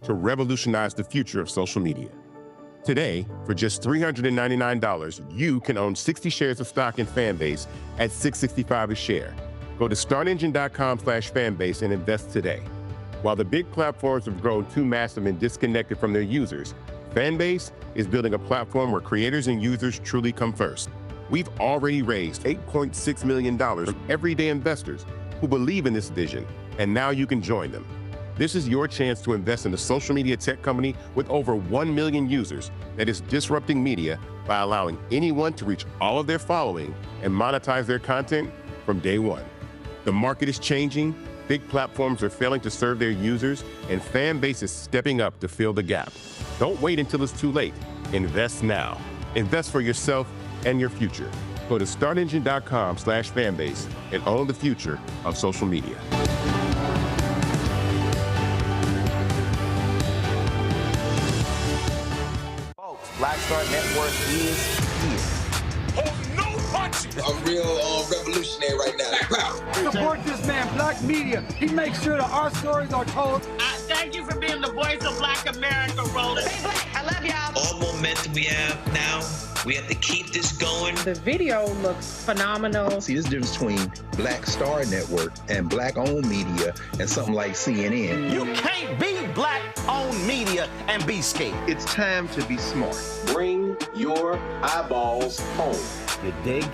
to revolutionize the future of social media. Today, for just $399, you can own 60 shares of stock in Fanbase at $665 a share. Go to startengine.com/fanbase and invest today. While the big platforms have grown too massive and disconnected from their users, Fanbase is building a platform where creators and users truly come first. We've already raised $8.6 million from everyday investors who believe in this vision, and now you can join them. This is your chance to invest in a social media tech company with over 1 million users that is disrupting media by allowing anyone to reach all of their following and monetize their content from day one. The market is changing, big platforms are failing to serve their users, and fan base is stepping up to fill the gap. Don't wait until it's too late. Invest now. Invest for yourself and your future. Go to startengine.com/fanbase and own the future of social media. Folks, Black Star Network is here. Hold no punches! I'm real revolutionary right now. Black power. Support this man, Black Media. He makes sure that our stories are told. Thank you for being the voice of Black America, Roland. Stay black. I love y'all. All momentum we have now, we have to keep this going. The video looks phenomenal. See, this difference between Black Star Network and Black-owned media and something like CNN. You can't be Black-owned media and be scared. It's time to be smart. Bring your eyeballs home. You dig?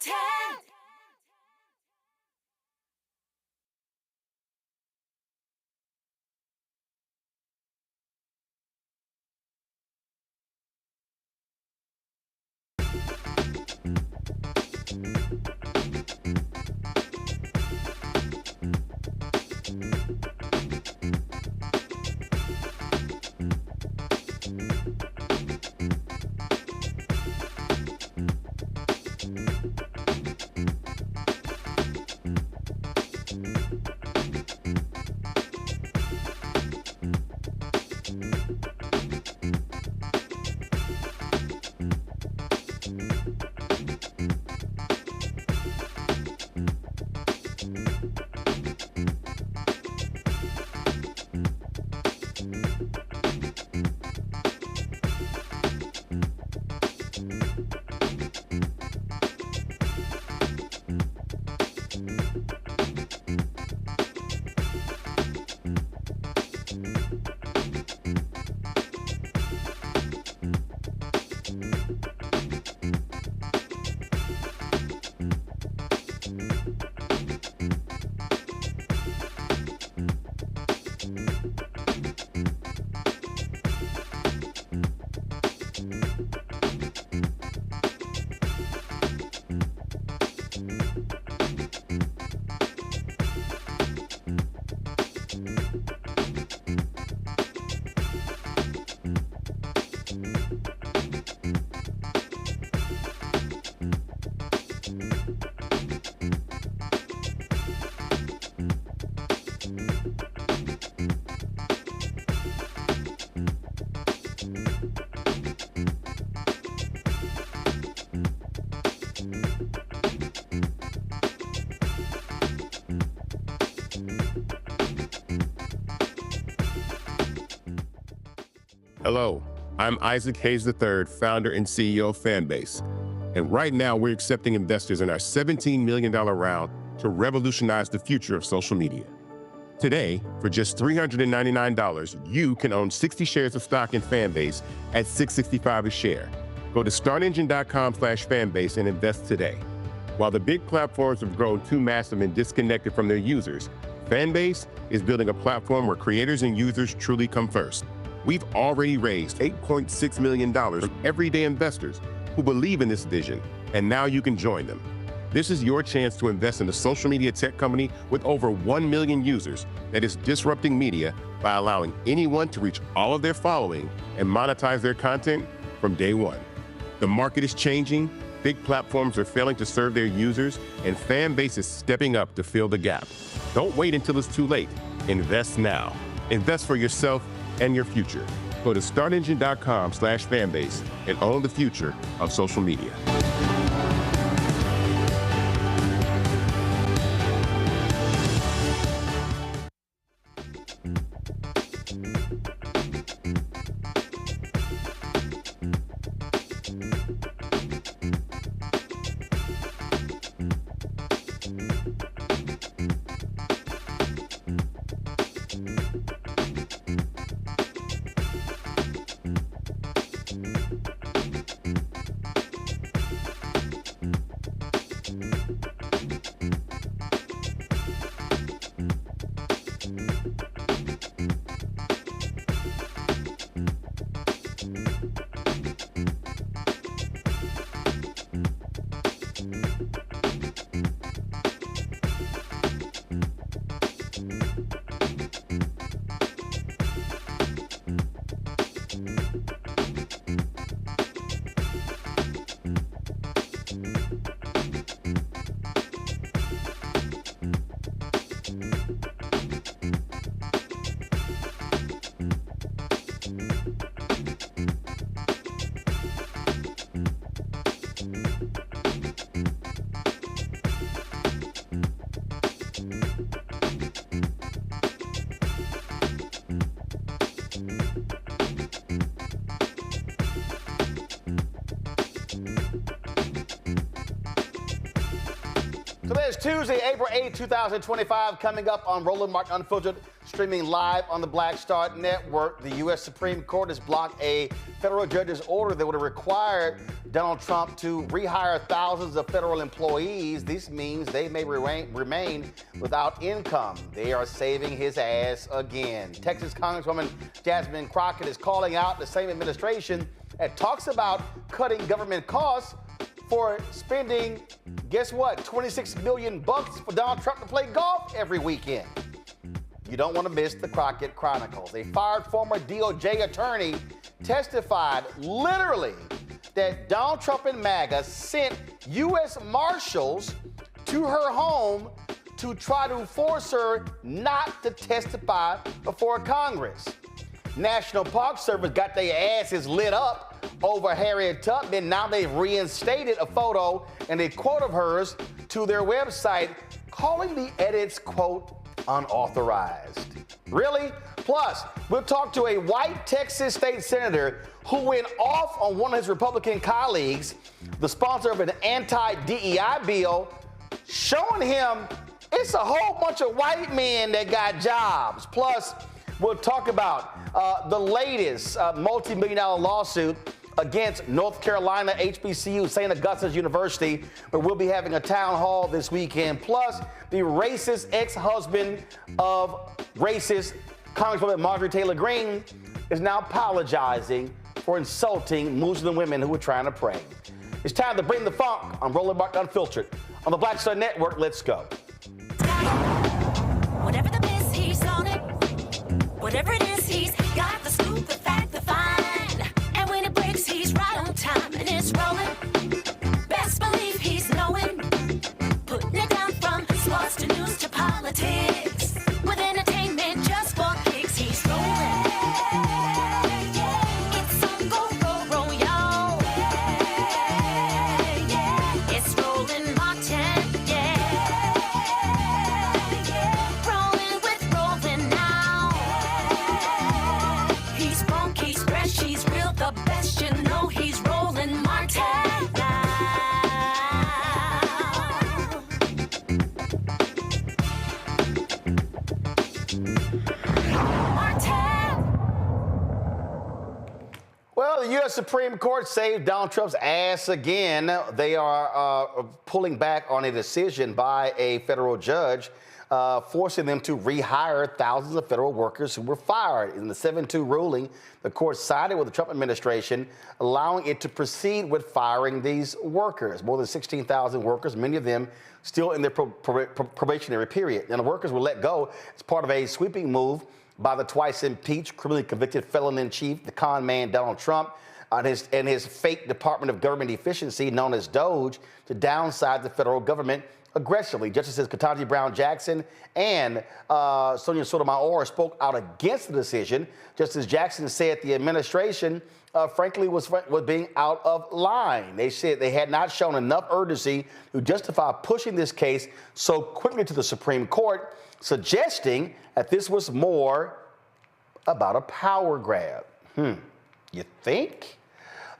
content. Hello, I'm Isaac Hayes III, founder and CEO of Fanbase. And right now we're accepting investors in our $17 million round to revolutionize the future of social media. Today, for just $399, you can own 60 shares of stock in Fanbase at $6.65 a share. Go to startengine.com/fanbase and invest today. While the big platforms have grown too massive and disconnected from their users, Fanbase is building a platform where creators and users truly come first. We've already raised $8.6 million from everyday investors who believe in this vision, and now you can join them. This is your chance to invest in a social media tech company with over 1 million users that is disrupting media by allowing anyone to reach all of their following and monetize their content from day one. The market is changing, big platforms are failing to serve their users, and Fanbase is stepping up to fill the gap. Don't wait until it's too late. Invest now. Invest for yourself and your future. Go to startengine.com/fanbase and own the future of social media. Today is Tuesday, April 8, 2025. Coming up on Roland Mark Unfiltered, streaming live on the Black Star Network. The U.S. Supreme Court has blocked a federal judge's order that would have required Donald Trump to rehire thousands of federal employees. This means they may remain without income. They are saving his ass again. Texas Congresswoman Jasmine Crockett is calling out the same administration that talks about cutting government costs for spending, guess what, $26 million for Donald Trump to play golf every weekend. You don't want to miss the Crockett Chronicles. A fired former DOJ attorney testified literally that Donald Trump and MAGA sent U.S. Marshals to her home to try to force her not to testify before Congress. National Park Service got their asses lit up over Harriet Tubman. Now they've reinstated a photo and a quote of hers to their website, calling the edits, quote, unauthorized. Really? Plus, we'll talk to a white Texas state senator who went off on one of his Republican colleagues, the sponsor of an anti-DEI bill, showing him it's a whole bunch of white men that got jobs. Plus, we'll talk about the latest multi-million-dollar lawsuit against North Carolina HBCU, St. Augustine University, where we'll be having a town hall this weekend. Plus, the racist ex-husband of racist Congresswoman Marjorie Taylor Greene is now apologizing for insulting Muslim women who were trying to pray. It's time to bring the funk on Roland Mark Unfiltered. On the Black Star Network, let's go. Whatever the miss, he's on it. Whatever it is, he's got the scoop, the fact, the find. And when it breaks, he's right on time and it's rolling. Best believe he's knowing. Putting it down from sports to news to politics. With entertainment just for kicks, he's rolling. It's on go, roll, y'all. It's Roland Martin, rolling with Roland now. He's funky, he's fresh, he's real, the best, you know he's Roland Martin now. Well, the U.S. Supreme Court saved Donald Trump's ass again. They are pulling back on a decision by a federal judge forcing them to rehire thousands of federal workers who were fired. In the 7-2 ruling, the court sided with the Trump administration, allowing it to proceed with firing these workers. More than 16,000 workers, many of them still in their probationary period. And the workers were let go as part of a sweeping move by the twice impeached, criminally convicted felon-in-chief, the con man Donald Trump, and his fake Department of Government Efficiency, known as DOGE, to downsize the federal government aggressively. Justices Ketanji Brown Jackson and Sonia Sotomayor spoke out against the decision. Justice Jackson said the administration, frankly, was being out of line. They said they had not shown enough urgency to justify pushing this case so quickly to the Supreme Court, suggesting that this was more about a power grab. You think?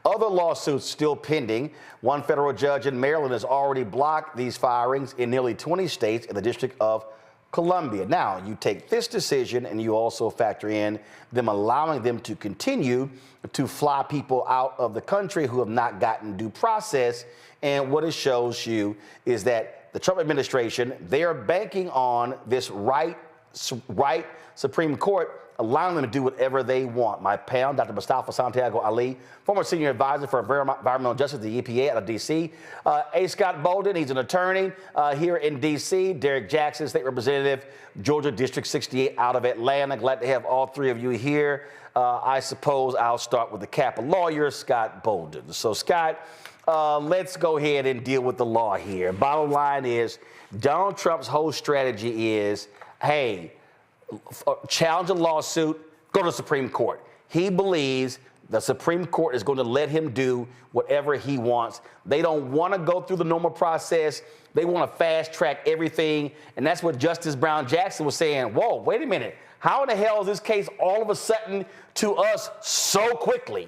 Other lawsuits still pending. One federal judge in Maryland has already blocked these firings in nearly 20 states in the District of Columbia. Now, you take this decision and you also factor in them allowing them to continue to fly people out of the country who have not gotten due process. And what it shows you is that the Trump administration, they are banking on this right Supreme Court allowing them to do whatever they want. My pal, Dr. Mustafa Santiago Ali, former senior advisor for environmental justice at the EPA out of D.C. A. Scott Bolden, he's an attorney here in D.C. Derek Jackson, state representative, Georgia District 68 out of Atlanta. Glad to have all three of you here. I suppose I'll start with the CAPA lawyer, Scott Bolden. So, Scott, let's go ahead and deal with the law here. Bottom line is, Donald Trump's whole strategy is, hey, challenge a lawsuit, go to the Supreme Court. He believes the Supreme Court is going to let him do whatever he wants. They don't want to go through the normal process. They want to fast track everything. And that's what Justice Brown Jackson was saying. Whoa, wait a minute. How in the hell is this case all of a sudden to us so quickly?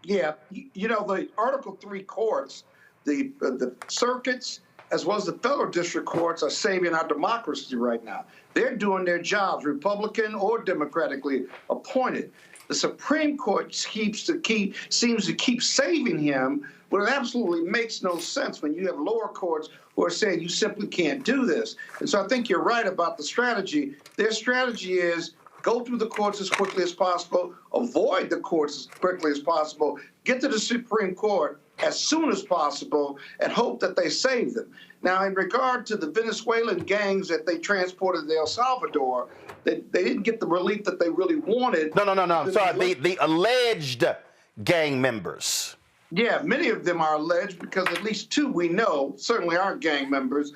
Yeah, you know, the Article 3 courts, the circuits as well as the federal district courts, are saving our democracy right now. They're doing their jobs, Republican or democratically appointed. The Supreme Court seems to keep saving him, but it absolutely makes no sense when you have lower courts who are saying you simply can't do this. And so I think you're right about the strategy. Their strategy is go through the courts as quickly as possible, avoid the courts as quickly as possible, get to the Supreme Court as soon as possible, and hope that they save them. Now, in regard to the Venezuelan gangs that they transported to El Salvador, they didn't get the relief that they really wanted. No. I'm sorry. The alleged gang members. Yeah, many of them are alleged because at least two we know certainly aren't gang members,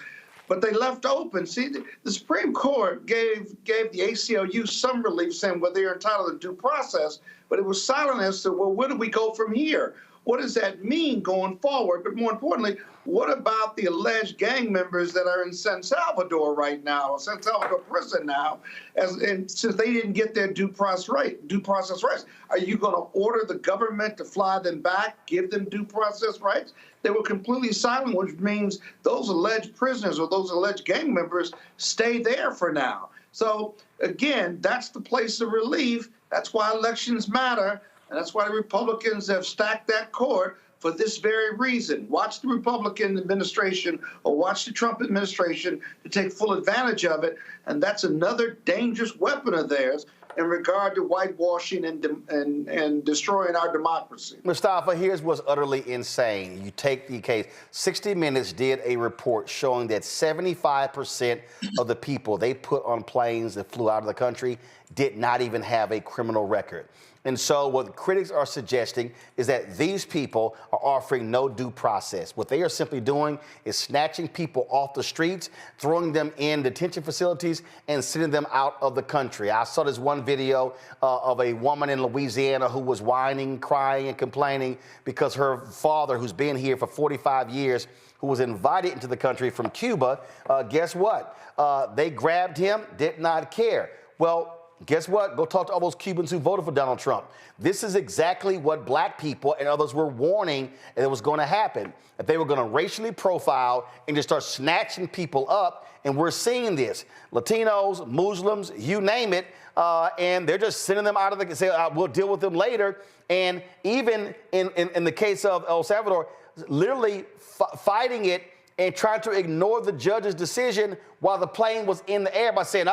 but they left open. See, the Supreme Court gave the ACLU some relief, saying, well, they're entitled to due process, but it was silent as to, well, where do we go from here? What does that mean going forward? But more importantly, what about the alleged gang members that are in San Salvador right now, or San Salvador prison now, and since they didn't get their due process rights? Are you going to order the government to fly them back, give them due process rights? They were completely silent, which means those alleged prisoners or those alleged gang members stay there for now. So, again, that's the place of relief. That's why elections matter. And that's why the Republicans have stacked that court for this very reason. Watch the Republican administration or watch the Trump administration to take full advantage of it. And that's another dangerous weapon of theirs in regard to whitewashing and destroying our democracy. Mustafa, here's what's utterly insane. You take the case. 60 Minutes did a report showing that 75% of the people they put on planes that flew out of the country did not even have a criminal record. And so what critics are suggesting is that these people are offering no due process. What they are simply doing is snatching people off the streets, throwing them in detention facilities, and sending them out of the country. I saw this one video of a woman in Louisiana who was whining, crying, and complaining because her father, who's been here for 45 years, who was invited into the country from Cuba, guess what? They grabbed him, did not care. Well, guess what? Go talk to all those Cubans who voted for Donald Trump. This is exactly what black people and others were warning that was going to happen, that they were going to racially profile and just start snatching people up. And we're seeing this. Latinos, Muslims, you name it, and they're just sending them out of the, say, we'll deal with them later. And even in the case of El Salvador, literally fighting it and trying to ignore the judge's decision while the plane was in the air by saying,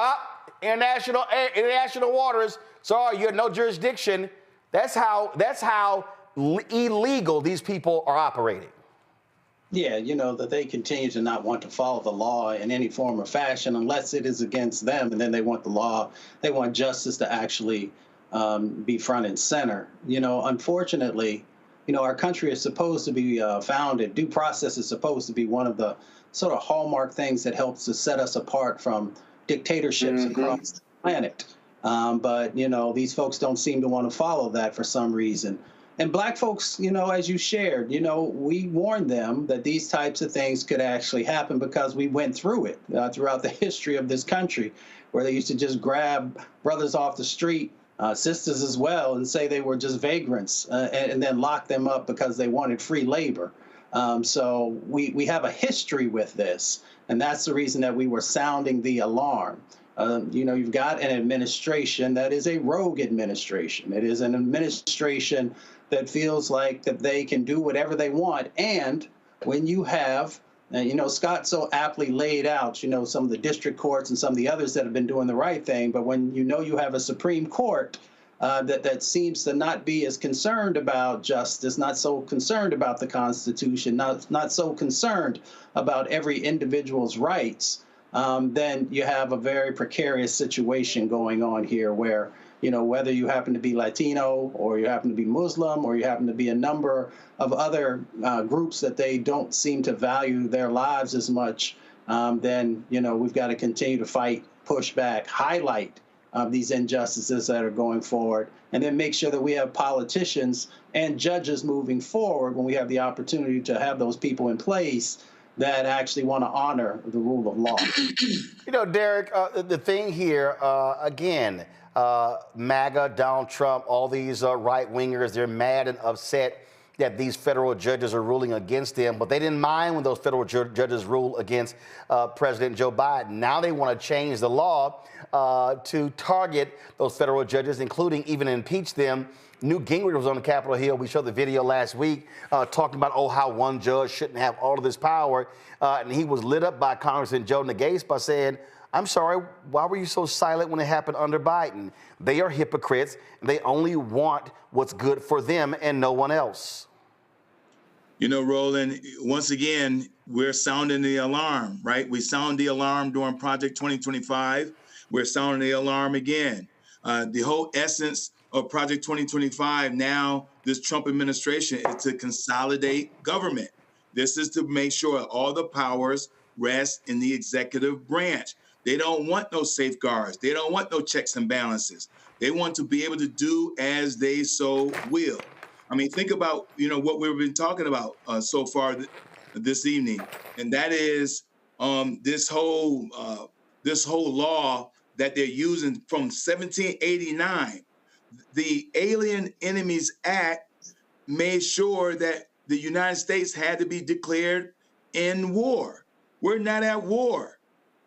international waters, sorry, you have no jurisdiction. That's how illegal these people are operating. Yeah, you know, that they continue to not want to follow the law in any form or fashion unless it is against them, and then they want the law, they want justice to actually be front and center. You know, unfortunately, you know, our country is supposed to be founded, due process is supposed to be one of the sort of hallmark things that helps to set us apart from dictatorships across the planet. But, you know, these folks don't seem to want to follow that for some reason. And black folks, you know, as you shared, you know, we warned them that these types of things could actually happen because we went through it throughout the history of this country, where they used to just grab brothers off the street, sisters as well, and say they were just vagrants and then lock them up because they wanted free labor. So we have a history with this. And that's the reason that we were sounding the alarm. You know, you've got an administration that is a rogue administration. It is an administration that feels like that they can do whatever they want. And when you have, you know, Scott so aptly laid out, you know, some of the district courts and some of the others that have been doing the right thing. But when you know you have a Supreme Court that seems to not be as concerned about justice, not so concerned about the Constitution, not so concerned about every individual's rights, then you have a very precarious situation going on here where, you know, whether you happen to be Latino or you happen to be Muslim or you happen to be a number of other groups that they don't seem to value their lives as much, then, you know, we've got to continue to fight, push back, highlight these injustices that are going forward, and then make sure that we have politicians and judges moving forward when we have the opportunity to have those people in place that actually want to honor the rule of law. You know, Derek, the thing here, again, MAGA, Donald Trump, all these right-wingers, they're mad and upset that these federal judges are ruling against them, but they didn't mind when those federal judges ruled against President Joe Biden. Now they want to change the law to target those federal judges, including even impeach them. Newt Gingrich was on the Capitol Hill. We showed the video last week talking about, how one judge shouldn't have all of this power. And he was lit up by Congressman Joe Nagase by saying, I'm sorry, why were you so silent when it happened under Biden? They are hypocrites. They only want what's good for them and no one else. You know, Roland, once again, we're sounding the alarm, right? We sound the alarm during Project 2025. We're sounding the alarm again. The whole essence of Project 2025 now, this Trump administration, is to consolidate government. This is to make sure all the powers rest in the executive branch. They don't want no safeguards. They don't want no checks and balances. They want to be able to do as they so will. I mean, think about, what we've been talking about so far this evening, and that is this whole law that they're using from 1789. The Alien Enemies Act made sure that the United States had to be declared in war. We're not at war.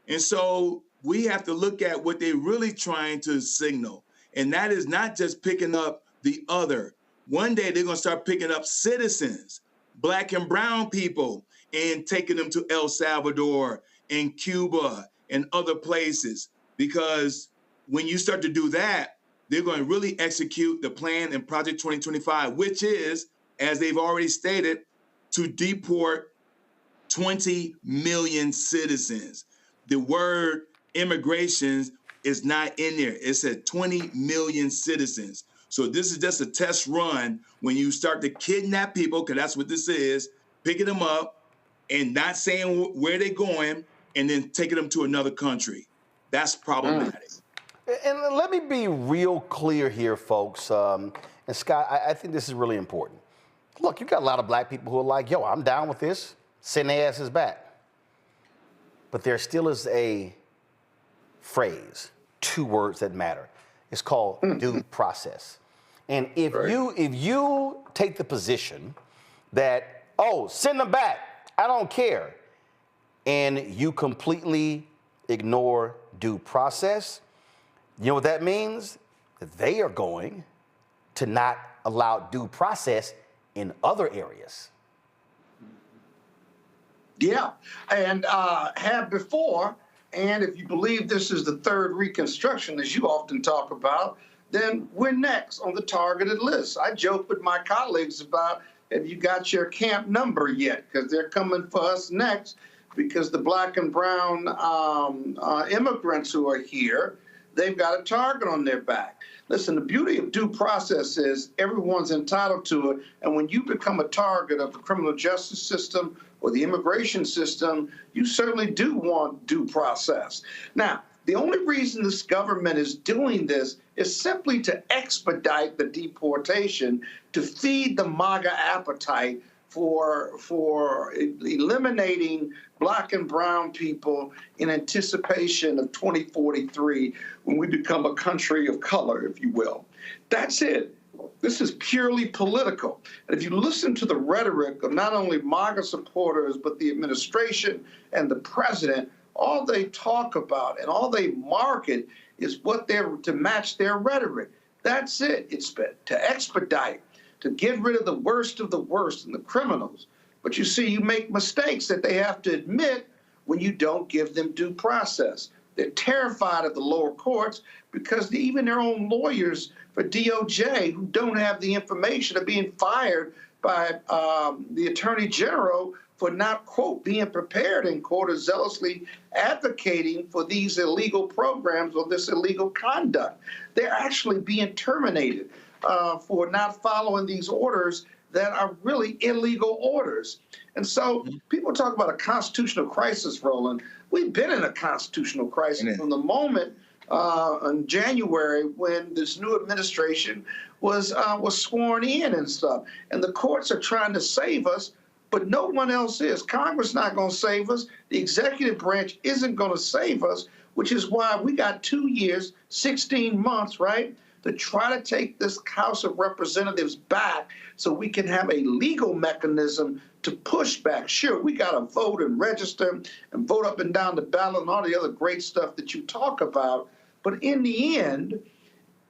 And so we have to look at what they're really trying to signal. And that is not just picking up the other. One day they're going to start picking up citizens, black and brown people, and taking them to El Salvador and Cuba and other places. Because when you start to do that, they're going to really execute the plan in Project 2025, which is, as they've already stated, to deport 20 million citizens. The word immigration is not in there. It said 20 million citizens. So this is just a test run when you start to kidnap people, because that's what this is, picking them up and not saying where they're going and then taking them to another country. That's problematic. And let me be real clear here, folks. And Scott, I think this is really important. Look, you got a lot of black people who are like, yo, I'm down with this. Send their asses back. But there still is a phrase, 2 words that matter. It's called due process. And if you take the position that, send them back, I don't care, and you completely ignore due process, you know what that means? That they are going to not allow due process in other areas. Yeah, and have before, and if you believe this is the third Reconstruction, as you often talk about, then we're next on the targeted list. I joke with my colleagues about, have you got your camp number yet? Because they're coming for us next, because the black and brown immigrants who are here, they've got a target on their back. Listen, the beauty of due process is everyone's entitled to it, and when you become a target of the criminal justice system or the immigration system, you certainly do want due process. Now, the only reason this government is doing this is simply to expedite the deportation, to feed the MAGA appetite for eliminating black and brown people in anticipation of 2043, when we become a country of color, if you will. That's it. This is purely political. And if you listen to the rhetoric of not only MAGA supporters, but the administration and the president, all they talk about and all they market is what they're to match their rhetoric. That's it. It's to expedite, to get rid of the worst and the criminals. But you see, you make mistakes that they have to admit when you don't give them due process. They're terrified of the lower courts because even their own lawyers for DOJ, who don't have the information, are being fired by the Attorney General for not, quote, being prepared in court or zealously advocating for these illegal programs or this illegal conduct. They're actually being terminated for not following these orders that are really illegal orders. And so people talk about a constitutional crisis, Roland. We've been in a constitutional crisis from the moment in January when this new administration was sworn in and stuff. And the courts are trying to save us, but no one else is. Congress not going to save us. The executive branch isn't going to save us, which is why we got 2 years, 16 months, right, to try to take this House of Representatives back so we can have a legal mechanism to push back. Sure, we got to vote and register and vote up and down the ballot and all the other great stuff that you talk about. But in the end,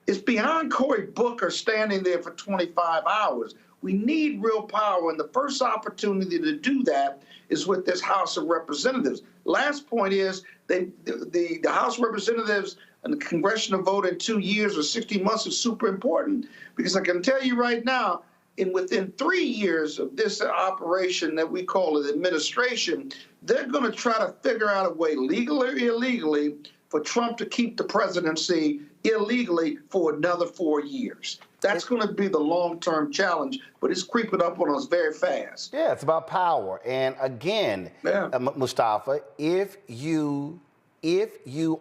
it's beyond Cory Booker standing there for 25 hours. We need real power, and the first opportunity to do that is with this House of Representatives. Last point is the House of Representatives and the congressional vote in 2 years or 60 months is super important, because I can tell you right now, within 3 years of this operation that we call an administration, they're going to try to figure out a way, legally or illegally, for Trump to keep the presidency illegally for another 4 years. That's going to be the long-term challenge, but it's creeping up on us very fast. Yeah, it's about power. And again, Mustafa, if you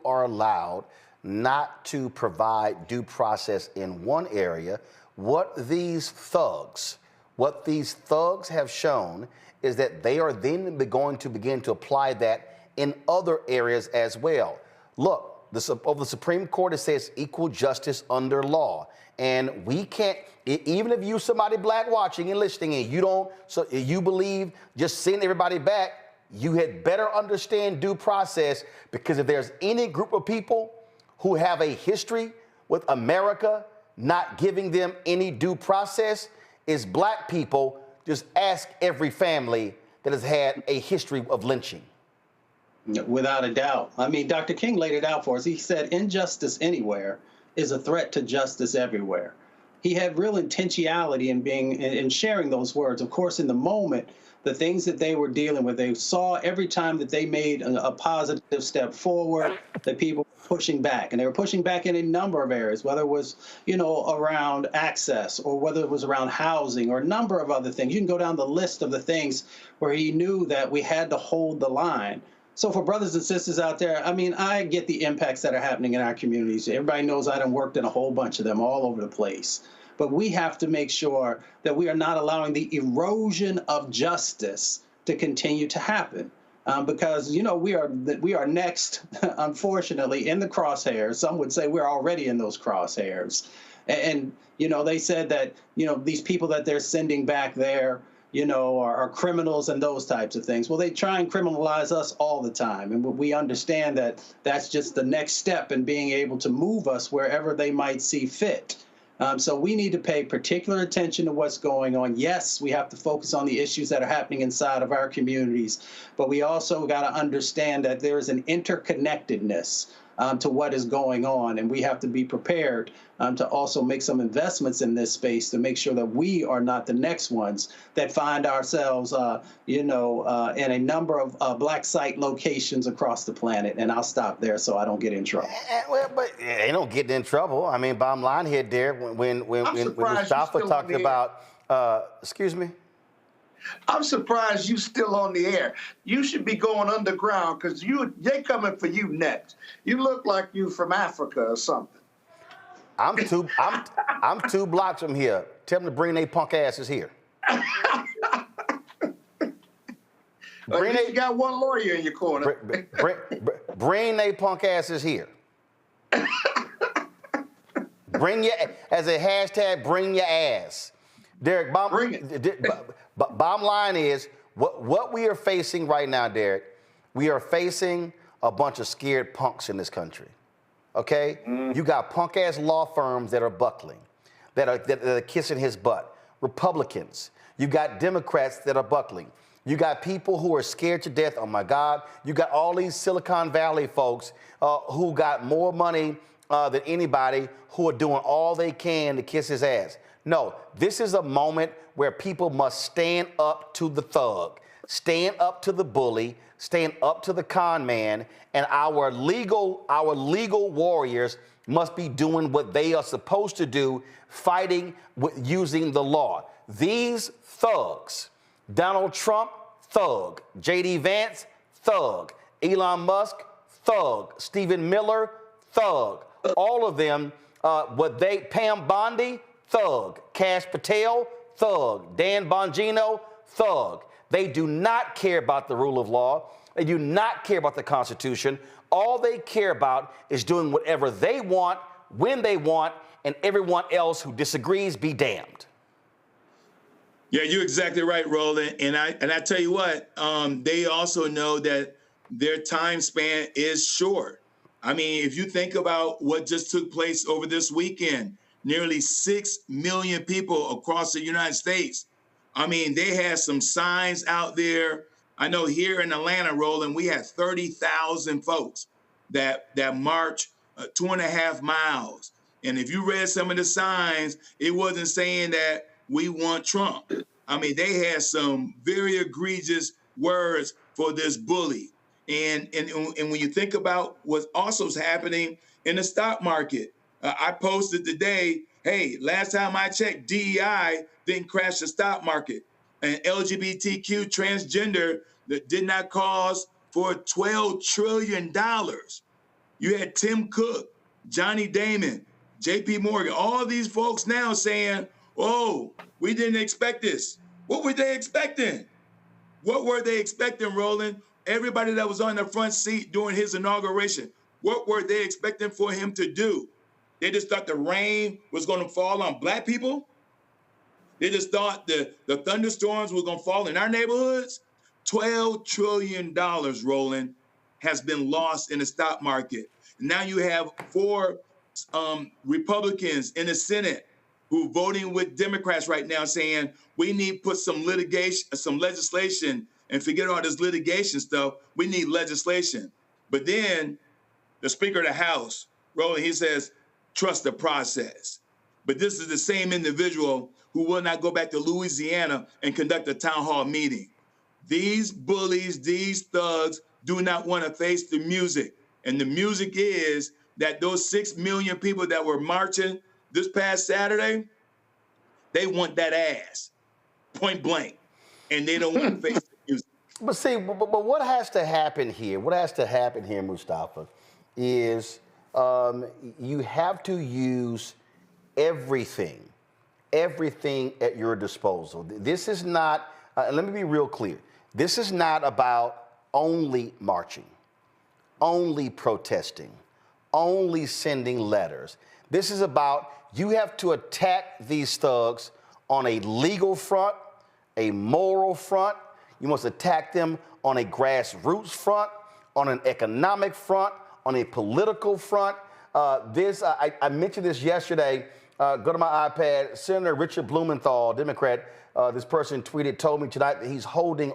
are allowed not to provide due process in one area, what these thugs have shown is that they are then going to begin to apply that in other areas as well. Look, the Supreme Court, it says equal justice under law. And we can't, even if you somebody black watching and listening and you believe just send everybody back, you had better understand due process, because if there's any group of people who have a history with America not giving them any due process, is black people. Just ask every family that has had a history of lynching. Without a doubt. I mean, Dr. King laid it out for us. He said injustice anywhere is a threat to justice everywhere. He had real intentionality in sharing those words. Of course, in the moment, the things that they were dealing with, they saw every time that they made a positive step forward, that people were pushing back. And they were pushing back in a number of areas, whether it was, around access, or whether it was around housing, or a number of other things. You can go down the list of the things where he knew that we had to hold the line. So for brothers and sisters out there, I mean, I get the impacts that are happening in our communities. Everybody knows I done worked in a whole bunch of them all over the place. But we have to make sure that we are not allowing the erosion of justice to continue to happen. Because, we are next, unfortunately, in the crosshairs. Some would say we're already in those crosshairs. And they said that, these people that they're sending back there, are criminals and those types of things. Well, they try and criminalize us all the time. And we understand that that's just the next step in being able to move us wherever they might see fit. So we need to pay particular attention to what's going on. Yes, we have to focus on the issues that are happening inside of our communities, but we also got to understand that there is an interconnectedness to what is going on, and we have to be prepared to also make some investments in this space to make sure that we are not the next ones that find ourselves, in a number of black site locations across the planet. And I'll stop there so I don't get in trouble. Well, but they don't get in trouble. I mean, bottom line here, Derek, when Mustafa talked about, excuse me? I'm surprised you still on the air. You should be going underground, because they coming for you next. You look like you from Africa or something. I'm 2 blocks from here. Tell them to bring their punk asses here. You got one lawyer in your corner. Bring their punk asses here. As a hashtag, bring your ass. Derek, bottom line is, what we are facing right now, Derek, we are facing a bunch of scared punks in this country, okay? You got punk-ass law firms that are buckling, that are kissing his butt. Republicans. You got Democrats that are buckling. You got people who are scared to death. Oh, my God. You got all these Silicon Valley folks who got more money than anybody, who are doing all they can to kiss his ass. No, this is a moment where people must stand up to the thug, stand up to the bully, stand up to the con man, and our legal warriors must be doing what they are supposed to do, fighting using the law. These thugs, Donald Trump, thug, J.D. Vance, thug, Elon Musk, thug, Stephen Miller, thug, all of them, Pam Bondi, thug, Cash Patel, thug, Dan Bongino, thug. They do not care about the rule of law. They do not care about the Constitution. All they care about is doing whatever they want when they want, and everyone else who disagrees be damned. Yeah, you're exactly right, Roland. And I tell you what, they also know that their time span is short. I mean, if you think about what just took place over this weekend, nearly 6 million people across the United States. I mean, they had some signs out there. I know here in Atlanta, Roland, we had 30,000 folks that marched 2.5 miles. And if you read some of the signs, it wasn't saying that we want Trump. I mean, they had some very egregious words for this bully. And when you think about what also is happening in the stock market, I posted today, hey, last time I checked, DEI didn't crash the stock market. And LGBTQ transgender that did not cause for $12 trillion. You had Tim Cook, Johnny Damon, JP Morgan, all these folks now saying, oh, we didn't expect this. What were they expecting? What were they expecting, Roland? Everybody that was on the front seat during his inauguration, what were they expecting for him to do? They just thought the rain was going to fall on black people? They just thought the thunderstorms were going to fall in our neighborhoods? $12 trillion, Roland, has been lost in the stock market. Now you have 4 Republicans in the Senate who are voting with Democrats right now saying we need to put some legislation, and forget all this litigation stuff. We need legislation. But then the Speaker of the House, Roland, he says, trust the process. But this is the same individual who will not go back to Louisiana and conduct a town hall meeting. These bullies, these thugs do not want to face the music. And the music is that those 6 million people that were marching this past Saturday, they want that ass, point blank. And they don't want to face the music. But see, but what has to happen here, Mustafa, is you have to use everything at your disposal. This is not, let me be real clear, this is not about only marching, only protesting, only sending letters. This is about you have to attack these thugs on a legal front, a moral front. You must attack them on a grassroots front, on an economic front, on a political front. I mentioned this yesterday. Go to my iPad. Senator Richard Blumenthal, Democrat, this person told me tonight that he's holding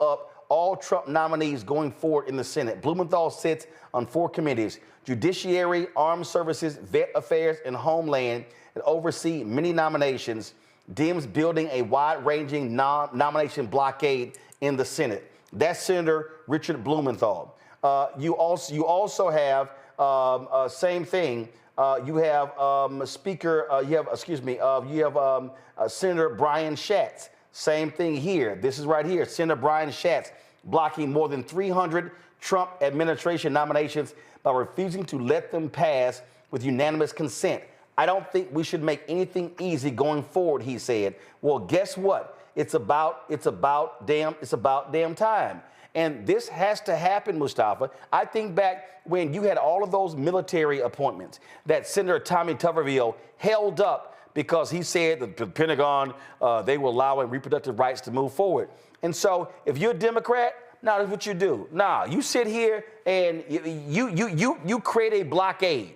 up all Trump nominees going forward in the Senate. Blumenthal sits on 4 committees: Judiciary, Armed Services, Vet Affairs, and Homeland, and oversee many nominations. Dems building a wide-ranging nomination blockade in the Senate. That's Senator Richard Blumenthal. You also have same thing. You have Senator Brian Schatz. Same thing here. This is right here. Senator Brian Schatz blocking more than 300 Trump administration nominations by refusing to let them pass with unanimous consent. I don't think we should make anything easy going forward, he said. Well, guess what? It's about damn time. And this has to happen, Mustafa. I think back when you had all of those military appointments that Senator Tommy Tuberville held up because he said that the Pentagon, they were allowing reproductive rights to move forward. And so if you're a Democrat, now that's what you do. Now you sit here and you create a blockade.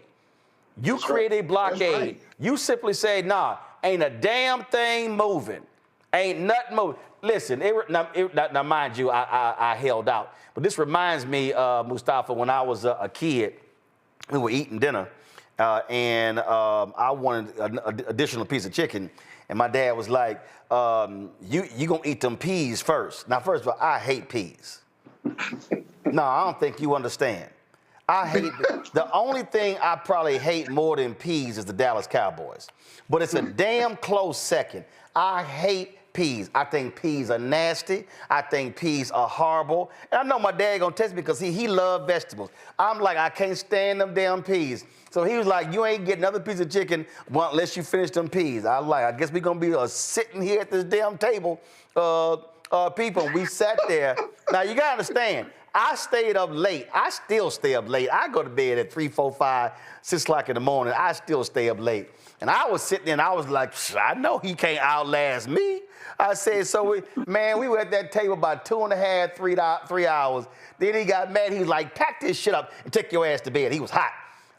You create a blockade. Right. You simply say, nah, ain't a damn thing moving. Ain't nothing moving. Listen, now mind you, I held out. But this reminds me, Mustafa, when I was a kid, we were eating dinner, and I wanted an additional piece of chicken. And my dad was like, you gonna eat them peas first. Now, first of all, I hate peas. No, I don't think you understand. The only thing I probably hate more than peas is the Dallas Cowboys. But it's a damn close second. I hate peas. I think peas are nasty. I think peas are horrible. And I know my dad gonna test me because he loves vegetables. I'm like, I can't stand them damn peas. So he was like, you ain't getting another piece of chicken unless you finish them peas. I guess we're gonna be sitting here at this damn table, people. We sat there Now, you got to understand, I stayed up late. I still stay up late. I go to bed at 3, 4, 5, 6 o'clock in the morning. I still stay up late. And I was sitting there and I was like, I know he can't outlast me. I said, so we were at that table about 2.5, 3 hours. Then he got mad. He was like, pack this shit up and take your ass to bed. He was hot.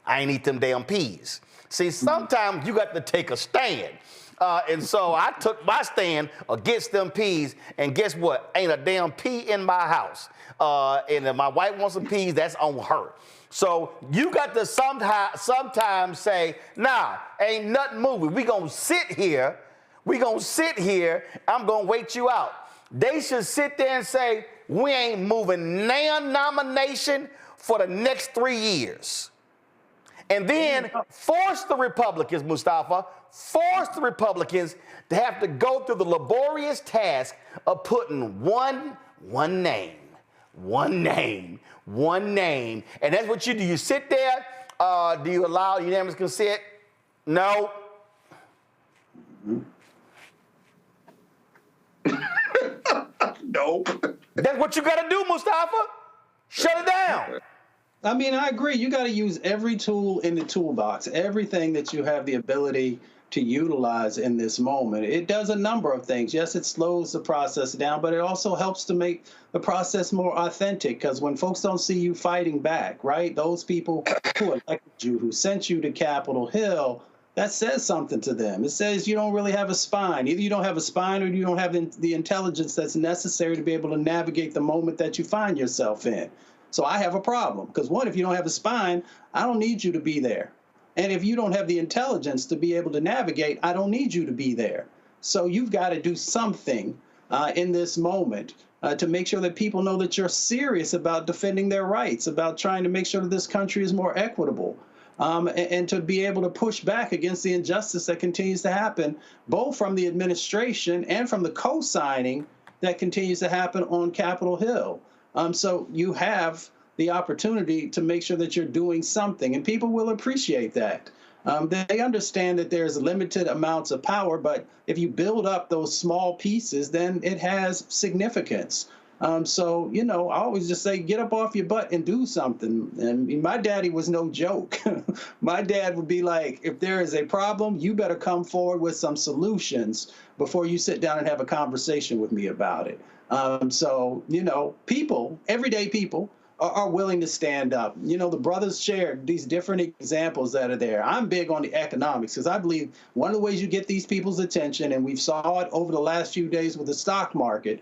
I ain't eat them damn peas. See, sometimes you got to take a stand. And so I took my stand against them peas, and guess what? Ain't a damn pea in my house. And if my wife wants some peas, that's on her. So you got to sometimes say, nah, ain't nothing moving. We gonna sit here. I'm gonna wait you out. They should sit there and say, we ain't moving nomination for the next 3 years. And then force the Republicans, Mustafa, to have to go through the laborious task of putting one name. And that's what you do. You sit there. Do you allow unanimous consent? No. Nope. That's what you got to do, Mustafa. Shut it down. I mean, I agree. You got to use every tool in the toolbox, everything that you have the ability to utilize in this moment. It does a number of things. Yes, it slows the process down, but it also helps to make the process more authentic, because when folks don't see you fighting back, right, those people who elected you, who sent you to Capitol Hill, that says something to them. It says you don't really have a spine. Either you don't have a spine or you don't have the intelligence that's necessary to be able to navigate the moment that you find yourself in. So I have a problem, because one, if you don't have a spine, I don't need you to be there. And if you don't have the intelligence to be able to navigate, I don't need you to be there. So you've got to do something in this moment to make sure that people know that you're serious about defending their rights, about trying to make sure that this country is more equitable, and to be able to push back against the injustice that continues to happen, both from the administration and from the co-signing that continues to happen on Capitol Hill. So you have the opportunity to make sure that you're doing something, and people will appreciate that. They understand that there's limited amounts of power, but if you build up those small pieces, then it has significance. So, you know, I always just say, get up off your butt and do something. And my daddy was no joke. My dad would be like, if there is a problem, you better come forward with some solutions before you sit down and have a conversation with me about it. So, you know, people, everyday people, are willing to stand up. You know, the brothers shared these different examples that are there. I'm big on the economics, because I believe one of the ways you get these people's attention, and we've saw it over the last few days with the stock market,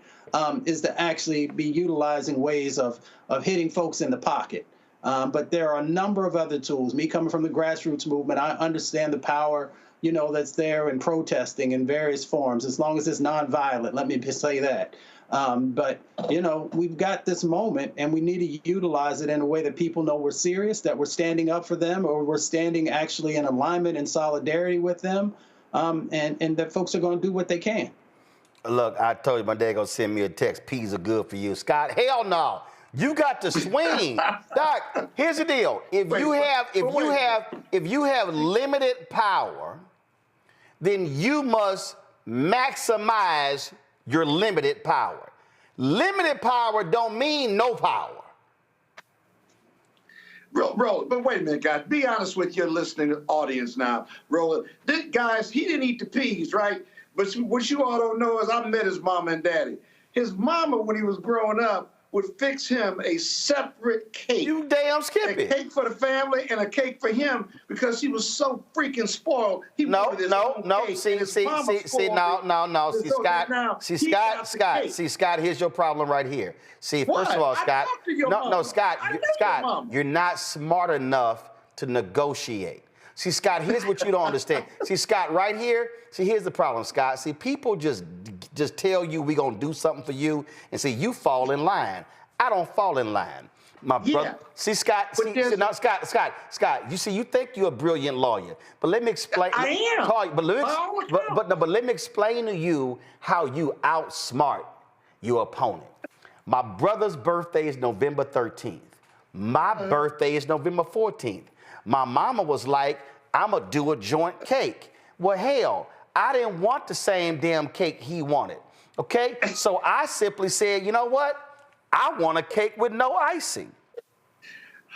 is to actually be utilizing ways of hitting folks in the pocket. But there are a number of other tools. Me coming from the grassroots movement, I understand the power, you know, that's there in protesting in various forms, as long as it's nonviolent. Let me just say that. But, you know, we've got this moment, and we need to utilize it in a way that people know we're serious, that we're standing up for them, or we're standing actually in alignment and solidarity with them, and that folks are going to do what they can. Look, I told you my dad going to send me a text. Peas are good for you. Scott, hell no. You got to swing. Doc, here's the deal. If you have limited power, then you must maximize your limited power. Limited power don't mean no power. Roland, but wait a minute, guys. Be honest with your listening audience now. Roland, guys, he didn't eat the peas, right? But what you all don't know is I met his mama and daddy. His mama, when he was growing up, would fix him a separate cake. You damn skippy. A cake for the family and a cake for him, because he was so freaking spoiled. See, Scott. See, Scott, here's your problem right here. See, first of all, Scott. Scott, you're not smart enough to negotiate. See, Scott, here's what you don't understand. See, Scott, right here, see, here's the problem, Scott. See, people just tell you we're going to do something for you, and see, you fall in line. I don't fall in line. My brother. See, Scott, Scott, you see, you think you're a brilliant lawyer, but let me explain. I am. But let me explain to you how you outsmart your opponent. My brother's birthday is November 13th. My birthday is November 14th. My mama was like, I'm going to do a joint cake. Well, hell, I didn't want the same damn cake he wanted, okay? So I simply said, you know what? I want a cake with no icing.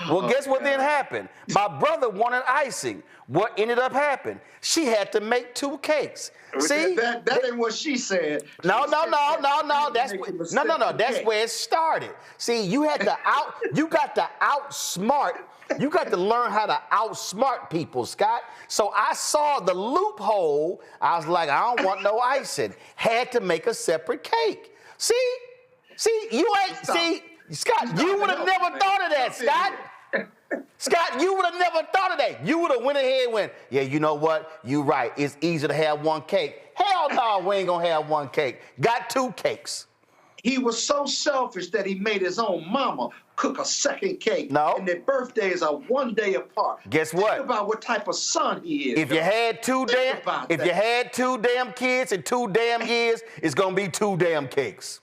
Well, guess what then happened? My brother wanted icing. What ended up happening? She had to make 2 cakes. See? That ain't what she said. No. That's where it started. See, you got to outsmart. You got to learn how to outsmart people, Scott. So I saw the loophole. I was like, I don't want no icing. Had to make a separate cake. See, Scott, you would have never thought of that, Scott. Scott, you would have never thought of that. You would have went ahead and went, yeah, you know what? You right. It's easier to have 1 cake. Hell no, we ain't gonna have 1 cake. Got 2 cakes. He was so selfish that he made his own mama cook a second cake. No. And their birthdays are 1 day apart. Guess what? Think about what type of son he is. If you had 2 damn kids in 2 damn years, it's gonna be 2 damn cakes.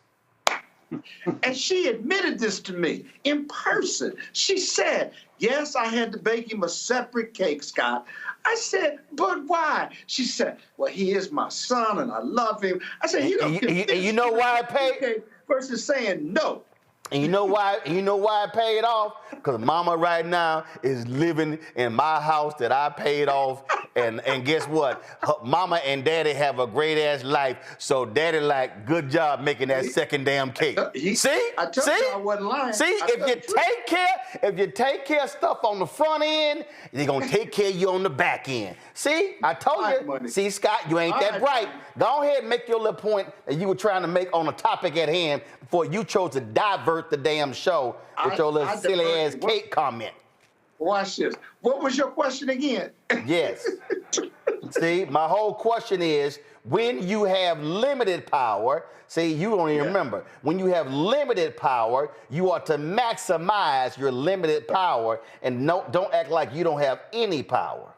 And she admitted this to me in person. She said, yes, I had to bake him a separate cake, Scott. I said, but why? She said, well, he is my son and I love him. I said, you know why I paid? Versus saying no. And you know why I paid off? Because mama right now is living in my house that I paid off. And guess what? Mama and daddy have a great ass life. So daddy like, good job making that second damn cake. See? I told you I wasn't lying. See, if you take care of stuff on the front end, they're gonna take care of you on the back end. See, I told you. Money. See, Scott, you ain't that bright. Go ahead and make your little point that you were trying to make on the topic at hand before you chose to divert the damn show with your little silly ass cake comment. Watch this. What was your question again? Yes. See, my whole question is, when you have limited power, see, you don't even remember. When you have limited power, you are to maximize your limited power and don't act like you don't have any power.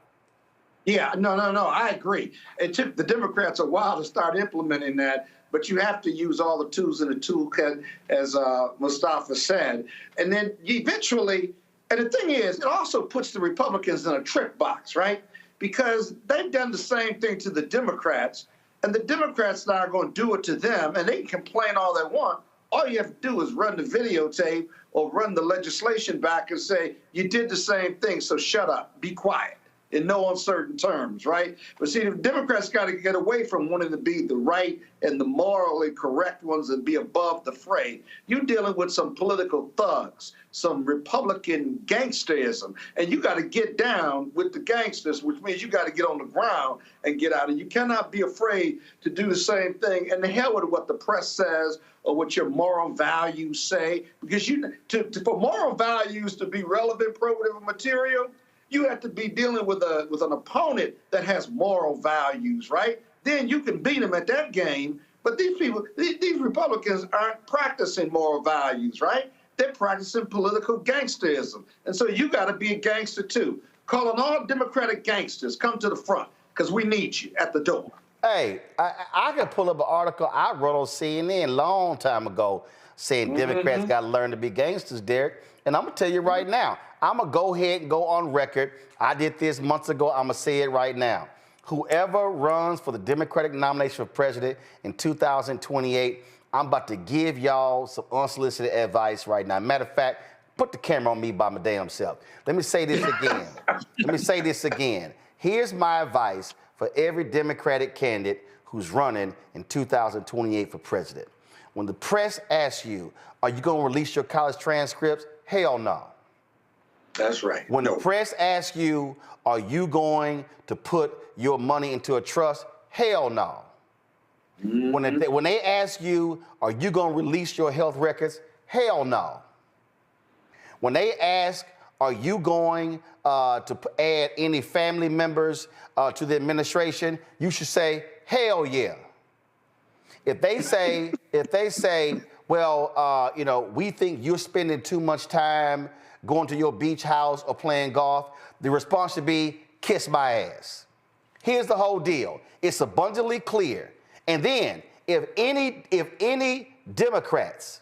Yeah, no, I agree. It took the Democrats a while to start implementing that, but you have to use all the tools in the toolkit, as Mustafa said. And then eventually, and the thing is, it also puts the Republicans in a trick box, right? Because they've done the same thing to the Democrats, and the Democrats now are going to do it to them, and they can complain all they want. All you have to do is run the videotape or run the legislation back and say, you did the same thing, so shut up, be quiet, in no uncertain terms, right? But see, the Democrats got to get away from wanting to be the right and the morally correct ones and be above the fray. You're dealing with some political thugs, some Republican gangsterism, and you got to get down with the gangsters, which means you got to get on the ground and get out. And you cannot be afraid to do the same thing. And the hell with what the press says or what your moral values say, because for moral values to be relevant, probative material, you have to be dealing with an opponent that has moral values, right? Then you can beat them at that game. But these people, these Republicans aren't practicing moral values, right? They're practicing political gangsterism. And so you got to be a gangster too. Calling all Democratic gangsters, come to the front, because we need you at the door. Hey, I can pull up an article I wrote on CNN a long time ago saying Democrats got to learn to be gangsters, Derek. And I'm going to tell you right now, I'm going to go ahead and go on record. I did this months ago. I'm going to say it right now. Whoever runs for the Democratic nomination for president in 2028, I'm about to give y'all some unsolicited advice right now. Matter of fact, put the camera on me by my damn self. Let me say this again. Here's my advice for every Democratic candidate who's running in 2028 for president. When the press asks you, are you going to release your college transcripts? Hell no. That's right. When the press asks you, are you going to put your money into a trust? Hell no. When they ask you, are you going to release your health records? Hell no. When they ask, are you going to add any family members to the administration? You should say, hell yeah. If they say, well, we think you're spending too much time going to your beach house or playing golf, the response should be, kiss my ass. Here's the whole deal. It's abundantly clear. And then if any Democrats,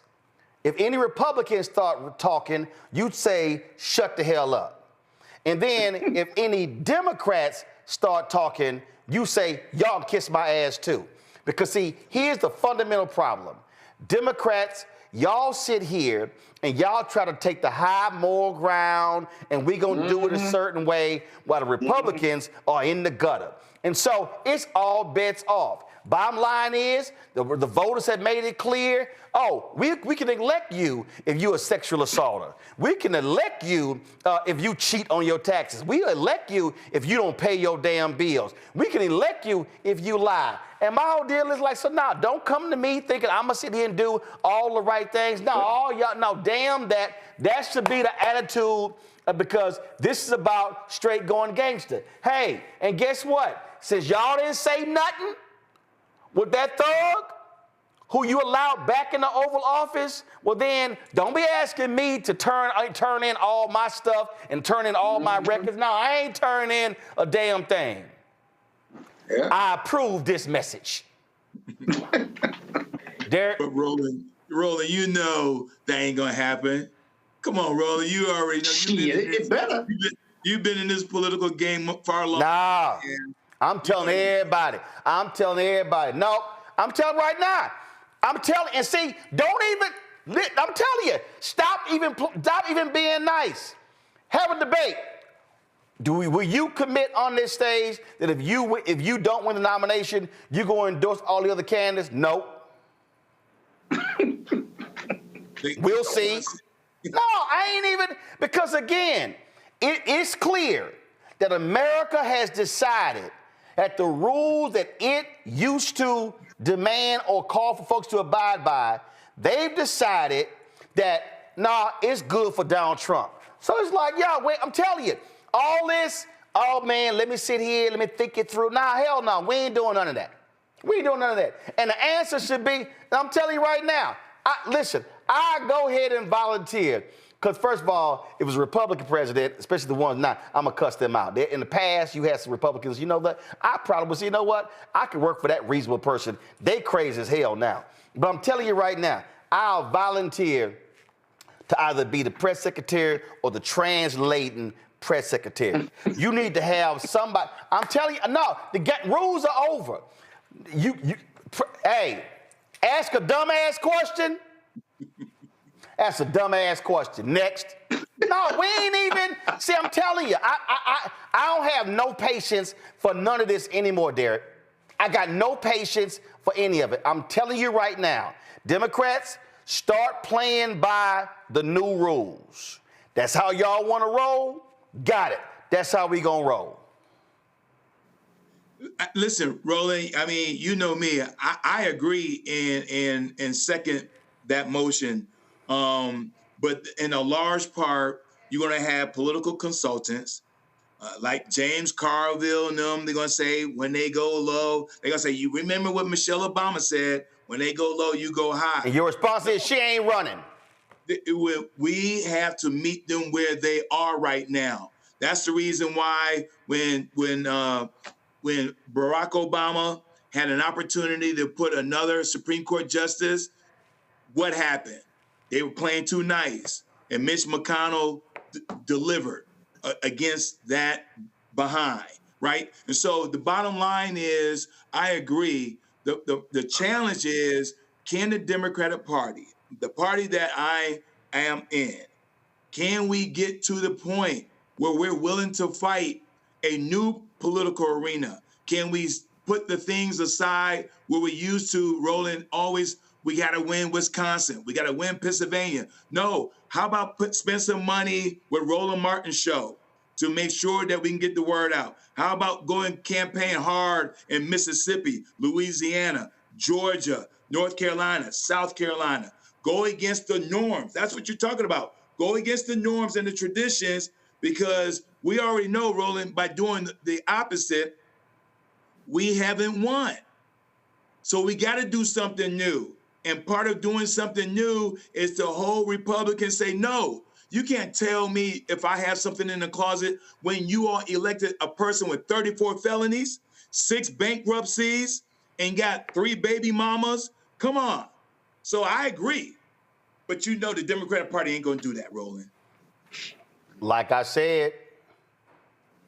if any Republicans start talking, you'd say, shut the hell up. And then if any Democrats start talking, you say, y'all kiss my ass too. Because see, here's the fundamental problem. Democrats, y'all sit here and y'all try to take the high moral ground and we gonna do it a certain way while the Republicans are in the gutter. And so it's all bets off. Bottom line is, the voters have made it clear, we can elect you if you're a sexual assaulter. We can elect you if you cheat on your taxes. We elect you if you don't pay your damn bills. We can elect you if you lie. And my whole deal is like, so now, don't come to me thinking I'm gonna sit here and do all the right things. No, all y'all, no, damn that. That should be the attitude because this is about straight going gangster. Hey, and guess what? Since y'all didn't say nothing with that thug who you allowed back in the Oval Office, well then, don't be asking me to turn in all my stuff and turn in all my records. No, I ain't turning in a damn thing. Yeah. I approve this message. But Roland, you know that ain't gonna happen. Come on, Roland, you already know. You've been in this political game far longer. Nah, I'm telling everybody. No, I'm telling right now. I'm telling, and see, don't even. I'm telling you, stop even being nice. Have a debate. Will you commit on this stage that if you don't win the nomination, you're going to endorse all the other candidates? No. We'll see. No, I ain't even, because again, it's clear that America has decided that the rules that it used to demand or call for folks to abide by, they've decided that, it's good for Donald Trump. So it's like, wait, I'm telling you, all this, oh man, let me sit here, let me think it through. Hell no, we ain't doing none of that. We ain't doing none of that. And the answer should be, I'm telling you right now, listen, I go ahead and volunteer. Because first of all, if it was a Republican president, especially the ones now, I'm going to cuss them out. In the past, you had some Republicans, you know that? I probably would say, you know what? I could work for that reasonable person. They crazy as hell now. But I'm telling you right now, I'll volunteer to either be the press secretary or the translating press secretary. You need to have somebody. I'm telling you, no, the rules are over. Hey, ask a dumbass question. That's a dumbass question. Next. No, we ain't even. See, I'm telling you, I don't have no patience for none of this anymore, Derek. I got no patience for any of it. I'm telling you right now, Democrats, start playing by the new rules. That's how y'all want to roll? Got it. That's how we gonna roll. Listen, Roland, I mean, you know me. I agree and second that motion. But in a large part, you're going to have political consultants like James Carville and them. They're going to say when they go low, they're going to say, you remember what Michelle Obama said, when they go low, you go high. And your response is she ain't running. We have to meet them where they are right now. That's the reason why when Barack Obama had an opportunity to put another Supreme Court justice, what happened? They were playing too nice, and Mitch McConnell delivered against that behind, right? And so the bottom line is, I agree. The challenge is, can the Democratic Party, the party that I am in, can we get to the point where we're willing to fight a new political arena? Can we put the things aside where we used to, Roland, always, we got to win Wisconsin, we got to win Pennsylvania? No, how about spend some money with Roland Martin's show to make sure that we can get the word out? How about going campaign hard in Mississippi, Louisiana, Georgia, North Carolina, South Carolina? Go against the norms. That's what you're talking about. Go against the norms and the traditions, because we already know, Roland, by doing the opposite, we haven't won. So we got to do something new. And part of doing something new is to hold Republicans say, no, you can't tell me if I have something in the closet when you all elected a person with 34 felonies, 6 bankruptcies, and got 3 baby mamas. Come on. So I agree. But you know the Democratic Party ain't going to do that, Roland. Like I said,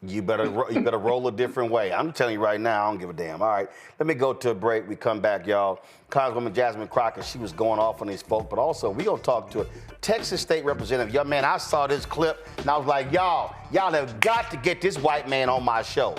You better roll a different way. I'm telling you right now, I don't give a damn. All right, let me go to a break. We come back, y'all. Congresswoman Jasmine Crockett, she was going off on these folks, but also we gonna talk to a Texas State Representative. Young man, I saw this clip and I was like, y'all have got to get this white man on my show.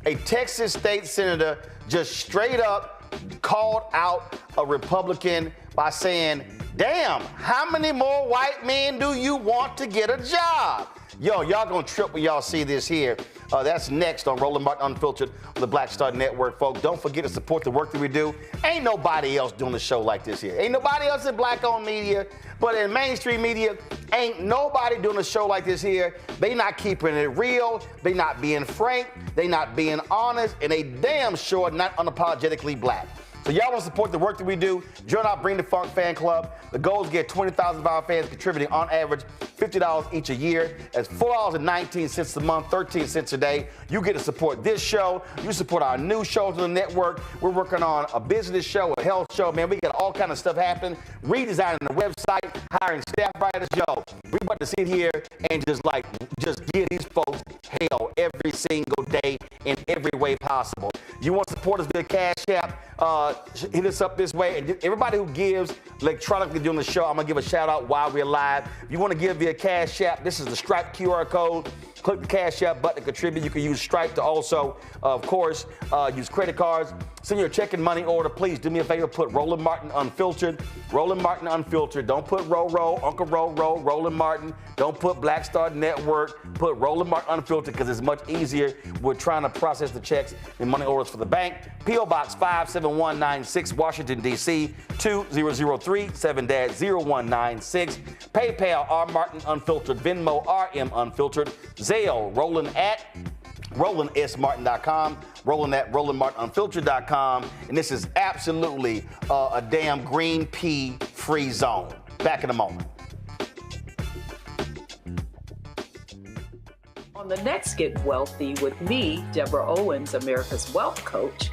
A Texas State Senator just straight up called out a Republican by saying, damn, how many more white men do you want to get a job? Yo, y'all gonna trip when y'all see this here. That's next on Roland Martin Unfiltered on the Black Star Network, folks. Don't forget to support the work that we do. Ain't nobody else doing a show like this here. Ain't nobody else in black-owned media, but in mainstream media, ain't nobody doing a show like this here. They not keeping it real. They not being frank. They not being honest, and they damn sure not unapologetically black. So y'all want to support the work that we do, join our Bring the Funk fan club. The goal is to get 20,000 of our fans contributing on average $50 each a year. That's $4.19 a month, 13 cents a day. You get to support this show. You support our new shows on the network. We're working on a business show, a health show, man. We got all kind of stuff happening. Redesigning the website, hiring staff writers. Yo, we about to sit here and just give these folks hell every single day in every way possible. You want to support us via Cash App? Hit us up this way. And everybody who gives electronically during the show, I'm going to give a shout out while we're live. If you want to give via Cash App, this is the Stripe QR code. Click the Cash App button to contribute. You can use Stripe to also, of course, use credit cards. Send your check and money order. Please do me a favor. Put Roland Martin Unfiltered. Roland Martin Unfiltered. Don't put Uncle Roland Martin. Don't put Black Star Network. Put Roland Martin Unfiltered because it's much easier. We're trying to process the checks and money orders for the bank. P.O. Box 57196, Washington, D.C. 2003 7-0196. PayPal, R. Martin Unfiltered. Venmo, RM Unfiltered. Zelle, Roland at RolandSMartin.com, Roland at RolandMartinUnfiltered.com, and this is absolutely a damn green pea free zone. Back in a moment. On the next Get Wealthy with me, Deborah Owens, America's Wealth Coach,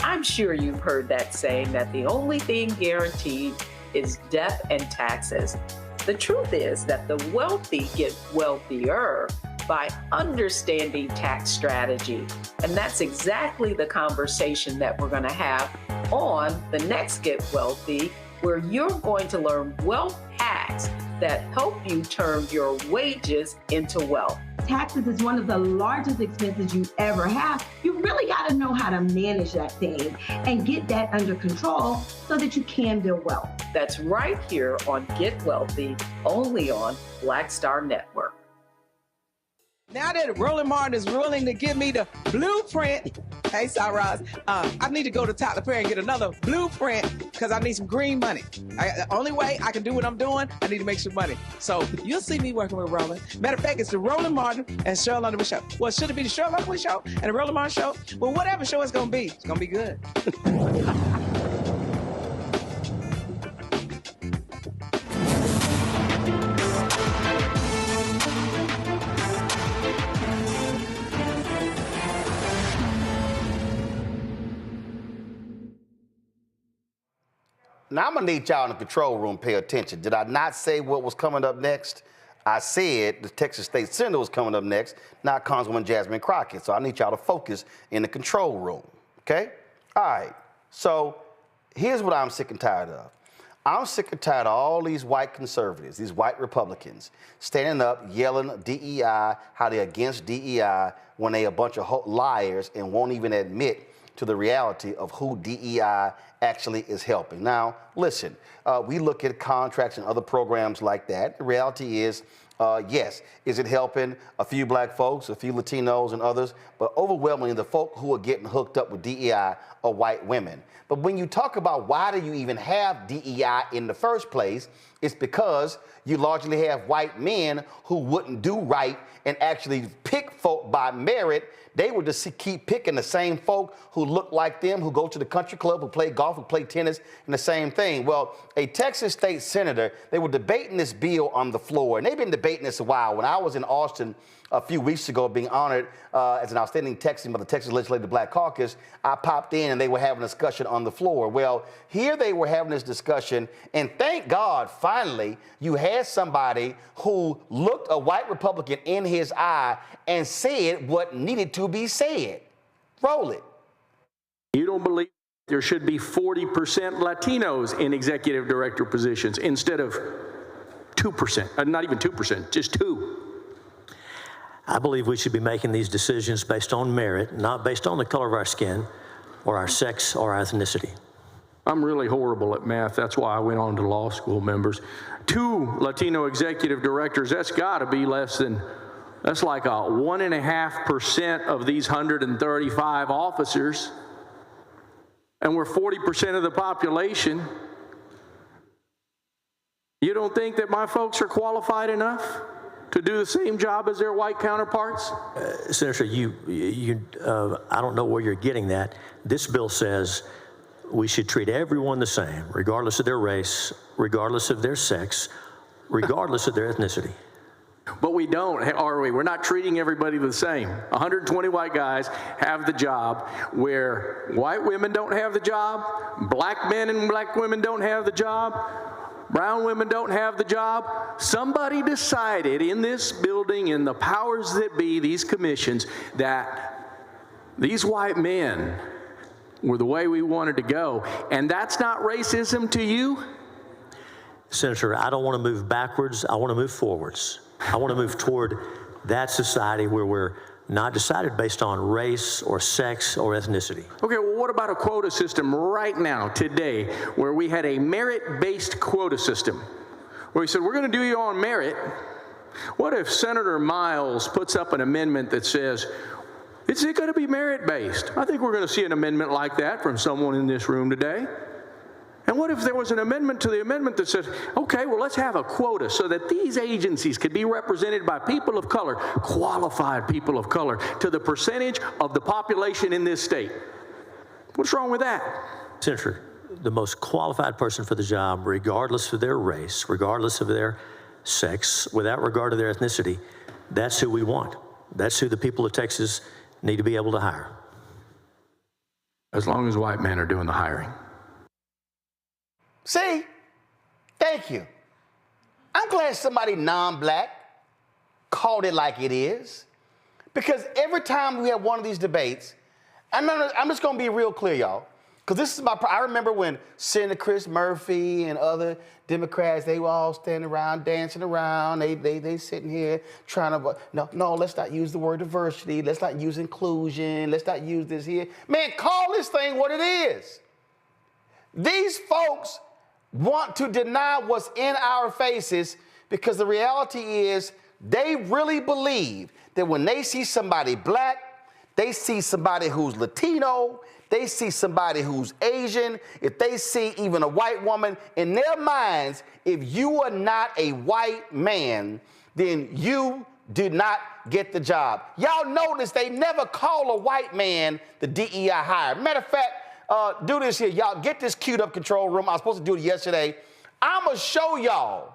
I'm sure you've heard that saying that the only thing guaranteed is death and taxes. The truth is that the wealthy get wealthier by understanding tax strategy. And that's exactly the conversation that we're going to have on the next Get Wealthy, where you're going to learn wealth hacks that help you turn your wages into wealth. Taxes is one of the largest expenses you ever have. You really got to know how to manage that thing and get that under control so that you can build wealth. That's right here on Get Wealthy, only on Black Star Network. Now that Roland Martin is willing to give me the blueprint, hey, Cyrus, I need to go to Tyler Perry and get another blueprint because I need some green money. The only way I can do what I'm doing, I need to make some money. So you'll see me working with Roland. Matter of fact, it's the Roland Martin and Cheryl Underwood Show. Well, should it be the Cheryl Underwood Show and the Roland Martin Show? Well, whatever show it's going to be good. Now, I'm going to need y'all in the control room pay attention. Did I not say what was coming up next? I said the Texas State Senator was coming up next, not Congresswoman Jasmine Crockett. So I need y'all to focus in the control room, okay? All right, so here's what I'm sick and tired of. I'm sick and tired of all these white conservatives, these white Republicans, standing up, yelling DEI, how they're against DEI, when they a bunch of liars and won't even admit to the reality of who DEI actually is helping. Now, listen, we look at contracts and other programs like that. The reality is, yes, is it helping a few black folks, a few Latinos and others, but overwhelmingly the folk who are getting hooked up with DEI are white women. But when you talk about why do you even have DEI in the first place, it's because you largely have white men who wouldn't do right and actually pick folk by merit. They would just keep picking the same folk who look like them, who go to the country club, who play golf golf, who play tennis, and the same thing. Well, a Texas state senator, they were debating this bill on the floor, and they've been debating this a while. When I was in Austin a few weeks ago being honored as an outstanding Texan by the Texas Legislative Black Caucus, I popped in and they were having a discussion on the floor. Well, here they were having this discussion, and thank God, finally, you had somebody who looked a white Republican in his eye and said what needed to be said. Roll it. You don't believe there should be 40% Latinos in executive director positions instead of 2%, not even 2%, just 2%. I believe we should be making these decisions based on merit, not based on the color of our skin or our sex or our ethnicity. I'm really horrible at math. That's why I went on to law school, members. 2 Latino executive directors, that's got to be less than, that's like a 1.5% of these 135 officers. And we're 40% of the population. You don't think that my folks are qualified enough to do the same job as their white counterparts? Senator, I don't know where you're getting that. This bill says we should treat everyone the same, regardless of their race, regardless of their sex, regardless of their ethnicity. But we don't, are we? We're not treating everybody the same. 120 white guys have the job where white women don't have the job, black men and black women don't have the job, brown women don't have the job. Somebody decided in this building, in the powers that be, these commissions, that these white men were the way we wanted to go. And that's not racism to you? Senator, I don't want to move backwards. I want to move forwards. I want to move toward that society where we're not decided based on race or sex or ethnicity. Okay, well, what about a quota system right now, today, where we had a merit-based quota system, where we said, we're going to do you on merit? What if Senator Miles puts up an amendment that says, is it going to be merit-based? I think we're going to see an amendment like that from someone in this room today. And what if there was an amendment to the amendment that says, okay, well, let's have a quota so that these agencies could be represented by people of color, qualified people of color, to the percentage of the population in this state. What's wrong with that? Senator, the most qualified person for the job, regardless of their race, regardless of their sex, without regard to their ethnicity, that's who we want. That's who the people of Texas need to be able to hire. As long as white men are doing the hiring. See? Thank you. I'm glad somebody non-black called it like it is. Because every time we have one of these debates, I'm just going to be real clear, y'all. Because this is I remember when Senator Chris Murphy and other Democrats, they were all standing around, dancing around. They sitting here trying to, no, let's not use the word diversity. Let's not use inclusion. Let's not use this here. Man, call this thing what it is. These folks want to deny what's in our faces because the reality is they really believe that when they see somebody black, they see somebody who's Latino, they see somebody who's Asian, if they see even a white woman, in their minds, if you are not a white man, then you did not get the job. Y'all notice they never call a white man the DEI hire. Matter of fact, do this here. Y'all get this queued up control room. I was supposed to do it yesterday. I'm going to show y'all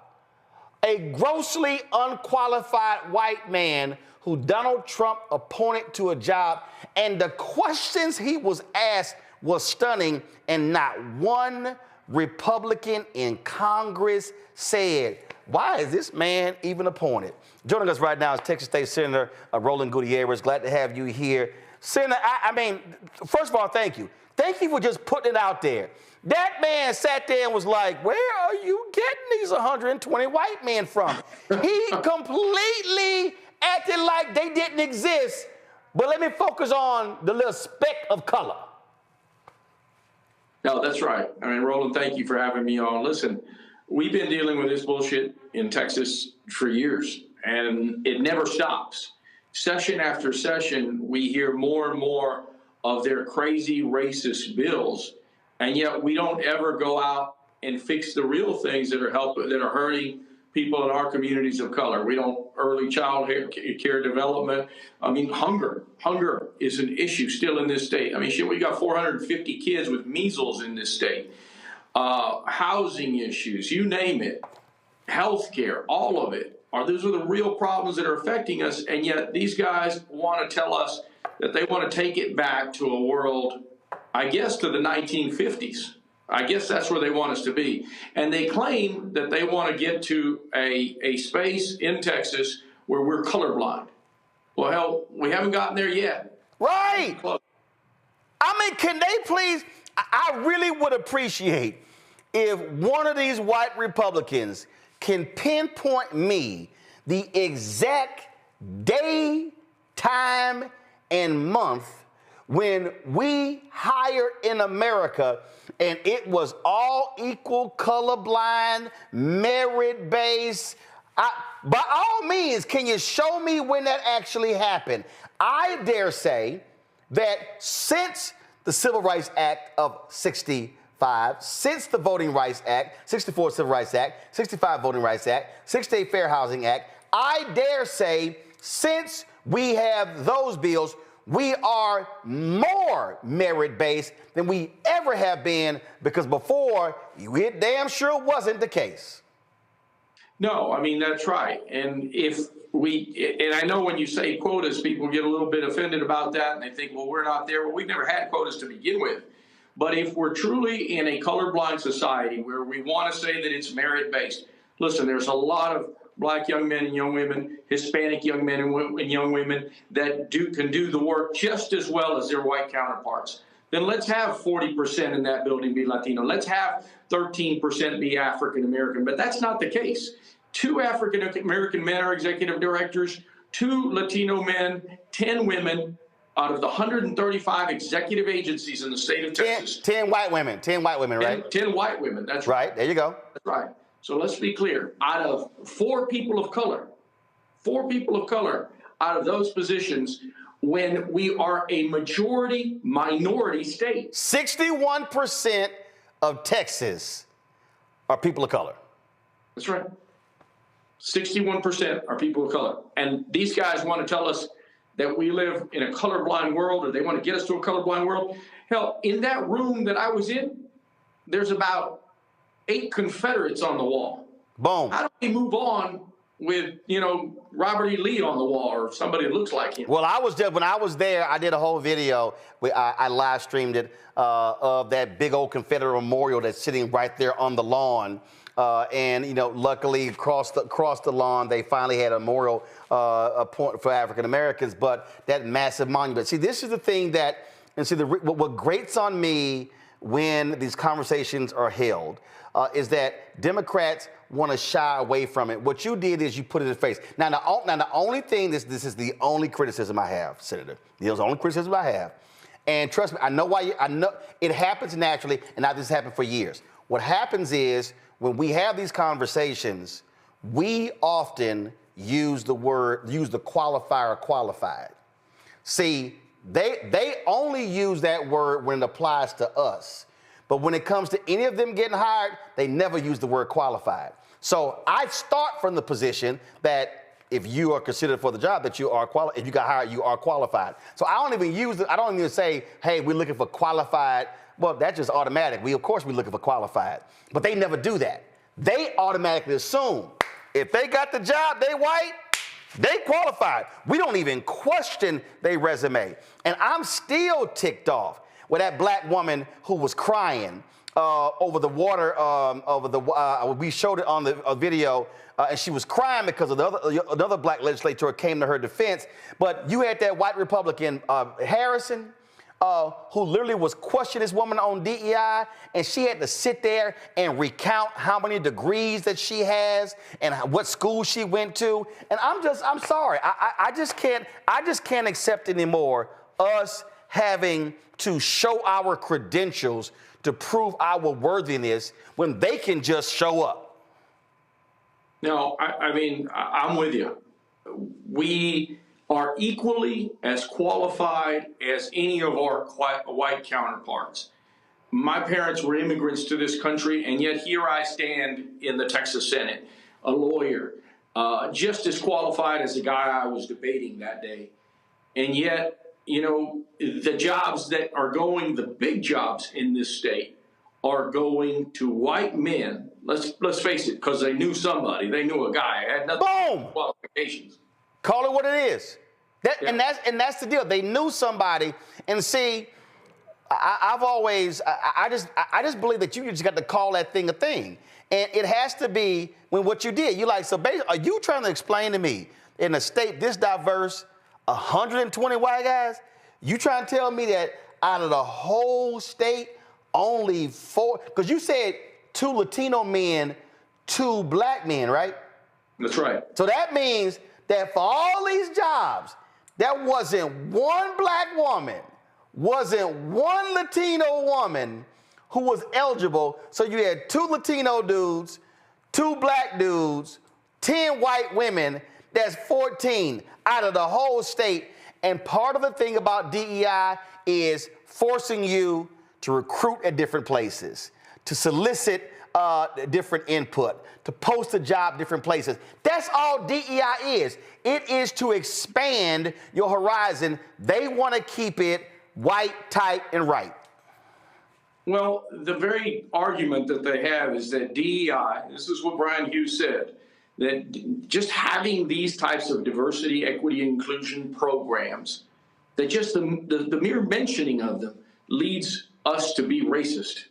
a grossly unqualified white man who Donald Trump appointed to a job, and the questions he was asked was stunning, and not one Republican in Congress said, why is this man even appointed? Joining us right now is Texas State Senator Roland Gutierrez. Glad to have you here. Senator, I mean, first of all, thank you. Thank you for just putting it out there. That man sat there and was like, where are you getting these 120 white men from? He completely acted like they didn't exist. But let me focus on the little speck of color. No, that's right. I mean, Roland, thank you for having me on. Listen, we've been dealing with this bullshit in Texas for years, and it never stops. Session after session, we hear more and more of their crazy racist bills, and yet we don't ever go out and fix the real things that are hurting people in our communities of color. We don't early child care development. I mean, hunger is an issue still in this state. I mean, shit, we got 450 kids with measles in this state. Housing issues, you name it, healthcare, all of it. Those are the real problems that are affecting us, and yet these guys want to tell us that they want to take it back to a world, I guess, to the 1950s. I guess that's where they want us to be. And they claim that they want to get to a space in Texas where we're colorblind. Well, hell, we haven't gotten there yet. Right. I mean, can they please, I really would appreciate if one of these white Republicans can pinpoint me the exact day, time, and month when we hired in America and it was all equal, colorblind, merit-based. By all means, can you show me when that actually happened? I dare say that since the Civil Rights Act of 65, since the Voting Rights Act, 64 Civil Rights Act, 65 Voting Rights Act, 68 Fair Housing Act, I dare say since we have those bills, we are more merit-based than we ever have been, because before, it damn sure wasn't the case. No, I mean, that's right. And and I know when you say quotas, people get a little bit offended about that, and they think, well, we're not there. Well, we've never had quotas to begin with. But if we're truly in a colorblind society where we want to say that it's merit-based, listen, there's a lot of Black young men and young women, Hispanic young men and young women that can do the work just as well as their white counterparts. Then let's have 40% in that building be Latino. Let's have 13% be African American. But that's not the case. 2 African American men are executive directors, 2 Latino men, 10 women out of the 135 executive agencies in the state of Texas. 10 white women, right? 10 white women, that's right. There you go. That's right. So let's be clear. Out of 4 people of color out of those positions, when we are a minority state. 61% of Texas are people of color. That's right. 61% are people of color. And these guys want to tell us that we live in a colorblind world, or they want to get us to a colorblind world. Hell, in that room that I was in, there's about 8 Confederates on the wall. Boom. How do we move on with, Robert E. Lee on the wall or somebody that looks like him? Well, when I was there, I did a whole video. I live streamed it of that big old Confederate memorial that's sitting right there on the lawn. And luckily across the lawn, they finally had a memorial point for African Americans. But that massive monument. See, this is the thing what grates on me when these conversations are held is that Democrats want to shy away from it. What you did is you put it in face. Now the only thing, this is the only criticism I have, Senator. This is the only criticism I have. And trust me, I know it happens naturally, and now this has happened for years. What happens is when we have these conversations, we often use the qualifier qualified. See, they only use that word when it applies to us. But when it comes to any of them getting hired, they never use the word qualified. So I start from the position that if you are considered for the job, that you are if you got hired, you are qualified. So I don't even use it. I don't even say, hey, we're looking for qualified. Well, that's just automatic. Of course we're looking for qualified. But they never do that. They automatically assume if they got the job, they white, they qualified. We don't even question their resume. And I'm still ticked off with that black woman who was crying over the water, we showed it on the video, and she was crying because of another black legislator came to her defense. But you had that white Republican, Harrison, who literally was questioning this woman on DEI, and she had to sit there and recount how many degrees that she has and what school she went to. And I'm sorry, I just can't accept anymore us having to show our credentials to prove our worthiness when they can just show up. No, I mean, I'm with you. We are equally as qualified as any of our white counterparts. My parents were immigrants to this country, and yet here I stand in the Texas Senate. a lawyer, just as qualified as the guy I was debating that day. And yet, you know, the jobs that are going, the big jobs in this state are going to white men. Let's face it, because they knew somebody. They knew a guy. Had nothing but qualifications. Call it what it is. And that's the deal. They knew somebody. And see, I just believe that you just got to call that thing a thing. And it has to be when what you did. You like, so basically, are you trying to explain to me in a state this diverse, 120 white guys, you trying to tell me that out of the whole state, only 4, because you said 2 Latino men, 2 black men, right? That's right. So that means that for all these jobs, there wasn't one black woman, wasn't one Latino woman who was eligible. So you had 2 Latino dudes, 2 black dudes, 10 white women. That's 14 out of the whole state. And part of the thing about DEI is forcing you to recruit at different places, to solicit different input, to post a job different places. That's all DEI is. It is to expand your horizon. They want to keep it white, tight, and right. Well, the very argument that they have is that DEI, this is what Brian Hughes said, that just having these types of diversity, equity, inclusion programs, that just the mere mentioning of them leads us to be racist.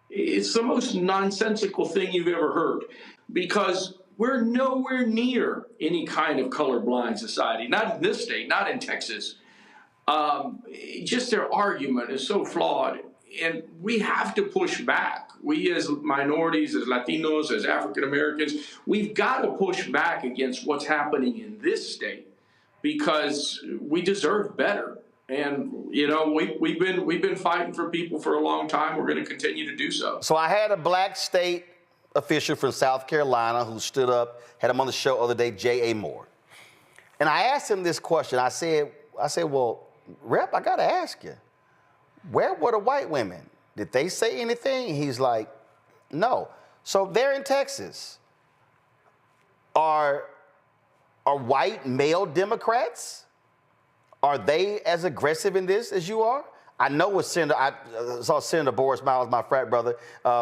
It's the most nonsensical thing you've ever heard, because we're nowhere near any kind of colorblind society, not in this state, not in Texas. Just their argument is so flawed, and we have to push back. We as minorities, as Latinos, as African Americans, we've got to push back against what's happening in this state, because we deserve better. And, you know, we've been fighting for people for a long time. We're going to continue to do so. So I had a black state official from South Carolina who stood up, had him on the show the other day, J.A. Moore. And I asked him this question. I said, well, Rep, I got to ask you, where were the white women? Did they say anything? He's like, no. So they're in Texas. Are white male Democrats, are they as aggressive in this as you are? I know with Senator, I saw Senator Boris Miles, my frat brother,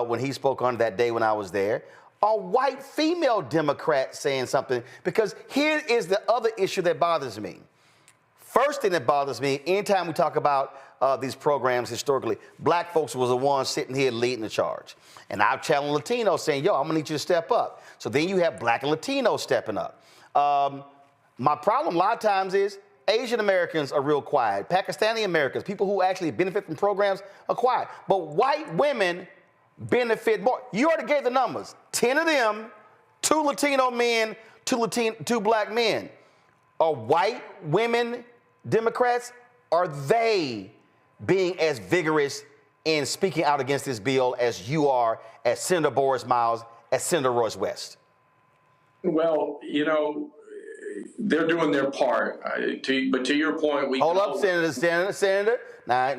when he spoke on that day when I was there. Are white female Democrats saying something? Because here is the other issue that bothers me. First thing that bothers me, anytime we talk about these programs historically, black folks was the ones sitting here leading the charge. And I've challenged Latinos saying, yo, I'm gonna need you to step up. So then you have black and Latinos stepping up. My problem a lot of times is Asian Americans are real quiet. Pakistani Americans, people who actually benefit from programs, are quiet. But white women benefit more. You already gave the numbers. 10 of them, 2 Latino men, 2 black men. Are white women Democrats? Are they being as vigorous in speaking out against this bill as you are, as Senator Boris Miles, as Senator Royce West? Well, you know, they're doing their part. But to your point, we hold up, Senator. Now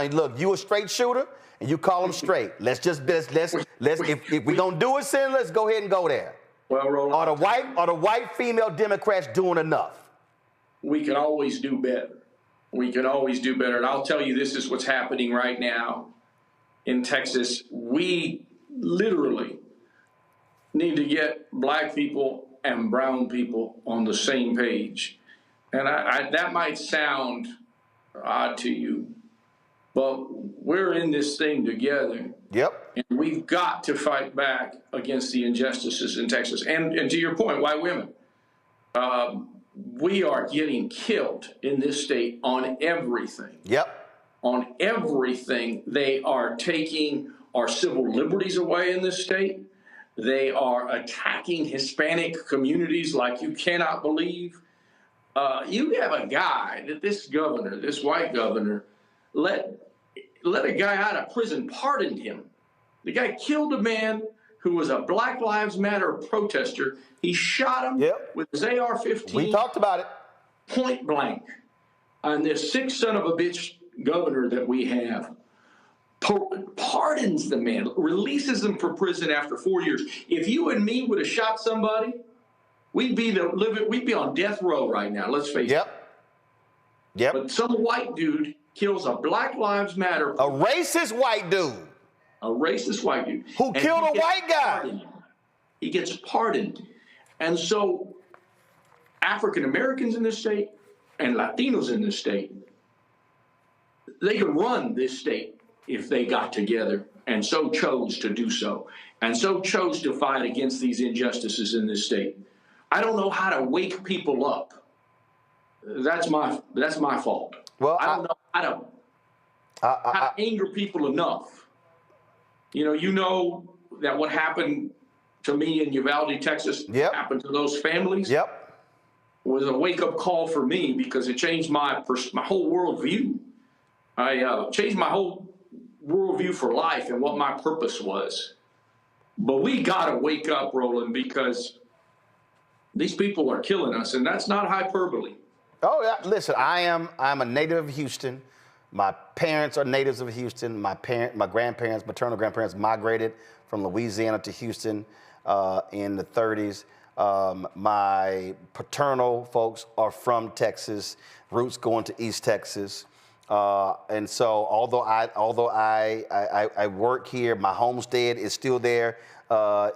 look, you a straight shooter, and you call them straight. If we gonna do it, Senator, let's go ahead and go there. Well, Roland, are the white female Democrats doing enough? We can always do better. We can always do better. And I'll tell you, this is what's happening right now in Texas. We literally need to get black people and brown people on the same page. And that might sound odd to you, but we're in this thing together. Yep. And we've got to fight back against the injustices in Texas. And to your point, white women, we are getting killed in this state on everything. Yep. On everything. They are taking our civil liberties away in this state. They are attacking Hispanic communities like you cannot believe. You have a guy that this governor, this white governor, let a guy out of prison, pardoned him. The guy killed a man who was a Black Lives Matter protester. He shot him with his AR-15. We talked about it. Point blank. And this sick son of a bitch governor that we have pardons the man, releases him from prison after 4 years. If you and me would have shot somebody, we'd be on death row right now. Let's face it. Yep. But some white dude kills a Black Lives Matter. A racist white dude. A racist white dude. Who killed a white guy. Pardoned. He gets pardoned. And so African Americans in this state and Latinos in this state, they could run this state if they got together and so chose to do so, and so chose to fight against these injustices in this state. I don't know how to wake people up. That's my fault. Well, I don't know how to anger people enough. You know that what happened to me in Uvalde, Texas, happened to those families. Was a wake-up call for me because it changed my whole worldview. I changed my whole worldview for life and what my purpose was. But we got to wake up, Roland, because these people are killing us, and that's not hyperbole. Oh, yeah. Listen, I'm a native of Houston. My parents are natives of Houston. My grandparents, maternal grandparents, migrated from Louisiana to Houston in the 30s. My paternal folks are from Texas, roots going to East Texas. And so although I work here, my homestead is still there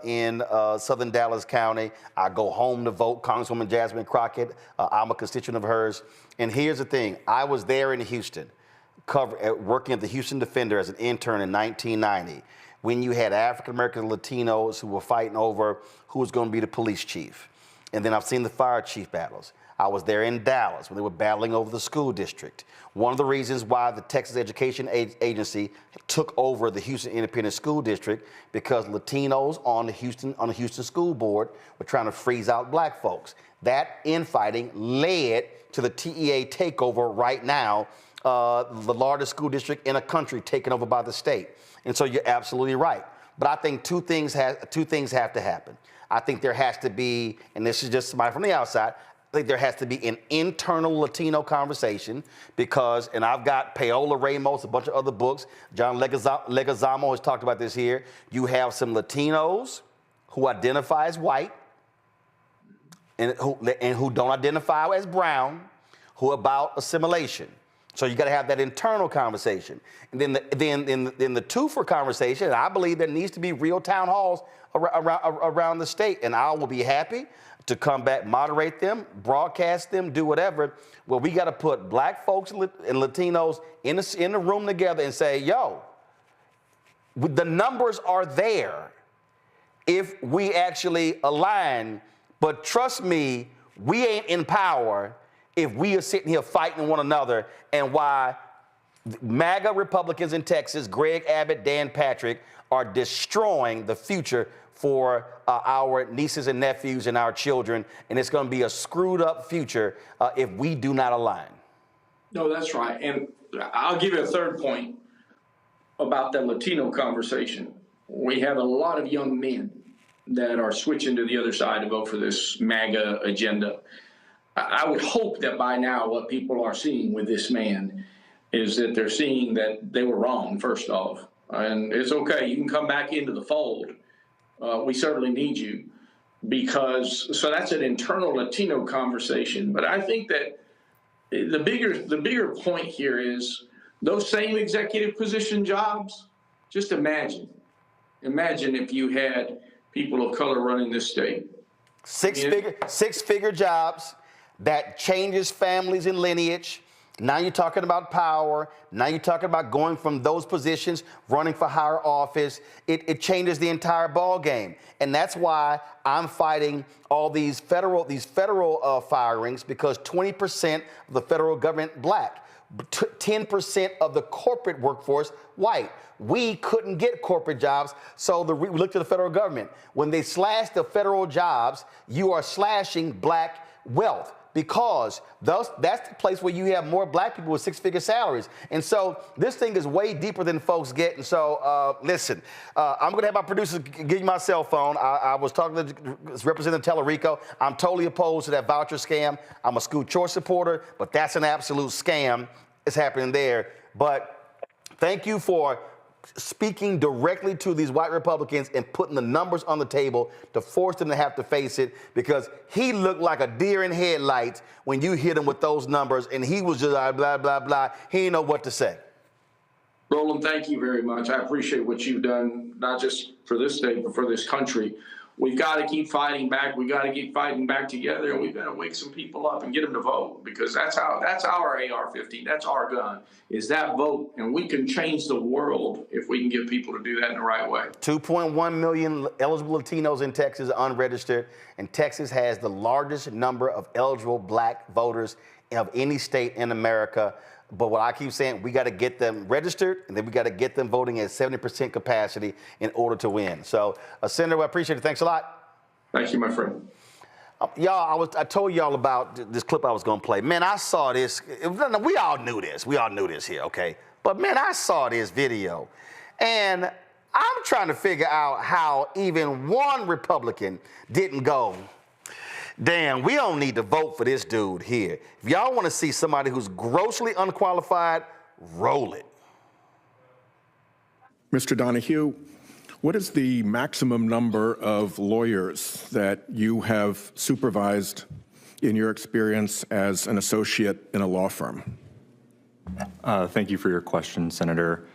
in southern Dallas County. I go home to vote. Congresswoman Jasmine Crockett, I'm a constituent of hers. And here's the thing. I was there in Houston, working at the Houston Defender as an intern in 1990, when you had African-American Latinos who were fighting over who was going to be the police chief. And then I've seen the fire chief battles. I was there in Dallas when they were battling over the school district. One of the reasons why the Texas Education Agency took over the Houston Independent School District, because Latinos on the Houston School Board were trying to freeze out black folks. That infighting led to the TEA takeover right now, the largest school district in a country taken over by the state. And so you're absolutely right. But I think two things have to happen. I think there has to be, and this is just somebody from the outside, I think there has to be an internal Latino conversation because, and I've got Paola Ramos, a bunch of other books, John Leguizamo has talked about this here. You have some Latinos who identify as white and who don't identify as brown, who are about assimilation. So you got to have that internal conversation. And then the twofer conversation, and I believe there needs to be real town halls around the state, and I will be happy to come back, moderate them, broadcast them, do whatever. Well, we got to put black folks and Latinos in the room together and say, yo, the numbers are there if we actually align, but trust me, we ain't in power if we are sitting here fighting one another, and why MAGA Republicans in Texas, Greg Abbott, Dan Patrick, are destroying the future for our nieces and nephews and our children, and it's going to be a screwed up future if we do not align. No, that's right. And I'll give you a third point about the Latino conversation. We have a lot of young men that are switching to the other side to vote for this MAGA agenda. I would hope that by now what people are seeing with this man is that they're seeing that they were wrong, first off. And it's okay, you can come back into the fold. We certainly need you so that's an internal Latino conversation. But I think that the bigger point here is those same executive position jobs. Just imagine if you had people of color running this state. Six-figure jobs that changes families and lineage. Now you're talking about power. Now you're talking about going from those positions, running for higher office. It changes the entire ball game. And that's why I'm fighting all these federal firings, because 20% of the federal government black, 10% of the corporate workforce white. We couldn't get corporate jobs, so we looked at the federal government. When they slash the federal jobs, you are slashing black wealth, because that's the place where you have more black people with six-figure salaries. And so this thing is way deeper than folks get. And so listen, I'm going to have my producers give you my cell phone. I was talking to Representative Tellerico. I'm totally opposed to that voucher scam. I'm a school choice supporter, but that's an absolute scam. It's happening there. But thank you for speaking directly to these white Republicans and putting the numbers on the table to force them to have to face it, because he looked like a deer in headlights when you hit him with those numbers, and he was just blah, blah, blah. He didn't know what to say. Roland, thank you very much. I appreciate what you've done, not just for this state, but for this country. We've got to keep fighting back. We've got to keep fighting back together, and we've got to wake some people up and get them to vote, because that's our AR-15. That's our gun, is that vote. And we can change the world if we can get people to do that in the right way. 2.1 million eligible Latinos in Texas are unregistered, and Texas has the largest number of eligible black voters of any state in America. But what I keep saying, we got to get them registered, and then we got to get them voting at 70% capacity in order to win. So, Senator, I appreciate it. Thanks a lot. Thank you, my friend. Y'all, I told y'all about this clip I was going to play. Man, I saw this. We all knew this. We all knew this here, okay? But, man, I saw this video, and I'm trying to figure out how even one Republican didn't go, damn, we don't need to vote for this dude here. If y'all want to see somebody who's grossly unqualified, roll it. Mr. Donahue, what is the maximum number of lawyers that you have supervised in your experience as an associate in a law firm? Thank you for your question, Senator.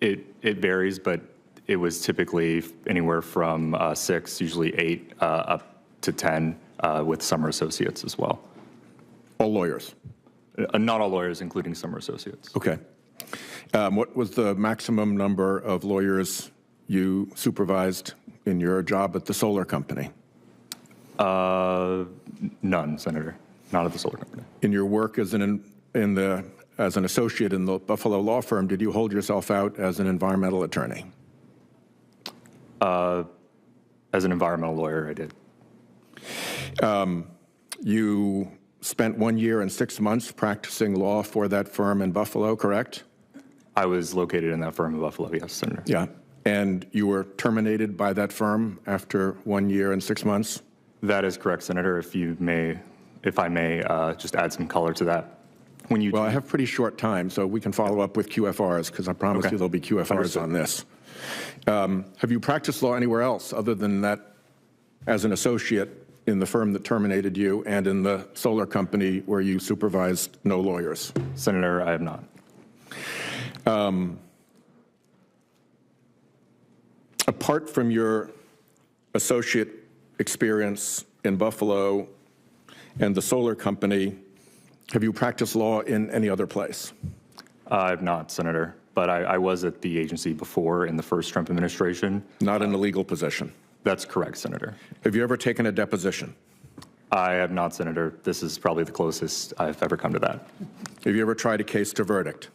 It varies, but it was typically anywhere from 6, usually 8, up to 10 with summer associates as well. All lawyers? Not all lawyers, including summer associates. Okay. What was the maximum number of lawyers you supervised in your job at the solar company? None, Senator. Not at the solar company. In your work as an associate in the Buffalo law firm, did you hold yourself out as an environmental attorney? As an environmental lawyer, I did. You spent 1 year and 6 months practicing law for that firm in Buffalo, correct? I was located in that firm in Buffalo, yes, Senator. Yeah. And you were terminated by that firm after 1 year and 6 months? That is correct, Senator. If I may just add some color to that. Well, I have pretty short time, so we can follow up with QFRs, because I promise you there'll be QFRs on this. Have you practiced law anywhere else other than that as an associate in the firm that terminated you and in the solar company where you supervised no lawyers? Senator, I have not. Apart from your associate experience in Buffalo and the solar company, have you practiced law in any other place? I have not, Senator, but I was at the agency before in the first Trump administration. Not in a legal position? That's correct, Senator. Have you ever taken a deposition? I have not, Senator. This is probably the closest I've ever come to that. Have you ever tried a case to verdict?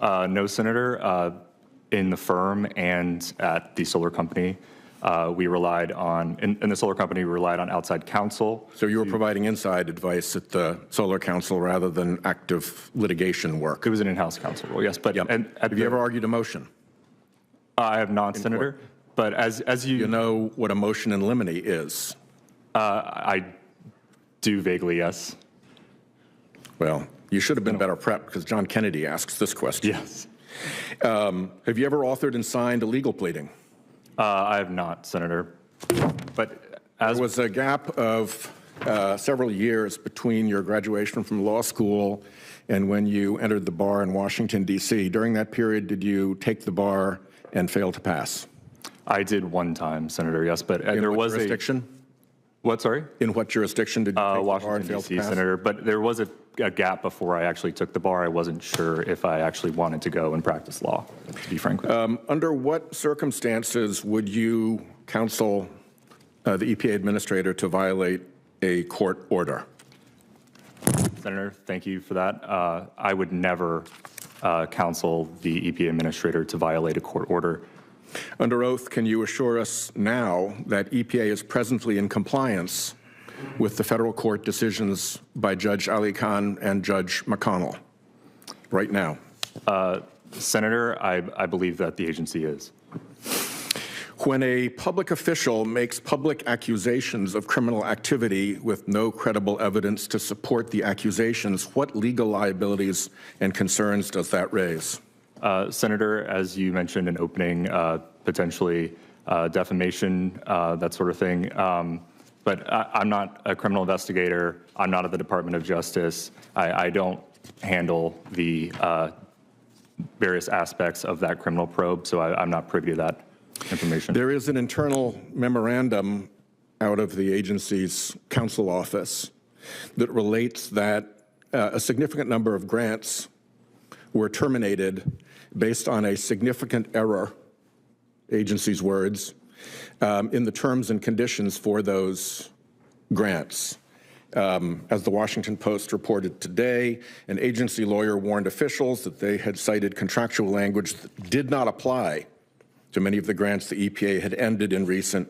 No, Senator. In the firm and at the solar company, we relied on, in the solar company, we relied on outside counsel. So you were providing inside advice at the solar council rather than active litigation work? It was an in-house counsel role, yes. But have you ever argued a motion? I have not, Senator. Court? But as you know what a motion in limine is? I do vaguely, yes. Well, you should have been better prepped, because John Kennedy asks this question. Yes. Have you ever authored and signed a legal pleading? I have not, Senator. But there was a gap of several years between your graduation from law school and when you entered the bar in Washington, D.C. During that period, did you take the bar and fail to pass? I did one time, Senator, yes, but there was jurisdiction? What, sorry? In what jurisdiction did you take the bar and fail to pass? Senator, but there was a gap before I actually took the bar. I wasn't sure if I actually wanted to go and practice law, to be frank with you. Under what circumstances would you counsel the EPA administrator to violate a court order? Senator, thank you for that. I would never counsel the EPA administrator to violate a court order. Under oath, can you assure us now that EPA is presently in compliance with the federal court decisions by Judge Ali Khan and Judge McConnell right now? Senator, I believe that the agency is. When a public official makes public accusations of criminal activity with no credible evidence to support the accusations, what legal liabilities and concerns does that raise? Senator, as you mentioned in opening, potentially defamation, that sort of thing. But I'm not a criminal investigator. I'm not at the Department of Justice. I don't handle the various aspects of that criminal probe, so I'm not privy to that information. There is an internal memorandum out of the agency's counsel office that relates that a significant number of grants were terminated based on a significant error, agency's words, in the terms and conditions for those grants. As the Washington Post reported today, an agency lawyer warned officials that they had cited contractual language that did not apply to many of the grants the EPA had ended in recent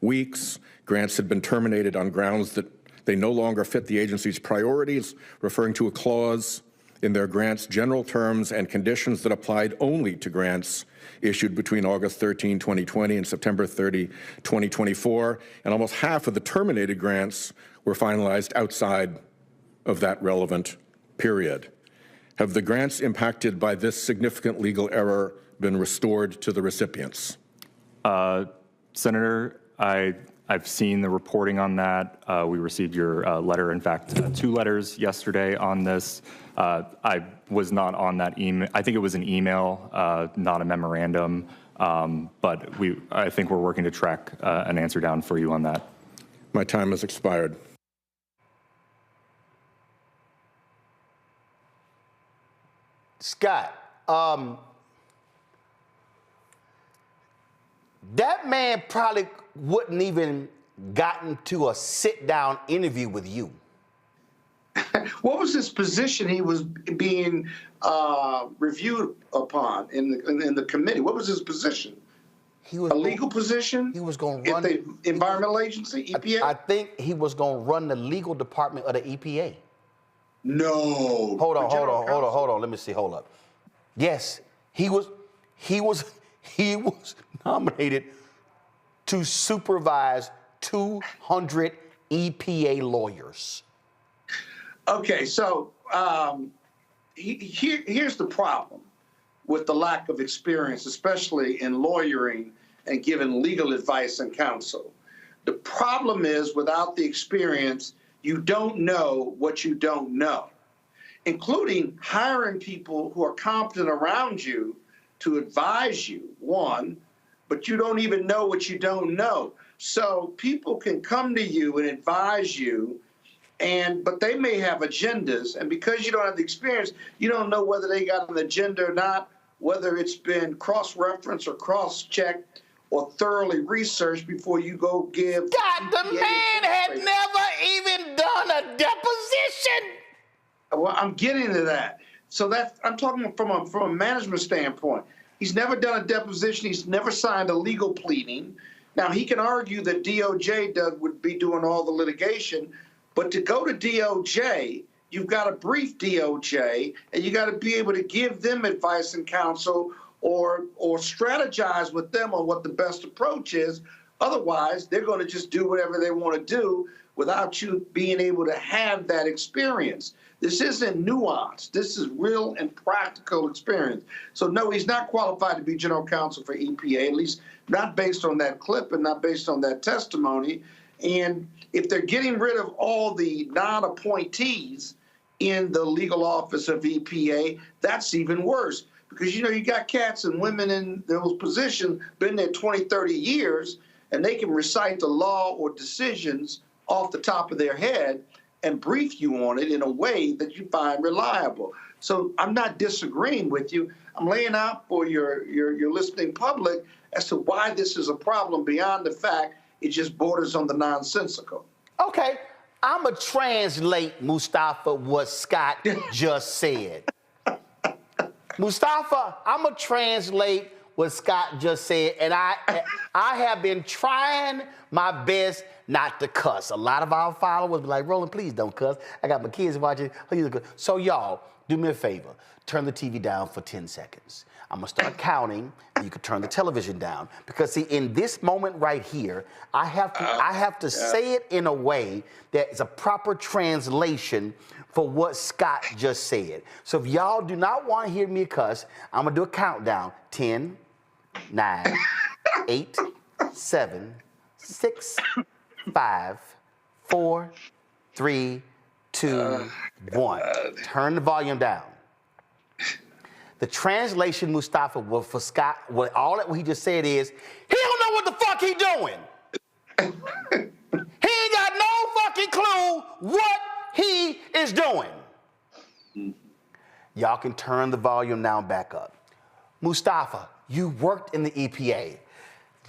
weeks. Grants had been terminated on grounds that they no longer fit the agency's priorities, referring to a clause in their grants' general terms and conditions that applied only to grants issued between August 13, 2020 and September 30, 2024. And almost half of the terminated grants were finalized outside of that relevant period. Have the grants impacted by this significant legal error been restored to the recipients? Senator, I've seen the reporting on that. We received your letter, in fact, 2 letters yesterday on this. I was not on that email. I think it was an email, not a memorandum, but I think we're working to track an answer down for you on that. My time has expired. Scott, that man probably wouldn't even gotten to a sit-down interview with you. What was his position he was being reviewed upon in the committee? What was his position? He was a legal position? He was going to run the environmental agency, EPA? I think he was going to run the legal department of the EPA. No. Hold on. Let me see. Hold up. Yes, he was nominated to supervise 200 EPA lawyers. Okay, so here's the problem with the lack of experience, especially in lawyering and giving legal advice and counsel. The problem is, without the experience, you don't know what you don't know, including hiring people who are competent around you to advise you, one, but you don't even know what you don't know. So people can come to you and advise you, but they may have agendas, and because you don't have the experience, you don't know whether they got an agenda or not, whether it's been cross-referenced or cross-checked or thoroughly researched before you go give. God, the man had never even done a deposition. Well, I'm getting to that. So I'm talking from a management standpoint. He's never done a deposition. He's never signed a legal pleading. Now, he can argue that DOJ would be doing all the litigation, but to go to DOJ, you've got to brief DOJ, and you got to be able to give them advice and counsel or strategize with them on what the best approach is. Otherwise, they're going to just do whatever they want to do without you being able to have that experience. This isn't nuance. This is real and practical experience. So, no, he's not qualified to be general counsel for EPA, at least not based on that clip and not based on that testimony. And if they're getting rid of all the non-appointees in the legal office of EPA, that's even worse. Because, you know, you got cats and women in those positions, been there 20, 30 years, and they can recite the law or decisions off the top of their head and brief you on it in a way that you find reliable. So I'm not disagreeing with you. I'm laying out for your listening public as to why this is a problem beyond the fact it just borders on the nonsensical. Okay, I'm going to translate, Mustafa, what Scott just said. Mustafa, I'm going to translate what Scott just said, and I have been trying my best not to cuss. A lot of our followers be like, Roland, please don't cuss. I got my kids watching. So y'all, do me a favor. Turn the TV down for 10 seconds. I'm gonna start counting, and you can turn the television down. Because see, in this moment right here, I have to say it in a way that is a proper translation for what Scott just said. So if y'all do not want to hear me cuss, I'm gonna do a countdown. 10, 9, 8, 7, 6, 5, 4, 3, 2, 1. Turn the volume down. The translation, Mustafa, for Scott, all that he just said is, he don't know what the fuck he doing. He ain't got no fucking clue what he is doing. Y'all can turn the volume now back up. Mustafa, you worked in the EPA.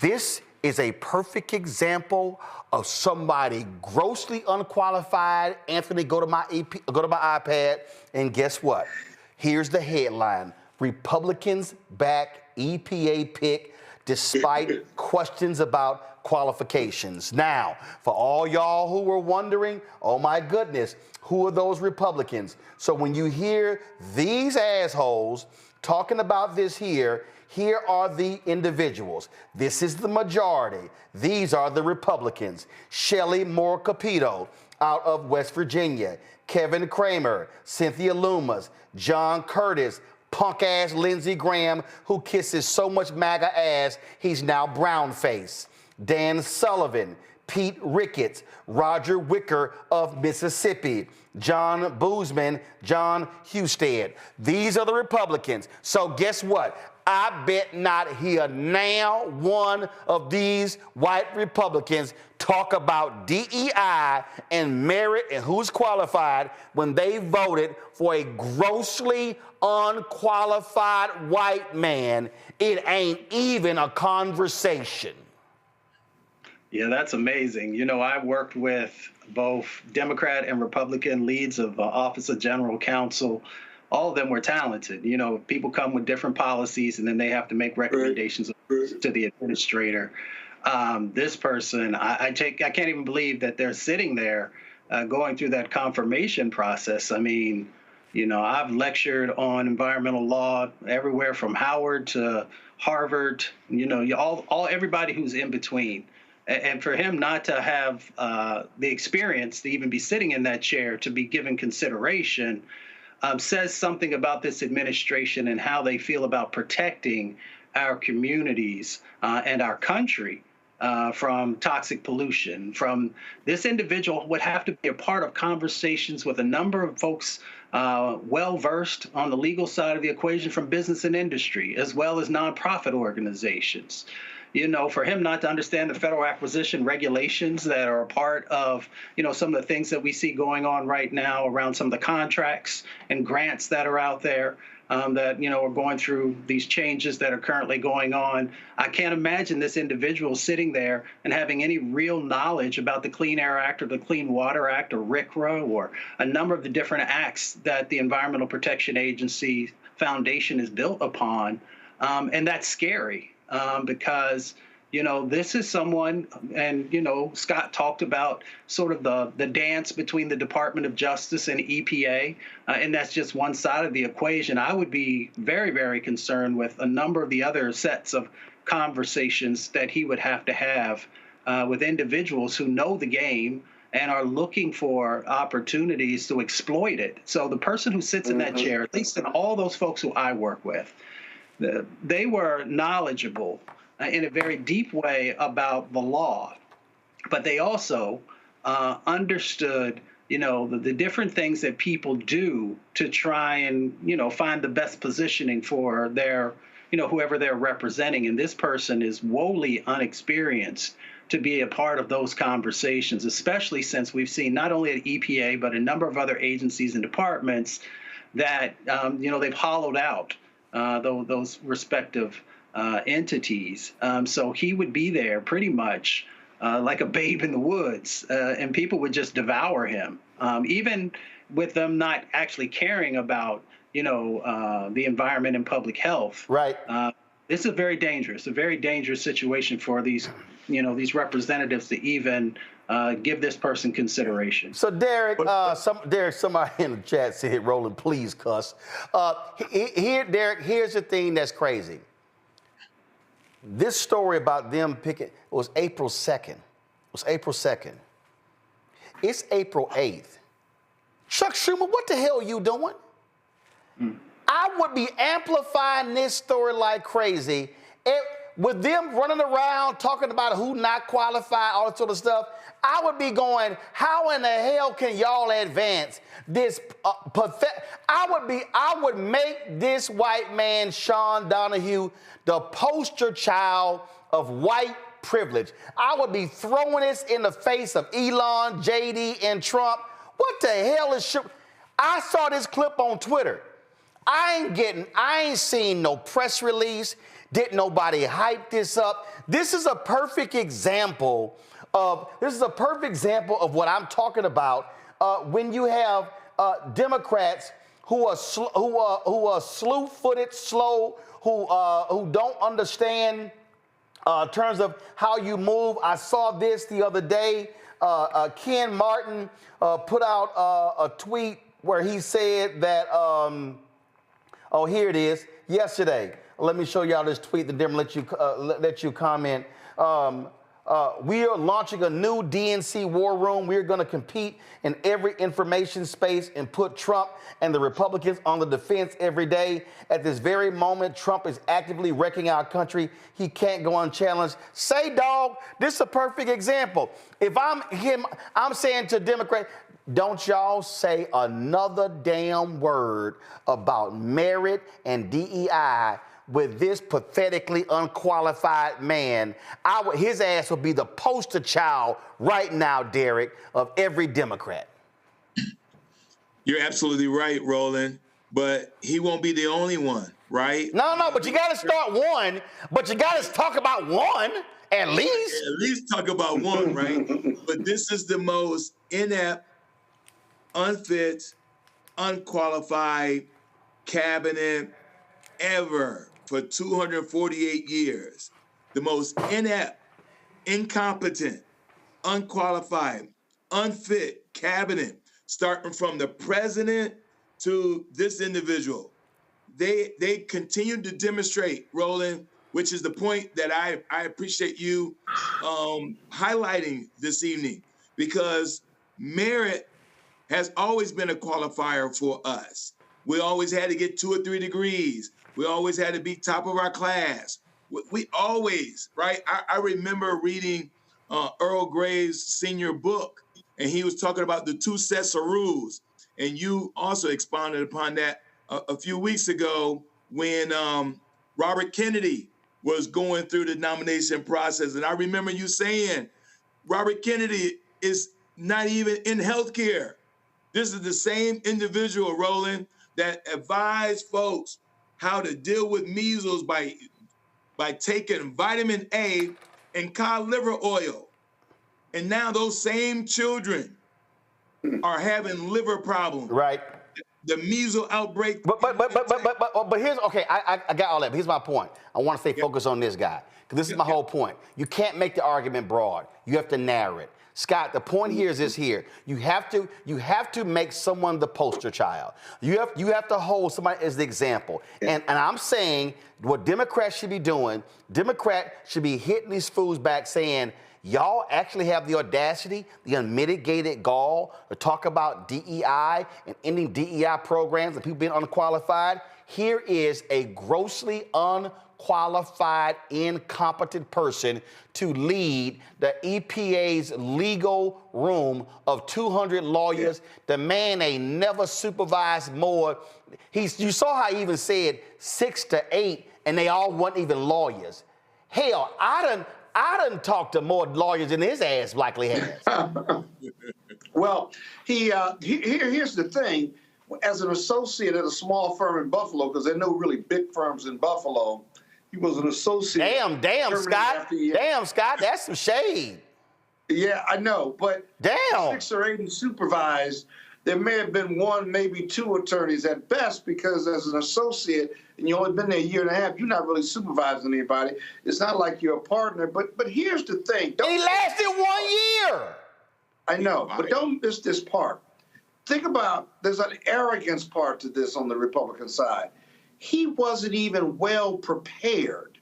This is a perfect example of somebody grossly unqualified. Anthony, go to my iPad, and guess what? Here's the headline. Republicans back EPA pick despite questions about qualifications. Now, for all y'all who were wondering, oh my goodness, who are those Republicans? So when you hear these assholes talking about this here are the individuals. This is the majority. These are the Republicans. Shelley Moore Capito out of West Virginia. Kevin Kramer, Cynthia Loomis, John Curtis, punk-ass Lindsey Graham, who kisses so much MAGA ass, he's now brown-faced. Dan Sullivan, Pete Ricketts, Roger Wicker of Mississippi, John Boozman, John Husted. These are the Republicans. So guess what? I bet not hear now one of these white Republicans talk about DEI and merit and who's qualified when they voted for a grossly unqualified white man. It ain't even a conversation. Yeah, that's amazing. You know, I worked with both Democrat and Republican leads of Office of General Counsel. All of them were talented. You know, people come with different policies, and then they have to make recommendations to the administrator. This person, I can't even believe that they're sitting there going through that confirmation process. I mean, you know, I've lectured on environmental law everywhere from Howard to Harvard. You know, everybody who's in between. And for him not to have the experience to even be sitting in that chair to be given consideration says something about this administration and how they feel about protecting our communities and our country from toxic pollution. From this individual would have to be a part of conversations with a number of folks well-versed on the legal side of the equation from business and industry, as well as nonprofit organizations. You know, for him not to understand the federal acquisition regulations that are a part of, you know, some of the things that we see going on right now around some of the contracts and grants that are out there that, you know, are going through these changes that are currently going on. I can't imagine this individual sitting there and having any real knowledge about the Clean Air Act or the Clean Water Act or RCRA or a number of the different acts that the Environmental Protection Agency Foundation is built upon. And that's scary. Because, you know, this is someone, and, you know, Scott talked about sort of the dance between the Department of Justice and EPA, and that's just one side of the equation. I would be very, very concerned with a number of the other sets of conversations that he would have to have with individuals who know the game and are looking for opportunities to exploit it. So the person who sits in that chair, at least in all those folks who I work with, they were knowledgeable in a very deep way about the law, but they also understood, you know, the different things that people do to try and, you know, find the best positioning for their, you know, whoever they're representing. And this person is woefully unexperienced to be a part of those conversations, especially since we've seen not only at EPA, but a number of other agencies and departments that, you know, they've hollowed out those respective entities. So he would be there pretty much like a babe in the woods, and people would just devour him, even with them not actually caring about, you know, the environment and public health. Right. This is a very dangerous situation for these, you know, these representatives to even give this person consideration. So Derek, somebody in the chat said, Roland, please cuss. Derek, here's the thing that's crazy. This story about them picking, it was April 2nd. It's April 8th. Chuck Schumer, what the hell are you doing? I would be amplifying this story like crazy. With them running around talking about who not qualified, all that sort of stuff, I would be going, how in the hell can y'all advance this pathetic? I would make this white man, Sean Donahue, the poster child of white privilege. I would be throwing this in the face of Elon, JD, and Trump. What the hell is I saw this clip on Twitter. I ain't seen no press release. Didn't nobody hype this up? This is a perfect example of what I'm talking about when you have Democrats who are slew-footed, slow, who don't understand in terms of how you move. I saw this the other day. Ken Martin put out a tweet where he said that, here it is, yesterday. Let me show y'all this tweet, then let you comment. We are launching a new DNC war room. We're going to compete in every information space and put Trump and the Republicans on the defense every day. At this very moment, Trump is actively wrecking our country. He can't go unchallenged. Say, dog, this is a perfect example. If I'm him, I'm saying to Democrats, don't y'all say another damn word about merit and DEI with this pathetically unqualified man. His ass would be the poster child right now, Derek, of every Democrat. You're absolutely right, Roland, but he won't be the only one, right? No, but you got to start one, but you got to talk about one at least. At least talk about one, right? But this is the most inept, unfit, unqualified cabinet ever for 248 years. The most inept, incompetent, unqualified, unfit cabinet, starting from the president to this individual. They continue to demonstrate, Roland, which is the point that I appreciate you highlighting this evening, because merit has always been a qualifier for us. We always had to get 2 or 3 degrees. We always had to be top of our class. We always, right? I remember reading Earl Gray's senior book, and he was talking about the 2 sets of rules. And you also expounded upon that a few weeks ago when Robert Kennedy was going through the nomination process. And I remember you saying, Robert Kennedy is not even in healthcare. This is the same individual, Roland, that advised folks how to deal with measles by taking vitamin A and cod liver oil. And now those same children are having liver problems. Right. The measles outbreak. But here's, okay, I got all that. But here's my point. I want to stay focused on this guy, because this is my whole point. You can't make the argument broad. You have to narrow it. Scott, the point here is this here. You have to make someone the poster child. You have to hold somebody as the example. And I'm saying what Democrats should be doing, Democrats should be hitting these fools back saying, y'all actually have the audacity, the unmitigated gall to talk about DEI and ending DEI programs and people being unqualified. Here is a grossly unqualified, incompetent person to lead the EPA's legal room of 200 lawyers. The man ain't never supervised more. You saw how he even said 6 to 8, and they all weren't even lawyers. Hell, I done talked to more lawyers than his ass likely has. Well, here's the thing. As an associate at a small firm in Buffalo, because there are no really big firms in Buffalo, he was an associate. Damn, Scott. Damn, Scott, that's some shade. Yeah, I know, but damn. 6 or 8 he supervised. There may have been 1, maybe 2 attorneys at best, because as an associate, and you've only been there a year and a half, you're not really supervising anybody. It's not like you're a partner. But here's the thing. He lasted 1 year. I know, but don't miss this part. Think about, there's an arrogance part to this on the Republican side. He wasn't even well prepared.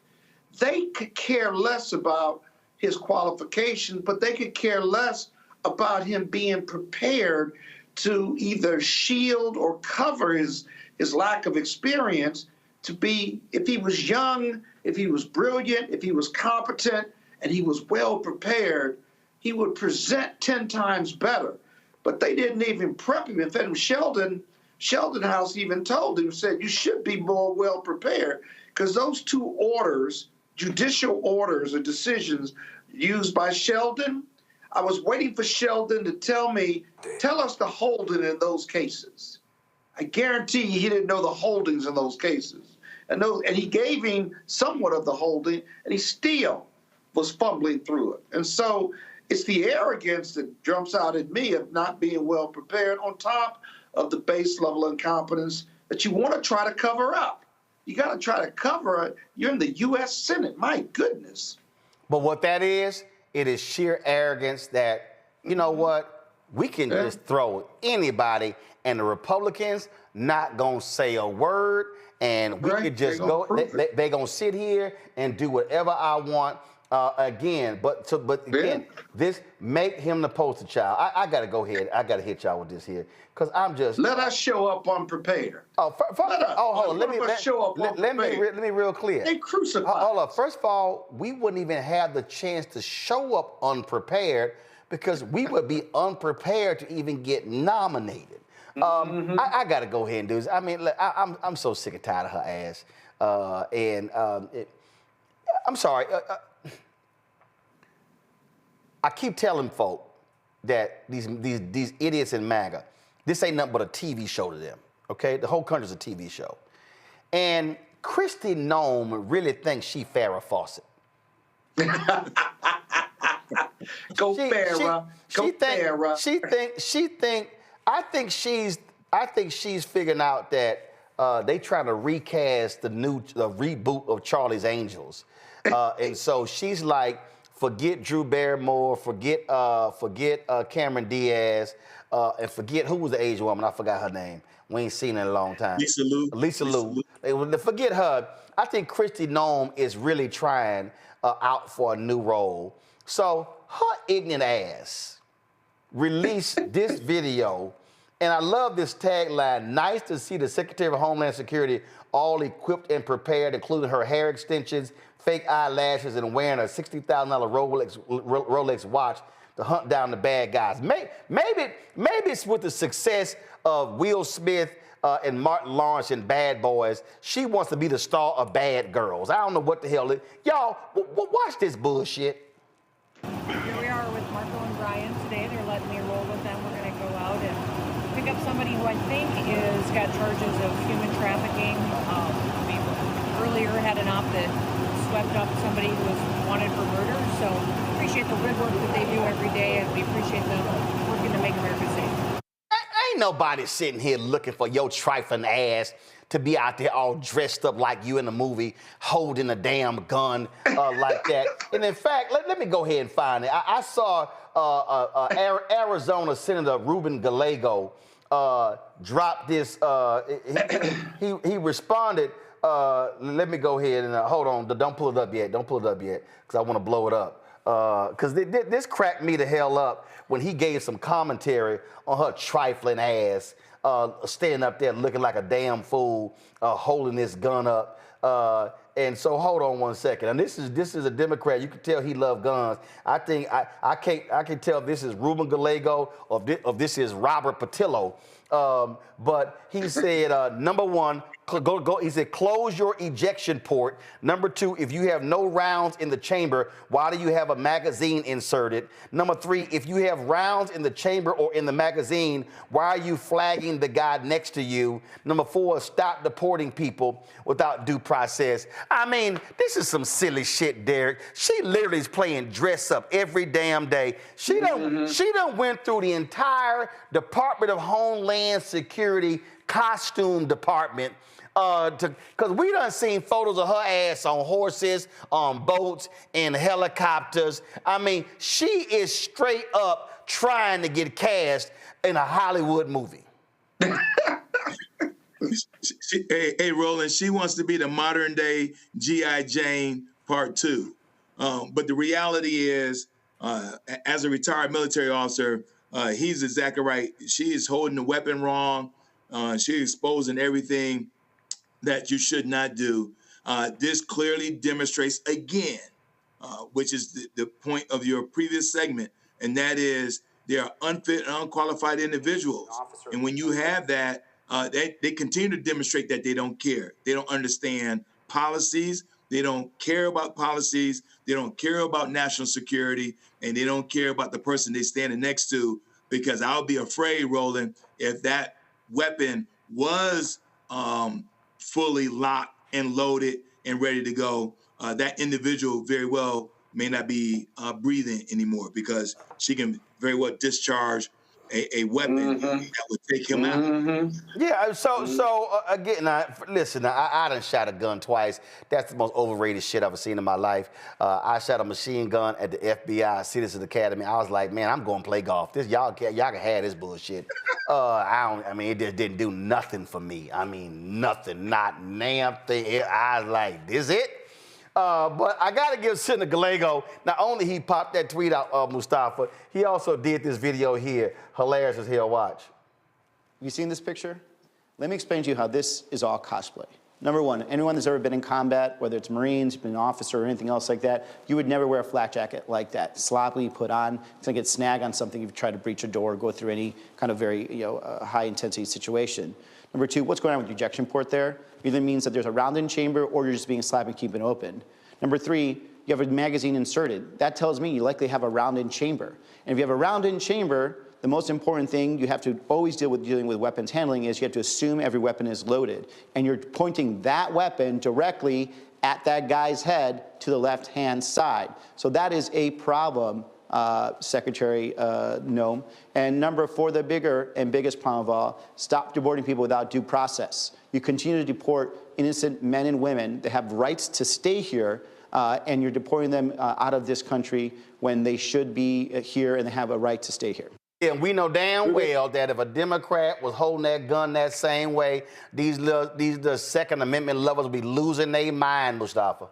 They could care less about his qualifications, but they could care less about him being prepared to either shield or cover his lack of experience to be, if he was young, if he was brilliant, if he was competent, and he was well prepared, he would present 10 times better. But they didn't even prep him. In fact, Sheldon House even told him, said, you should be more well prepared, because those 2 orders, judicial orders or decisions used by Sheldon, I was waiting for Sheldon to tell us the holding in those cases. I guarantee you he didn't know the holdings in those cases. And he gave him somewhat of the holding, and he still was fumbling through it. And so it's the arrogance that jumps out at me of not being well prepared, on top of the base level incompetence that you want to try to cover up. You got to try to cover it. You're in the U.S. Senate. My goodness. But what that is, it is sheer arrogance that, you know what, we can just throw anybody, and the Republicans not going to say a word, and we could just go, they're going to sit here and do whatever I want. Again, this make him the poster child. I got to go ahead. I got to hit y'all with this here, because I'm just. Let us show up unprepared. Hold on. Let me real clear. They crucified. Hold up. First of all, we wouldn't even have the chance to show up unprepared, because we would be unprepared to even get nominated. I got to go ahead and do this. I mean, I'm so sick and tired of her ass. I'm sorry. I keep telling folk that these idiots in MAGA, this ain't nothing but a TV show to them, okay? The whole country's a TV show. And Kristi Noem really thinks she Farrah Fawcett. Go Farrah. I think she's figuring out that they trying to recast the reboot of Charlie's Angels. And so she's like, forget Drew Barrymore, forget Cameron Diaz, and forget, who was the Asian woman? I forgot her name. We ain't seen her in a long time. Lisa Liu. Forget her. I think Kristi Noem is really trying out for a new role. So her ignorant ass released this video, and I love this tagline: nice to see the Secretary of Homeland Security all equipped and prepared, including her hair extensions, fake eyelashes, and wearing a $60,000 Rolex watch to hunt down the bad guys. Maybe it's with the success of Will Smith and Martin Lawrence in Bad Boys. She wants to be the star of Bad Girls. I don't know what the hell it is. Y'all, watch this bullshit. Here we are with Marco and Brian today. They're letting me roll with them. We're going to go out and pick up somebody who I think is got charges of human trafficking. We earlier had an op that swept up somebody who was wanted for murder. So appreciate the good work that they do every day, and we appreciate them working to make America safe. Ain't nobody sitting here looking for your trifling ass to be out there all dressed up like you in the movie, holding a damn gun like that. And in fact, let me go ahead and find it. I saw Arizona Senator Ruben Gallego drop this. He responded. Let me go ahead and hold on. Don't pull it up yet. Don't pull it up yet, because I want to blow it up. Because this cracked me the hell up when he gave some commentary on her trifling ass, standing up there looking like a damn fool, holding this gun up. And so hold on one second. And this is a Democrat. You can tell he loves guns. I think I can tell if this is Ruben Gallego or if this is Robert Patillo. But he said, number one, he said, close your ejection port. Number two, if you have no rounds in the chamber, why do you have a magazine inserted? Number three, if you have rounds in the chamber or in the magazine, why are you flagging the guy next to you? Number four, stop deporting people without due process. I mean, this is some silly shit, Derek. She literally is playing dress up every damn day. She done went through the entire Department of Homeland Security costume department, because we done seen photos of her ass on horses, on boats, and helicopters. I mean, she is straight up trying to get cast in a Hollywood movie. Hey, Roland, she wants to be the modern day G.I. Jane Part 2. But the reality is, as a retired military officer, he's exactly right. She is holding the weapon wrong. She's exposing everything that you should not do. This clearly demonstrates again, which is the point of your previous segment, and that is they are unfit and unqualified individuals. And when you have that, they continue to demonstrate that they don't care. They don't understand policies. They don't care about policies. They don't care about national security, and they don't care about the person they're standing next to, because I'll be afraid, Roland, if that weapon was fully locked and loaded and ready to go, that individual very well may not be breathing anymore, because she can very well discharge a weapon that would take him out. Yeah, so again, listen, I done shot a gun twice. That's the most overrated shit I've ever seen in my life. I shot a machine gun at the FBI Citizens Academy. I was like, man, I'm going to play golf. Y'all can have this bullshit. It just didn't do nothing for me. I mean, nothing, not damn thing. I was like, this it? But I got to give Senator Gallego, not only he popped that tweet out, Mustafa, he also did this video here. Hilarious as hell, watch. You seen this picture? Let me explain to you how this is all cosplay. Number one, anyone that's ever been in combat, whether it's Marines, been an officer, or anything else like that, you would never wear a flak jacket like that. Sloppily put on. It's going to get snagged on something if you try to breach a door or go through any kind of very high-intensity situation. Number two, what's going on with the ejection port there? Either means that there's a round-in chamber or you're just being slapped and keeping it open. Number three, you have a magazine inserted. That tells me you likely have a round-in chamber. And if you have a round-in chamber, the most important thing you have to always dealing with weapons handling is you have to assume every weapon is loaded. And you're pointing that weapon directly at that guy's head to the left-hand side. So that is a problem, Secretary Noem. And number four, the bigger and biggest problem of all, stop deporting people without due process. You continue to deport innocent men and women that have rights to stay here, and you're deporting them out of this country when they should be here and they have a right to stay here. And we know damn well that if a Democrat was holding that gun that same way, these Second Amendment lovers would be losing their mind, Mustafa.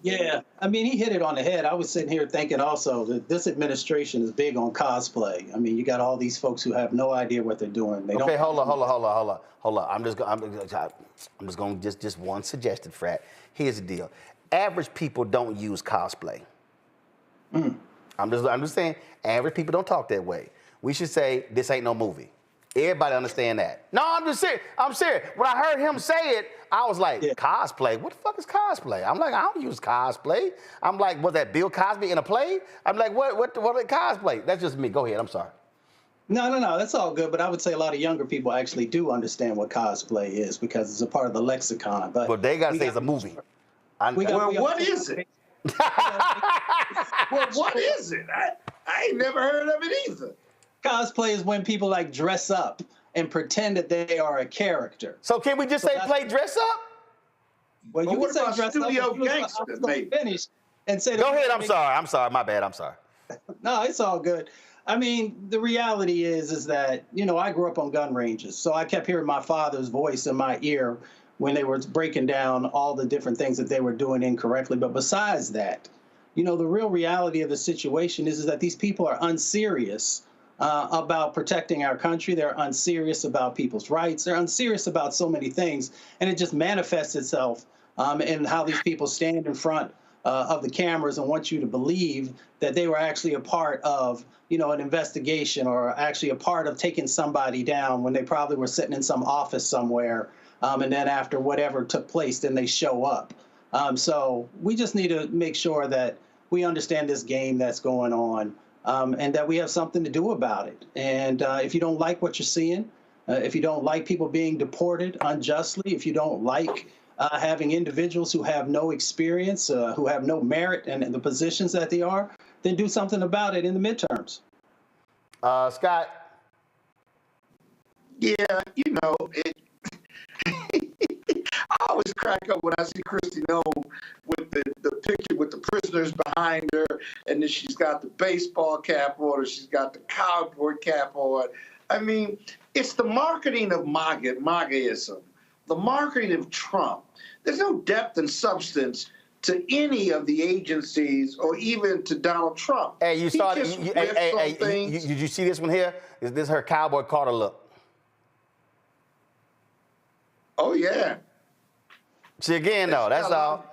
Yeah, I mean, he hit it on the head. I was sitting here thinking also that this administration is big on cosplay. I mean, you got all these folks who have no idea what they're doing. They okay, hold on. I'm just going to just one suggestion, Frat. Here's the deal. Average people don't use cosplay. I'm just saying, average people don't talk that way. We should say, this ain't no movie. Everybody understand that. No, I'm just serious. I'm serious. When I heard him say it, I was like, cosplay? What the fuck is cosplay? I'm like, I don't use cosplay. I'm like, was that Bill Cosby in a play? I'm like, what is cosplay? That's just me. Go ahead. I'm sorry. No, that's all good. But I would say a lot of younger people actually do understand what cosplay is because it's a part of the lexicon. But they got to say it's a movie. What is it? Well, what is it? I ain't never heard of it either. Cosplay is when people like dress up and pretend that they are a character. So can we just say play dress up? Well, you can say dress studio up. gangster, Finish and say. Go ahead. I'm sorry. My bad. I'm sorry. No, it's all good. I mean, the reality is that, I grew up on gun ranges. So I kept hearing my father's voice in my ear when they were breaking down all the different things that they were doing incorrectly. But besides that, the real reality of the situation is that these people are unserious about protecting our country. They're unserious about people's rights. They're unserious about so many things. And it just manifests itself in how these people stand in front of the cameras and want you to believe that they were actually a part of, an investigation or actually a part of taking somebody down when they probably were sitting in some office somewhere. And then after whatever took place, then they show up. So we just need to make sure that we understand this game that's going on and that we have something to do about it. And if you don't like what you're seeing, if you don't like people being deported unjustly, if you don't like having individuals who have no experience, who have no merit in the positions that they are, then do something about it in the midterms. Scott? Yeah, I always crack up when I see Kristi Noem with the picture with the prisoners behind her, and then she's got the baseball cap on, or she's got the cowboy cap on. I mean, it's the marketing of MAGAism, the marketing of Trump. There's no depth and substance to any of the agencies or even to Donald Trump. Hey, you saw did you see this one here? Is this her Cowboy Carter look? Oh, yeah. See, again, though, that's all.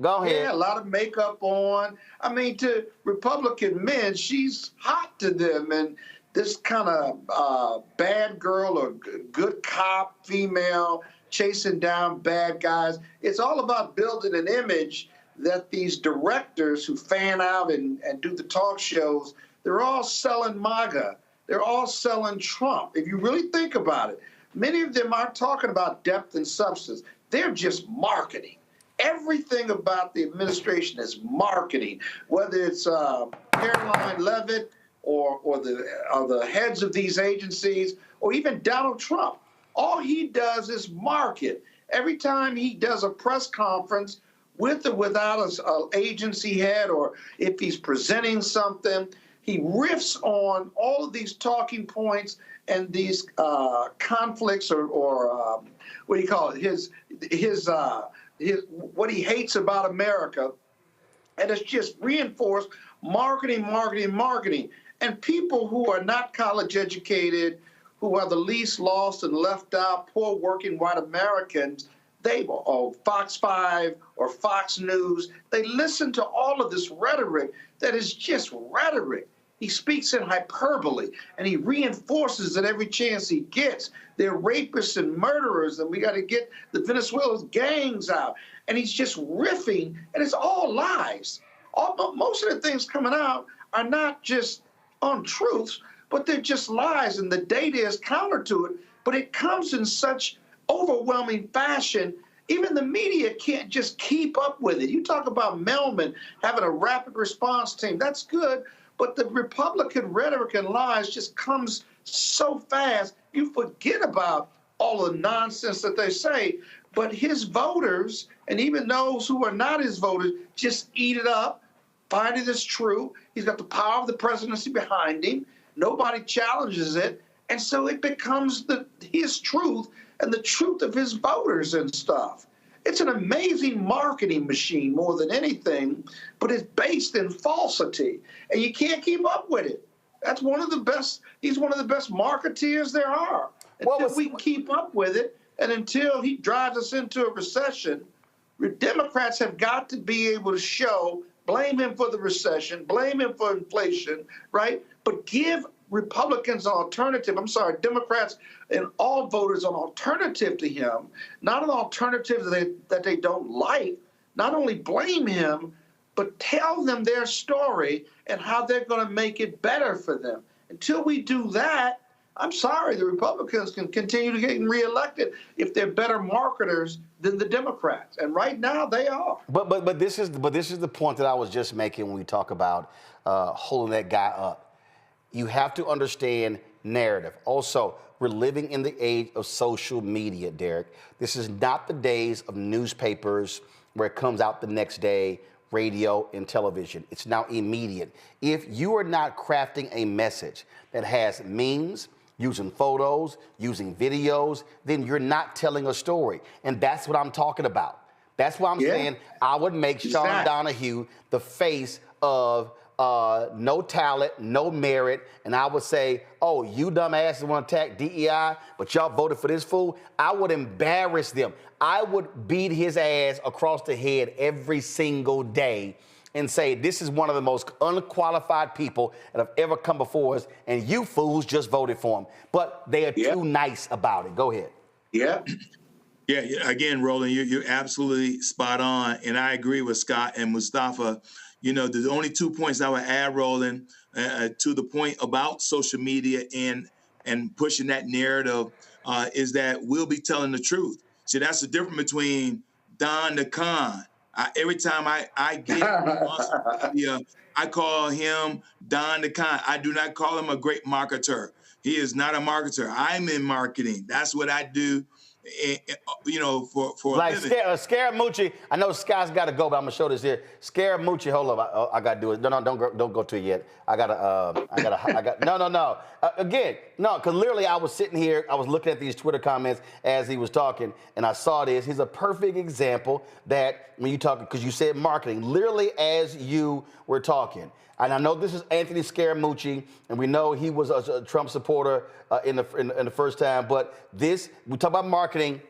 Go ahead. Yeah, a lot of makeup on. I mean, to Republican men, she's hot to them. And this kind of bad girl or good cop female chasing down bad guys, it's all about building an image that these directors who fan out and do the talk shows, they're all selling MAGA. They're all selling Trump. If you really think about it, many of them aren't talking about depth and substance. They're just marketing. Everything about the administration is marketing, whether it's Caroline Leavitt or the heads of these agencies, or even Donald Trump. All he does is market. Every time he does a press conference, with or without an agency head, or if he's presenting something, he riffs on all of these talking points and these conflicts, or what do you call it? His what he hates about America, and it's just reinforced marketing. And people who are not college educated, who are the least lost and left out, poor working white Americans, or Fox 5 or Fox News, they listen to all of this rhetoric that is just rhetoric. He speaks in hyperbole, and he reinforces it every chance he gets. They're rapists and murderers, and we got to get the Venezuela's gangs out. And he's just riffing, and it's all lies. Most of the things coming out are not just untruths, but they're just lies, and the data is counter to it. But it comes in such overwhelming fashion, even the media can't just keep up with it. You talk about Melman having a rapid response team. That's good. But the Republican rhetoric and lies just comes so fast, you forget about all the nonsense that they say. But his voters, and even those who are not his voters, just eat it up, find it as true. He's got the power of the presidency behind him. Nobody challenges it. And so it becomes his truth and the truth of his voters and stuff. It's an amazing marketing machine more than anything, but it's based in falsity, and you can't keep up with it. That's one of the best. He's one of the best marketeers there are. Until we keep up with it, and until he drives us into a recession, Democrats have got to be able to blame him for the recession, blame him for inflation, right? But give Republicans an alternative. Democrats and all voters an alternative to him, not an alternative that they don't like. Not only blame him, but tell them their story and how they're going to make it better for them. Until we do that, I'm sorry, the Republicans can continue to get reelected if they're better marketers than the Democrats, and right now they are. But this is the point that I was just making when we talk about holding that guy up. You have to understand narrative. Also, we're living in the age of social media, Derek. This is not the days of newspapers where it comes out the next day, radio and television. It's now immediate. If you are not crafting a message that has memes, using photos, using videos, then you're not telling a story. And that's what I'm talking about. That's why I'm saying I would make Sean Donahue the face of no talent, no merit, and I would say, oh, you dumbasses want to attack DEI, but y'all voted for this fool. I would embarrass them. I would beat his ass across the head every single day and say, this is one of the most unqualified people that have ever come before us, and you fools just voted for him. But they are too nice about it. Go ahead. Yeah. Yeah, again, Roland, you're absolutely spot on, and I agree with Scott and Mustafa. You know, the only 2 points I would add, Roland, to the point about social media and pushing that narrative is that we'll be telling the truth. See, that's the difference between Don the Con. Every time I get on media, I call him Don the Con. I do not call him a great marketer. He is not a marketer. I'm in marketing. That's what I do. for like a living. Scaramucci. I know Scott's got to go, but I'm gonna show this here. Scaramucci, hold up, I gotta do it. No, don't go to it yet. Because literally I was sitting here, I was looking at these Twitter comments as he was talking, and I saw this. He's a perfect example that when you talk, because you said marketing, literally as you were talking. And I know this is Anthony Scaramucci, and we know he was a Trump supporter in the first time. But this, we talk about marketing.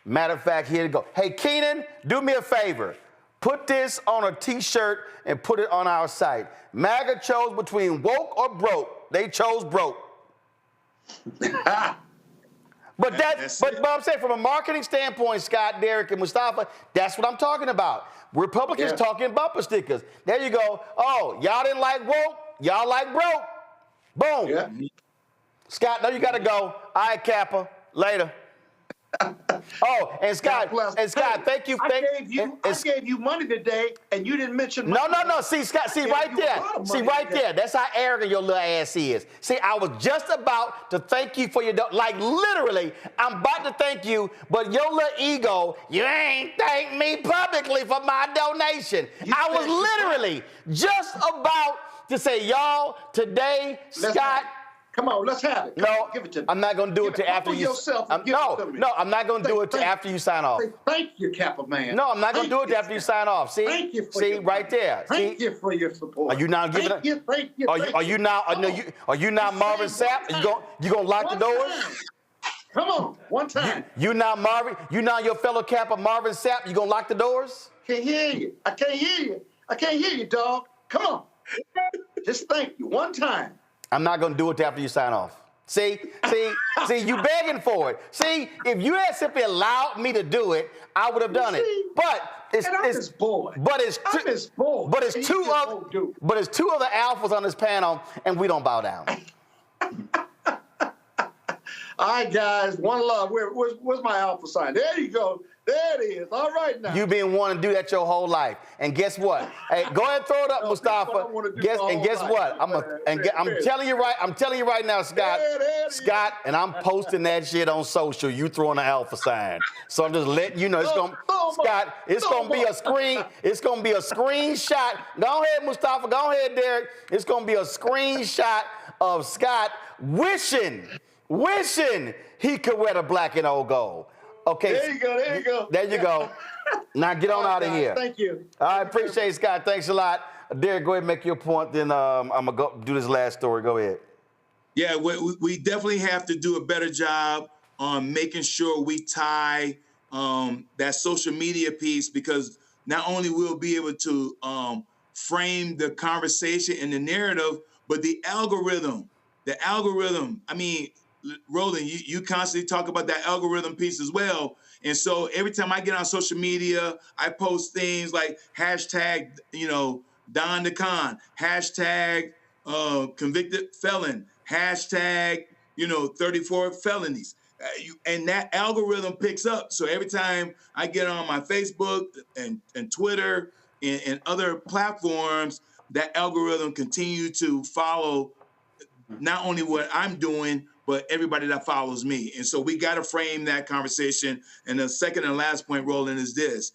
Matter of fact, here to go. Hey, Keenan, do me a favor. Put this on a T-shirt and put it on our site. MAGA chose between woke or broke. They chose broke. But I'm saying from a marketing standpoint, Scott, Derek, and Mustafa, that's what I'm talking about. Republicans talking bumper stickers. There you go. Oh, y'all didn't like woke, y'all like broke. Boom. Yeah. Scott, now you got to go. All right, Kappa. Later. Oh, and Scott, thank you. I gave you money today, and you didn't mention money. No. See, Scott, right there. That's how arrogant your little ass is. See, I was just about to thank you for your, literally, I'm about to thank you, but your little ego, you ain't thanked me publicly for my donation. I was literally just about to say, y'all, today, Scott. Come on, let's have it. No, give it to me. I'm not going to do it till after you. No, I'm not going to do it till after you sign off. Thank you, Kappa man. No, I'm not going to do it till after you sign off. See, thank you for right there. Thank you for your support. Are you now giving it? Thank you. Are you now? Are you now Marvin Sapp? You gonna lock the doors? Come on, one time. You now Marvin? You now your fellow Kappa Marvin Sapp? You gonna lock the doors? Can't hear you. I can't hear you, dog. Come on. Just thank you one time. I'm not going to do it after you sign off. See, you begging for it. See, if you had simply allowed me to do it, I would have done it. But it's two other alphas on this panel, and we don't bow down. All right, guys, one love. Where's my alpha sign? There you go. There it is. All right now. You've been wanting to do that your whole life. And guess what? Hey, go ahead and throw it up, Mustafa. Guess what? I'm telling you right now, Scott. Scott, and I'm posting that shit on social. You throwing the alpha sign. So I'm just letting you know it's gonna be a screen. It's gonna be a screenshot. Go ahead, Mustafa. Go ahead, Derek. It's gonna be a screenshot of Scott wishing he could wear the black and old gold. Okay. There you go. Now get on out of here. Thank you. I appreciate it, Scott. Thanks a lot. Derek, go ahead and make your point. Then I'm going to go do this last story. Go ahead. Yeah, we definitely have to do a better job on making sure we tie that social media piece, because not only we'll be able to frame the conversation and the narrative, but the algorithm, I mean, Roland, you constantly talk about that algorithm piece as well. And so every time I get on social media, I post things like hashtag, Don the Con, hashtag convicted felon, hashtag, 34 felonies. And that algorithm picks up. So every time I get on my Facebook and Twitter and other platforms, that algorithm continue to follow not only what I'm doing, but everybody that follows me. And so we got to frame that conversation. And the second and last point, Roland, is this.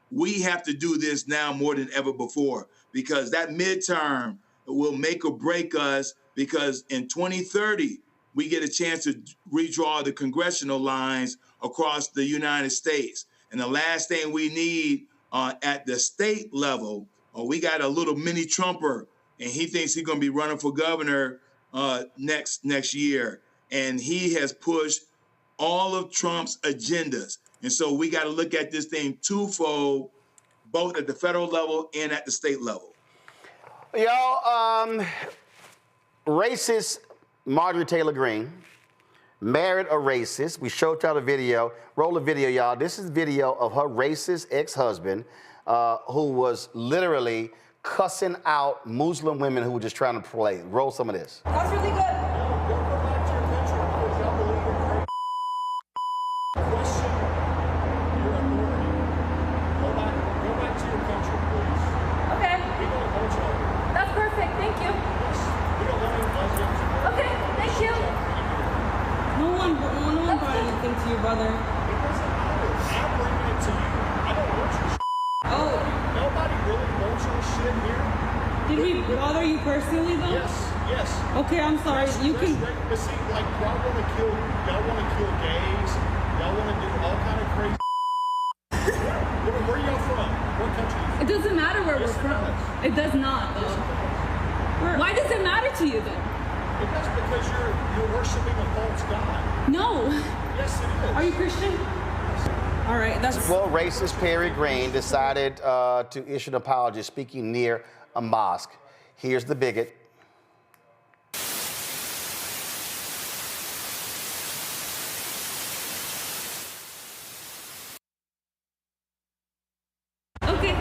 We have to do this now more than ever before, because that midterm will make or break us, because in 2030, we get a chance to redraw the congressional lines across the United States. And the last thing we need at the state level, we got a little mini Trumper, and he thinks he's going to be running for governor next year. And he has pushed all of Trump's agendas. And so we got to look at this thing twofold, both at the federal level and at the state level. Racist Marjorie Taylor Greene married a racist. We showed y'all the video. Roll the video, y'all. This is video of her racist ex-husband who was literally cussing out Muslim women who were just trying to play. Roll some of this. That's really good. Okay. That's perfect. Thank you. Okay. Thank you. No one brought anything. something to your brother? It doesn't matter. I'm bringing it to you. I don't want your shit. Oh. Nobody really wants your shit here. Did we bother you personally, though? Yes. Okay, I'm sorry. You can. But see, like, y'all want to kill gays. Y'all want to do all kind of crazy. Where y'all from? What country? It doesn't matter where we're from. It does not, though. Why does it matter to you, then? It does, because you're worshiping a false god. No. Yes, it is. Are you Christian? All right, that's. Well, racist Perry Green decided to issue an apology speaking near a mosque. Here's the bigot. Okay.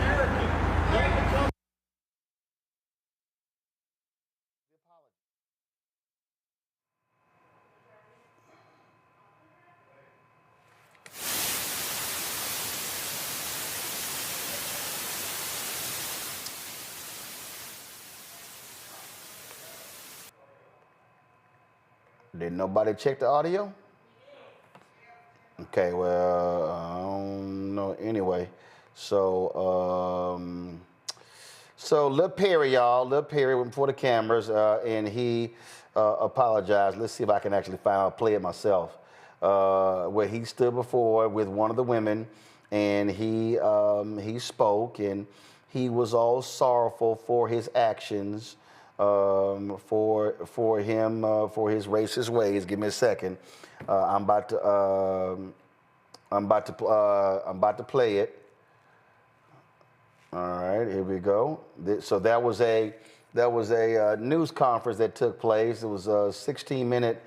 Did nobody check the audio? Okay, well, I don't know. Anyway, so Lil Perry, y'all, Lil Perry went before the cameras, and he apologized. Let's see if I can actually play it myself. Where he stood before with one of the women, and he spoke, and he was all sorrowful for his actions. For his racist ways. Give me a second. I'm about to play it. All right, here we go. So that was a news conference that took place. It was a 16-minute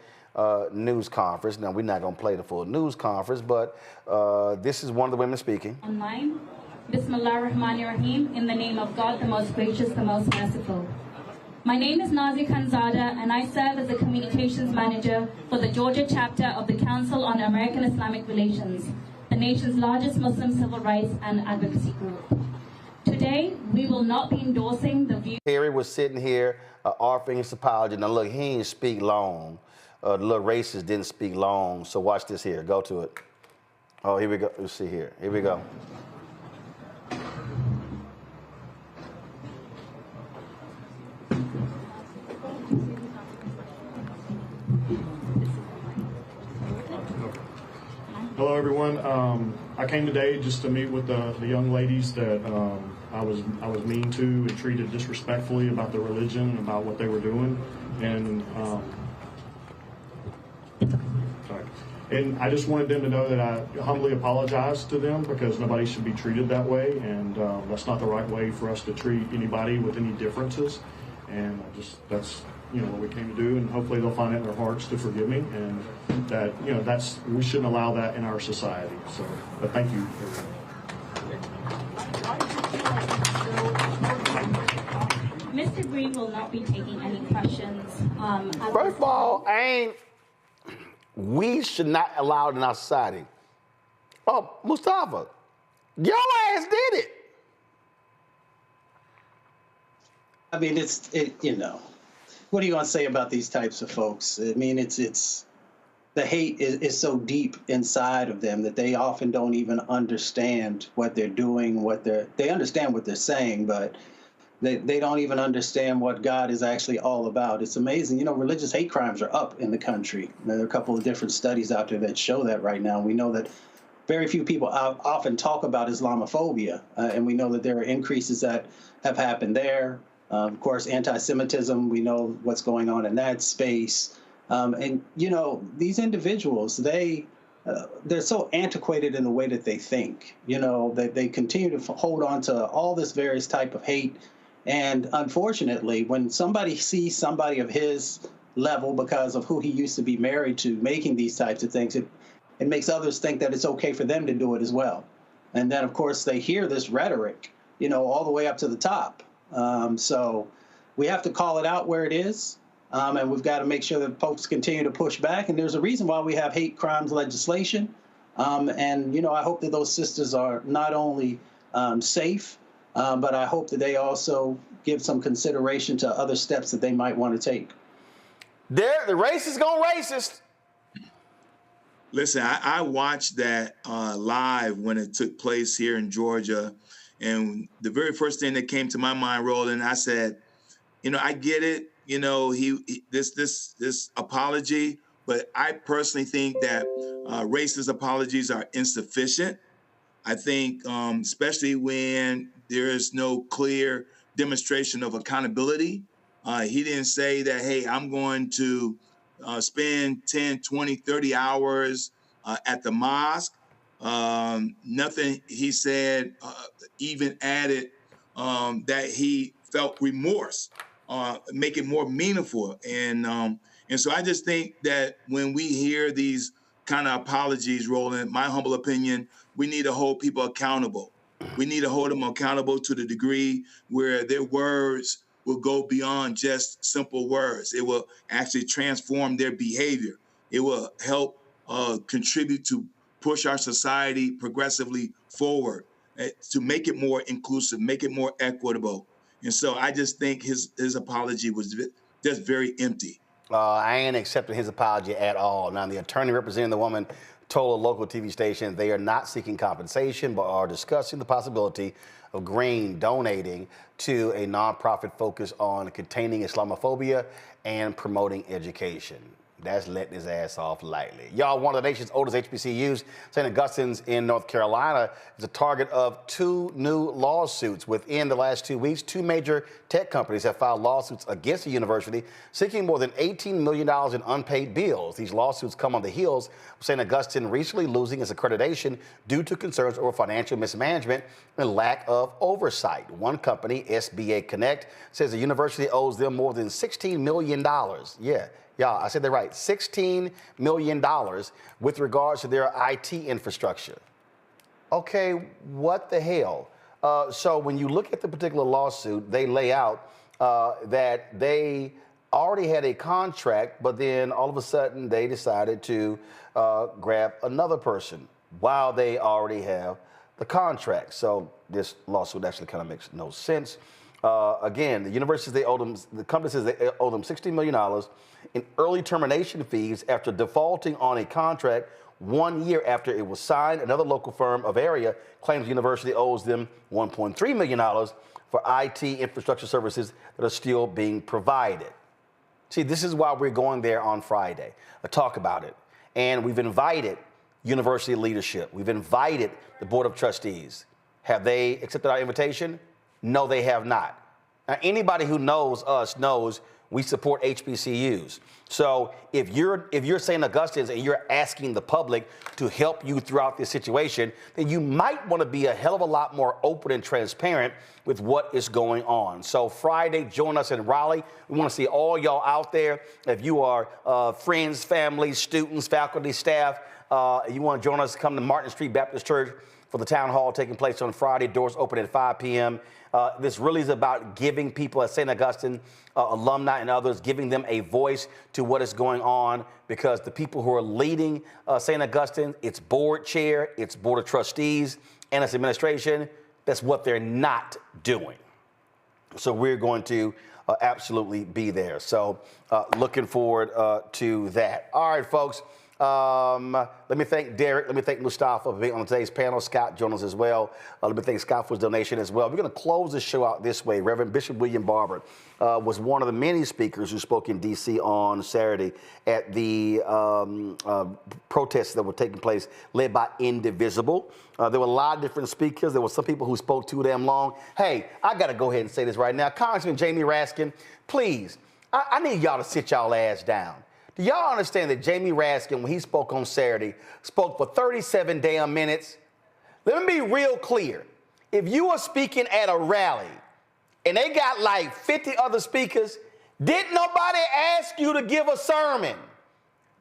news conference. Now we're not gonna play the full news conference, but this is one of the women speaking. Online. Bismillahirrahmanirrahim. In the name of God, the most gracious, the most merciful. My name is Nazi Khanzada, and I serve as the Communications Manager for the Georgia chapter of the Council on American Islamic Relations, the nation's largest Muslim civil rights and advocacy group. Today, we will not be endorsing the view. Perry was sitting here offering his apology. Now look, he didn't speak long. The little racist didn't speak long, so watch this here. Go to it. Oh, here we go. Let's see here. Here we go. Hello, everyone. I came today just to meet with the young ladies that I was mean to and treated disrespectfully about their religion and about what they were doing, and I just wanted them to know that I humbly apologize to them, because nobody should be treated that way, and that's not the right way for us to treat anybody with any differences. And that's what we came to do, and hopefully they'll find it in their hearts to forgive me, and that we shouldn't allow that in our society. So, but thank you. Mr. Green will not be taking any questions. First of all, we should not allow it in our society. Oh, Mustafa, your ass did it. I mean, what are you going to say about these types of folks? I mean, it's the hate is so deep inside of them that they often don't even understand what they're doing, they understand what they're saying, but they don't even understand what God is actually all about. It's amazing. Religious hate crimes are up in the country. There are a couple of different studies out there that show that right now. We know that very few people often talk about Islamophobia, and we know that there are increases that have happened there. Of course, anti-Semitism, we know what's going on in that space. And, these individuals, they're so antiquated in the way that they think, that they continue to hold on to all this various type of hate. And unfortunately, when somebody sees somebody of his level because of who he used to be married to making these types of things, it makes others think that it's okay for them to do it as well. And then, of course, they hear this rhetoric, all the way up to the top. So we have to call it out where it is, and we've got to make sure that folks continue to push back. And there's a reason why we have hate crimes legislation. And, I hope that those sisters are not only safe, but I hope that they also give some consideration to other steps that they might want to take. The racist gonna racist. Listen, I watched that live when it took place here in Georgia. And the very first thing that came to my mind, Roland, I said, you know, I get it, you know, this apology, but I personally think that racist apologies are insufficient. I think, especially when there is no clear demonstration of accountability. He didn't say that, hey, I'm going to spend 10, 20, 30 hours at the mosque. Nothing he said even added that he felt remorse, make it more meaningful. And so I just think that when we hear these kind of apologies, Roland, my humble opinion, we need to hold people accountable. We need to hold them accountable to the degree where their words will go beyond just simple words. It will actually transform their behavior. It will help contribute to push our society progressively forward, to make it more inclusive, make it more equitable. And so I just think his apology was just very empty. I ain't accepting his apology at all. Now, the attorney representing the woman told a local TV station they are not seeking compensation, but are discussing the possibility of Green donating to a nonprofit focused on containing Islamophobia and promoting education. That's letting his ass off lightly. Y'all, one of the nation's oldest HBCUs, St. Augustine's in North Carolina, is a target of 2 new lawsuits. Within the last 2 weeks, 2 major tech companies have filed lawsuits against the university, seeking more than $18 million in unpaid bills. These lawsuits come on the heels of St. Augustine recently losing its accreditation due to concerns over financial mismanagement and lack of oversight. One company, SBA Connect, says the university owes them more than $16 million. Yeah, I said that right. $16 million with regards to their IT infrastructure. Okay, what the hell? So when you look at the particular lawsuit, they lay out that they already had a contract, but then all of a sudden they decided to grab another person while they already have the contract. So this lawsuit actually kind of makes no sense. Again, the universities, the company says they owe them $16 million in early termination fees after defaulting on a contract 1 year after it was signed. Another local firm of area claims the university owes them $1.3 million for IT infrastructure services that are still being provided. See, this is why we're going there on Friday to talk about it. And we've invited university leadership. We've invited the Board of Trustees. Have they accepted our invitation? No, they have not. Now, anybody who knows us knows we support HBCUs. So if you're St. Augustine's and you're asking the public to help you throughout this situation, then you might want to be a hell of a lot more open and transparent with what is going on. So Friday, join us in Raleigh. We want to see all y'all out there. If you are friends, family, students, faculty, staff, you want to join us, come to Martin Street Baptist Church for the town hall taking place on Friday. Doors open at 5 p.m. This really is about giving people at St. Augustine, alumni and others, giving them a voice to what is going on, because the people who are leading St. Augustine, its board chair, its board of trustees, and its administration, that's what they're not doing. So we're going to absolutely be there. So looking forward to that. All right, folks. Let me thank Derek. Let me thank Mustafa for being on today's panel. Scott joined us as well. Let me thank Scott for his donation as well. We're going to close the show out this way. Reverend Bishop William Barber was one of the many speakers who spoke in D.C. on Saturday at the protests that were taking place led by Indivisible. There were a lot of different speakers. There were some people who spoke too damn long. Hey, I got to go ahead and say this right now. Congressman Jamie Raskin, please, I need y'all to sit y'all ass down. Do y'all understand that Jamie Raskin, when he spoke on Saturday, spoke for 37 damn minutes? Let me be real clear. If you are speaking at a rally and they got like 50 other speakers, didn't nobody ask you to give a sermon?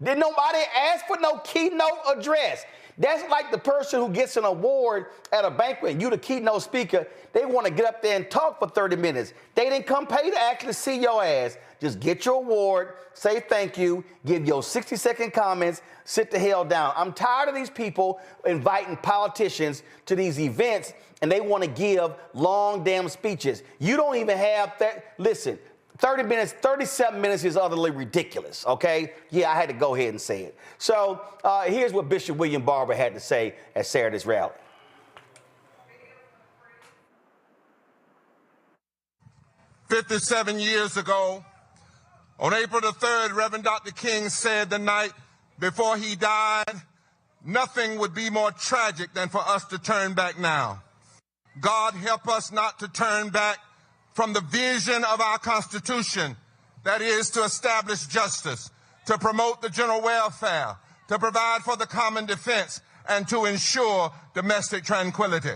Did nobody ask for no keynote address? That's like the person who gets an award at a banquet and you the keynote speaker, they want to get up there and talk for 30 minutes. They didn't come pay to actually see your ass. Just get your award, say thank you, give your 60-second comments, sit the hell down. I'm tired of these people inviting politicians to these events and they want to give long damn speeches. You don't even have that. Listen, 30 minutes, 37 minutes is utterly ridiculous, okay? Yeah, I had to go ahead and say it. So here's what Bishop William Barber had to say at Saturday's rally. 57 years ago, on April the 3rd, Reverend Dr. King said the night before he died, nothing would be more tragic than for us to turn back now. God help us not to turn back from the vision of our Constitution, that is to establish justice, to promote the general welfare, to provide for the common defense, and to ensure domestic tranquility.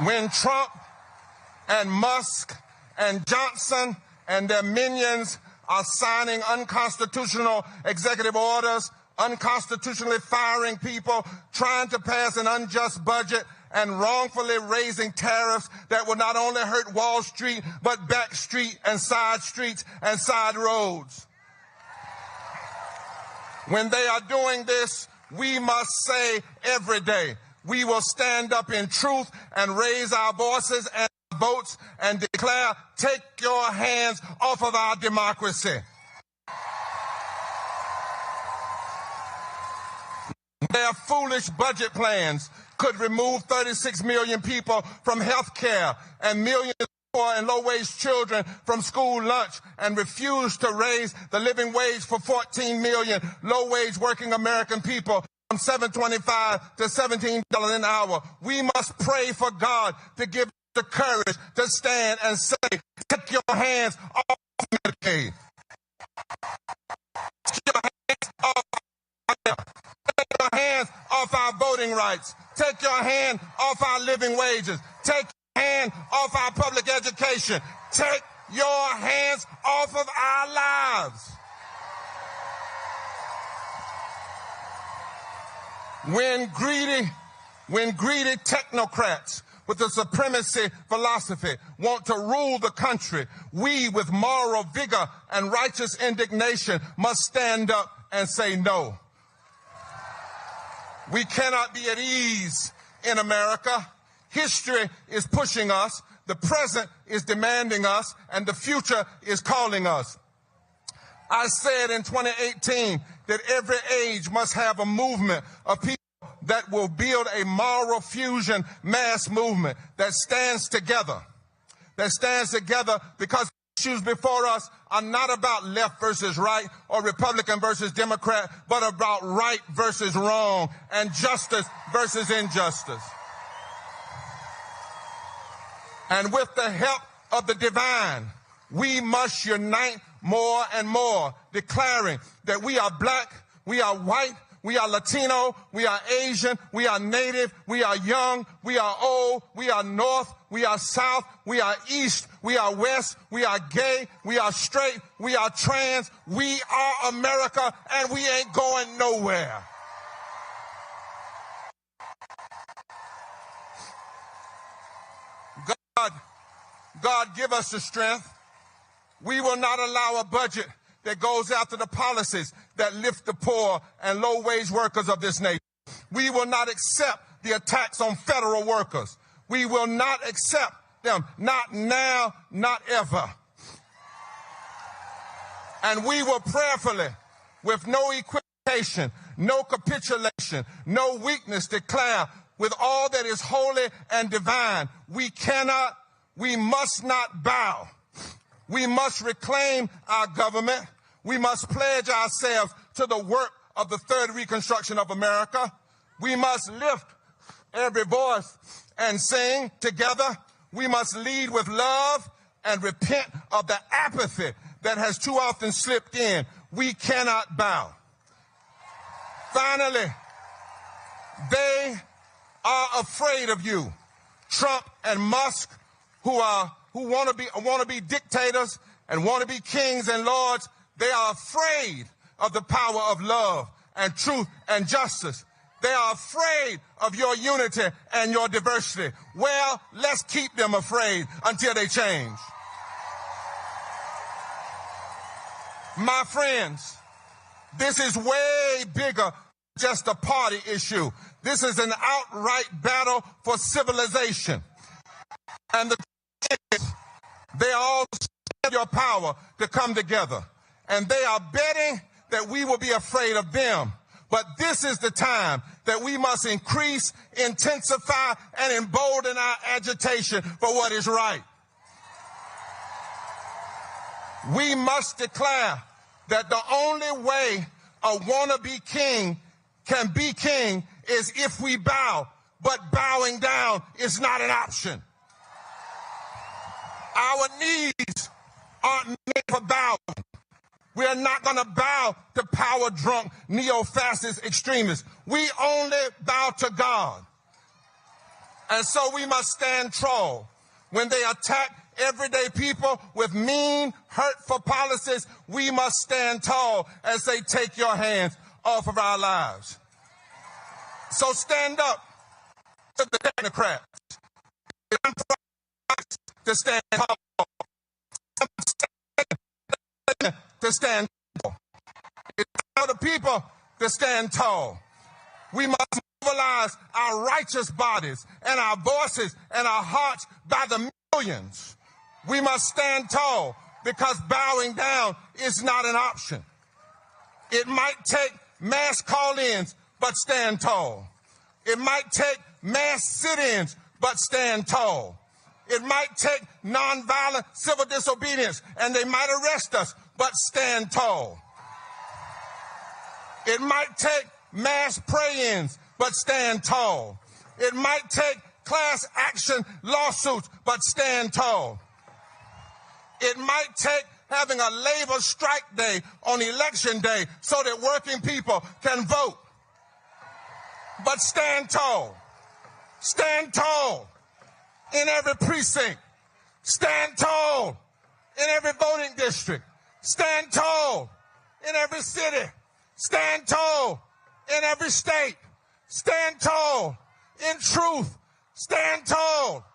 When Trump and Musk and Johnson and their minions are signing unconstitutional executive orders, unconstitutionally firing people, trying to pass an unjust budget, and wrongfully raising tariffs that will not only hurt Wall Street, but back street and side streets and side roads. When they are doing this, we must say every day, we will stand up in truth and raise our voices and votes and declare, take your hands off of our democracy. Their foolish budget plans could remove 36 million people from health care and millions of poor and low-wage children from school lunch and refuse to raise the living wage for 14 million low-wage working American people from $7.25 to $17 an hour. We must pray for God to give us the courage to stand and say, take your hands off Medicaid. Take your hands off Take your hands off our voting rights. Take your hand off our living wages. Take your hand off our public education. Take your hands off of our lives. When greedy technocrats with a supremacy philosophy want to rule the country, we with moral vigor and righteous indignation must stand up and say no. We cannot be at ease in America. History is pushing us, the present is demanding us, and the future is calling us. I said in 2018 that every age must have a movement of people that will build a moral fusion mass movement that stands together. Because issues before us are not about left versus right or Republican versus Democrat, but about right versus wrong and justice versus injustice. And with the help of the divine, we must unite more and more, declaring that we are black, we are white, we are Latino, we are Asian, we are Native, we are young, we are old, we are North, we are South, we are East, we are West, we are gay, we are straight, we are trans, we are America, and we ain't going nowhere. God give us the strength. We will not allow a budget that goes after the policies that lift the poor and low-wage workers of this nation. We will not accept the attacks on federal workers. We will not accept them, not now, not ever. And we will prayerfully, with no equivocation, no capitulation, no weakness, declare with all that is holy and divine, we must not bow. We must reclaim our government. We must pledge ourselves to the work of the third reconstruction of America. We must lift every voice and sing together. We must lead with love and repent of the apathy that has too often slipped in. We cannot bow. Finally, they are afraid of you. Trump and Musk, who want to be dictators and want to be kings and lords, they are afraid of the power of love and truth and justice. They are afraid of your unity and your diversity. Well, let's keep them afraid until they change. My friends, this is way bigger than just a party issue. This is an outright battle for civilization. And the they all your power to come together. And they are betting that we will be afraid of them. But this is the time that we must increase, intensify, and embolden our agitation for what is right. We must declare that the only way a wannabe king can be king is if we bow, but bowing down is not an option. Our knees aren't made for bowing. We are not going to bow to power-drunk, neo-fascist extremists. We only bow to God. And so we must stand tall. When they attack everyday people with mean, hurtful policies, we must stand tall as they take your hands off of our lives. So stand up to the technocrats. To stand tall. To stand tall. It's time for the people to stand tall. We must mobilize our righteous bodies and our voices and our hearts by the millions. We must stand tall because bowing down is not an option. It might take mass call-ins, but stand tall. It might take mass sit-ins, but stand tall. It might take nonviolent civil disobedience, and they might arrest us, but stand tall. It might take mass pray-ins, but stand tall. It might take class action lawsuits, but stand tall. It might take having a labor strike day on election day so that working people can vote. But stand tall. Stand tall in every precinct. Stand tall in every voting district. Stand tall in every city. Stand tall in every state. Stand tall in truth. Stand tall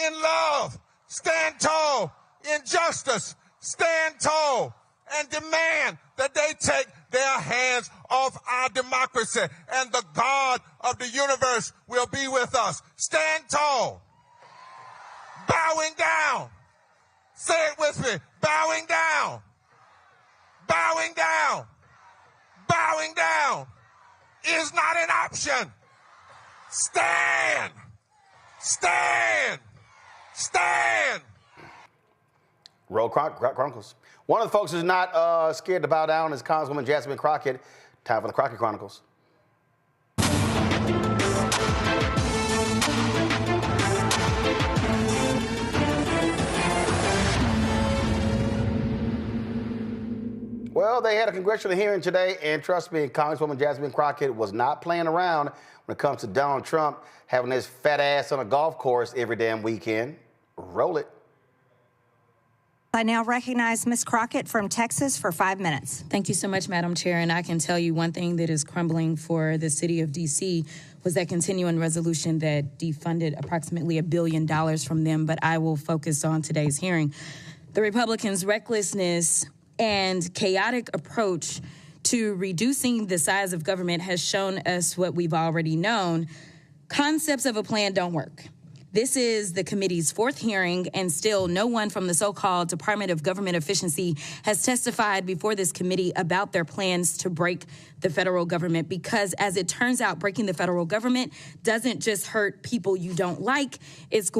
in love. Stand tall in justice. Stand tall and demand that they take their hands off our democracy, and the God of the universe will be with us. Stand tall. Bowing down. Say it with me. Bowing down. Bowing down. Bowing down is not an option. Stand. Stand. Stand. Roll Chronicles. One of the folks who's not scared to bow down is Congresswoman Jasmine Crockett. Time for the Crockett Chronicles. Well, they had a congressional hearing today, and trust me, Congresswoman Jasmine Crockett was not playing around when it comes to Donald Trump having his fat ass on a golf course every damn weekend. Roll it. I now recognize Ms. Crockett from Texas for 5 minutes. Thank you so much, Madam Chair. And I can tell you one thing that is crumbling for the city of D.C. was that continuing resolution that defunded approximately $1 billion from them. But I will focus on today's hearing. The Republicans' recklessness and chaotic approach to reducing the size of government has shown us what we've already known. Concepts of a plan don't work. This is the committee's fourth hearing, and still no one from the so-called Department of Government Efficiency has testified before this committee about their plans to break the federal government, because as it turns out, breaking the federal government doesn't just hurt people you don't like. It's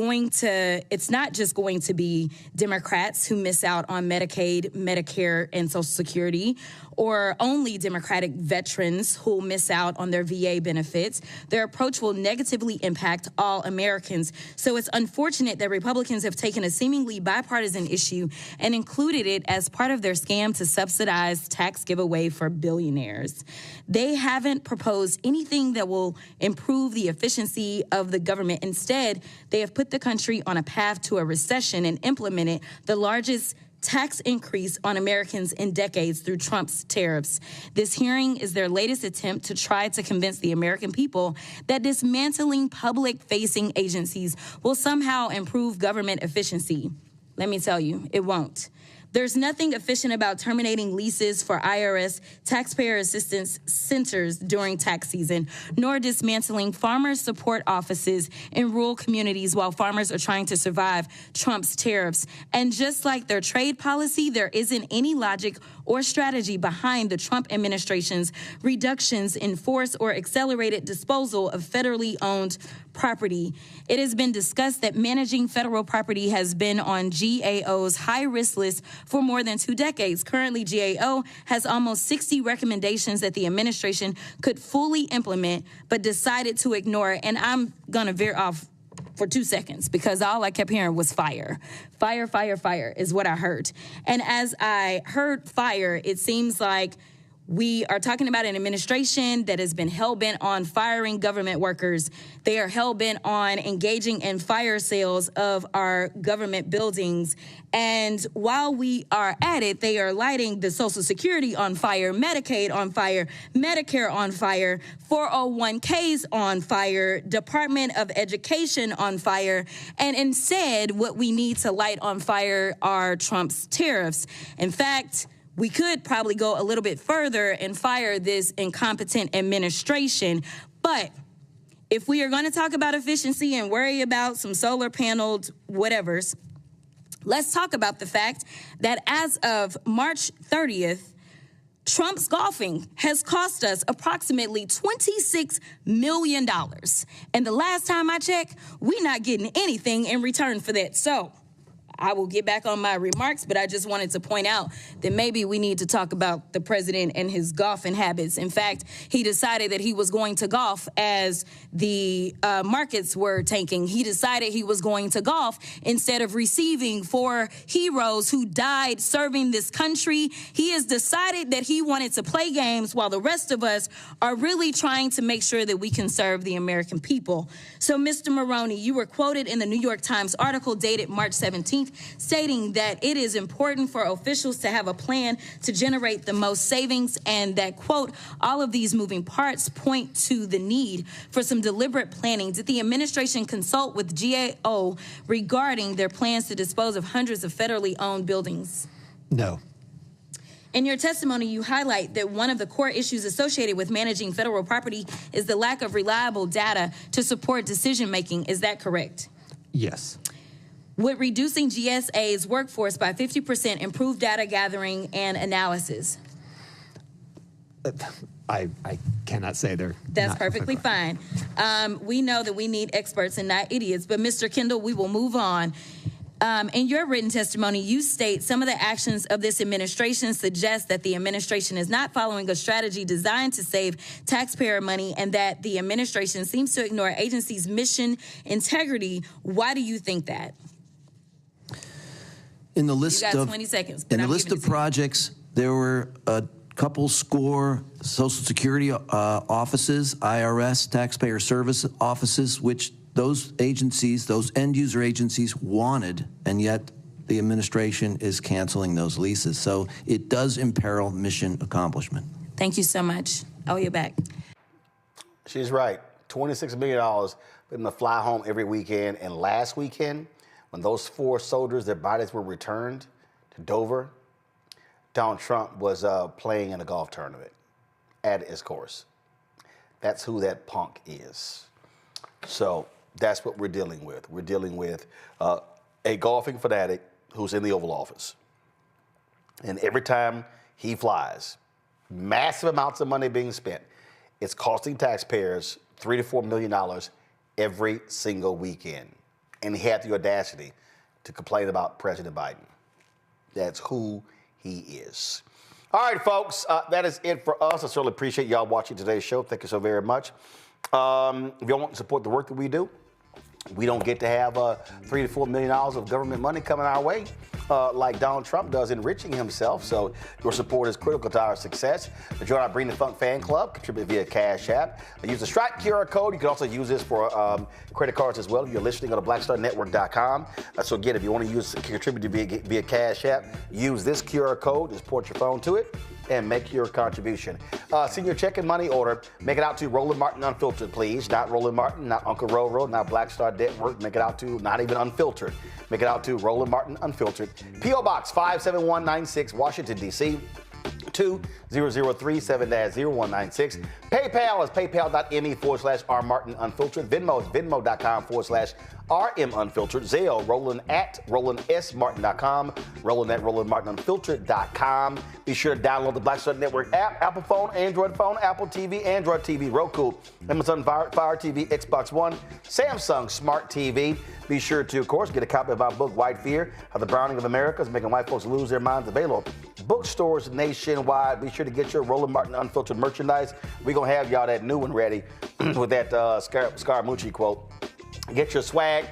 not just going to be Democrats who miss out on Medicaid, Medicare, and Social Security, or only Democratic veterans who will miss out on their VA benefits. Their approach will negatively impact all Americans. So it's unfortunate that Republicans have taken a seemingly bipartisan issue and included it as part of their scam to subsidize tax giveaway for billionaires. They haven't proposed anything that will improve the efficiency of the government. Instead, they have put the country on a path to a recession and implemented the largest tax increase on Americans in decades through Trump's tariffs. This hearing is their latest attempt to try to convince the American people that dismantling public-facing agencies will somehow improve government efficiency. Let me tell you, it won't. There's nothing efficient about terminating leases for IRS taxpayer assistance centers during tax season, nor dismantling farmers' support offices in rural communities while farmers are trying to survive Trump's tariffs. And just like their trade policy, there isn't any logic or strategy behind the Trump administration's reductions in force or accelerated disposal of federally owned property. It has been discussed that managing federal property has been on GAO's high-risk list for more than 2 decades. Currently, GAO has almost 60 recommendations that the administration could fully implement, but decided to ignore. And I'm going to veer off for 2 seconds because all I kept hearing was fire. Fire, fire, fire is what I heard. And as I heard fire, it seems like we are talking about an administration that has been hell-bent on firing government workers. They are hell-bent on engaging in fire sales of our government buildings. And while we are at it, they are lighting the Social Security on fire, Medicaid on fire, Medicare on fire, 401ks on fire, Department of Education on fire. And instead, what we need to light on fire are Trump's tariffs. In fact, we could probably go a little bit further and fire this incompetent administration. But if we are going to talk about efficiency and worry about some solar paneled whatevers, let's talk about the fact that as of March 30th, Trump's golfing has cost us approximately $26 million. And the last time I checked, we're not getting anything in return for that. So I will get back on my remarks, but I just wanted to point out that maybe we need to talk about the president and his golfing habits. In fact, he decided that he was going to golf as the markets were tanking. He decided he was going to golf instead of receiving 4 heroes who died serving this country. He has decided that he wanted to play games while the rest of us are really trying to make sure that we can serve the American people. So, Mr. Maroney, you were quoted in the New York Times article dated March 17th, stating that it is important for officials to have a plan to generate the most savings and that, quote, all of these moving parts point to the need for some deliberate planning. Did the administration consult with GAO regarding their plans to dispose of hundreds of federally owned buildings? No. In your testimony, you highlight that one of the core issues associated with managing federal property is the lack of reliable data to support decision-making. Is that correct? Yes. Would reducing GSA's workforce by 50% improve data gathering and analysis? I cannot say they're That's perfectly fine. We know that we need experts and not idiots, but Mr. Kendall, we will move on. In your written testimony, you state some of the actions of this administration suggest that the administration is not following a strategy designed to save taxpayer money and that the administration seems to ignore agency's mission integrity. Why do you think that? In the list You got of 20 seconds. in the list of projects, there were a couple score Social Security offices, IRS, taxpayer service offices, which those agencies, those end user agencies wanted, and yet the administration is canceling those leases. So it does imperil mission accomplishment. Thank you so much. I'll be back. She's right. $26 million for them to fly home every weekend. And last weekend, when those 4 soldiers, their bodies were returned to Dover, Donald Trump was playing in a golf tournament at his course. That's who that punk is. So that's what we're dealing with. We're dealing with a golfing fanatic who's in the Oval Office. And every time he flies, massive amounts of money being spent. It's costing taxpayers $3 to $4 million every single weekend. And he had the audacity to complain about President Biden. That's who he is. All right, folks, that is it for us. I certainly appreciate y'all watching today's show. Thank you so very much. If y'all want to support the work that we do, we don't get to have $3 to $4 million of government money coming our way like Donald Trump does, enriching himself. So your support is critical to our success. To join our Bring the Funk fan club, contribute via Cash App. Use the Stripe QR code. You can also use this for credit cards as well. If you're listening, go to blackstarnetwork.com. So again, if you want to contribute via Cash App, use this QR code. Just port your phone to it. and make your contribution. Send your check and money order. Make it out to Roland Martin Unfiltered, please. Not Roland Martin, not Uncle Roro, not Black Star Network. Make it out to not even Unfiltered. Make it out to Roland Martin Unfiltered. P.O. Box 57196, Washington, D.C. 20037-0196. PayPal is paypal.me/rmartinunfiltered. Venmo is venmo.com/rmunfiltered. Zelle, Roland at rolandsmartin.com. Roland at rolandmartinunfiltered.com. Be sure to download the Black Star Network app. Apple phone, Android phone, Apple TV, Android TV, Roku, Amazon Fire TV, Xbox One, Samsung Smart TV. Be sure to, of course, get a copy of my book, White Fear, How the Browning of America is Making White Folks Lose Their Minds. Available bookstores nationwide. Be sure to get your Roland Martin Unfiltered merchandise. We're going to have y'all that new one ready with that Scaramucci quote. Get your swag,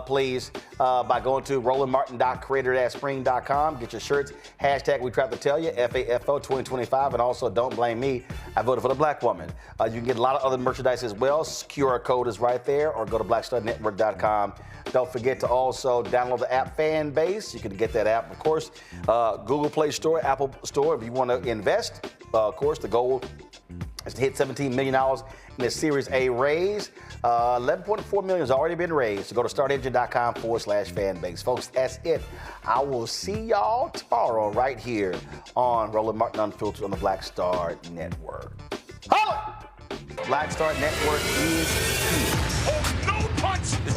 please, by going to rolandmartin.creator-spring.com. Get your shirts. Hashtag We Tried to Tell You, FAFO 2025. And also, don't blame me. I voted for the black woman. You can get a lot of other merchandise as well. QR code is right there, or go to blackstarnetwork.com. Don't forget to also download the app Fan Base. You can get that app, of course. Google Play Store, Apple Store. If you want to invest, of course, the goal is to hit $17 million in the Series A raise. 11.4 million has already been raised. So go to startengine.com/fanbase. Folks, that's it. I will see y'all tomorrow right here on Roland Martin Unfiltered on the Black Star Network. Holla! Black Star Network is here.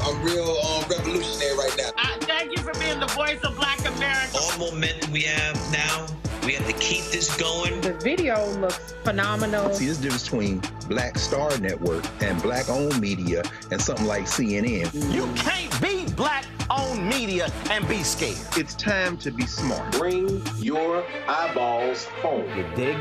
I'm real revolutionary right now. Thank you for being the voice of Black America. All momentum we have now, we have to keep this going. The video looks phenomenal. See, there's a difference between Black Star Network and black-owned media and something like CNN. You can't be black-owned media and be scared. It's time to be smart. Bring your eyeballs home. You dig?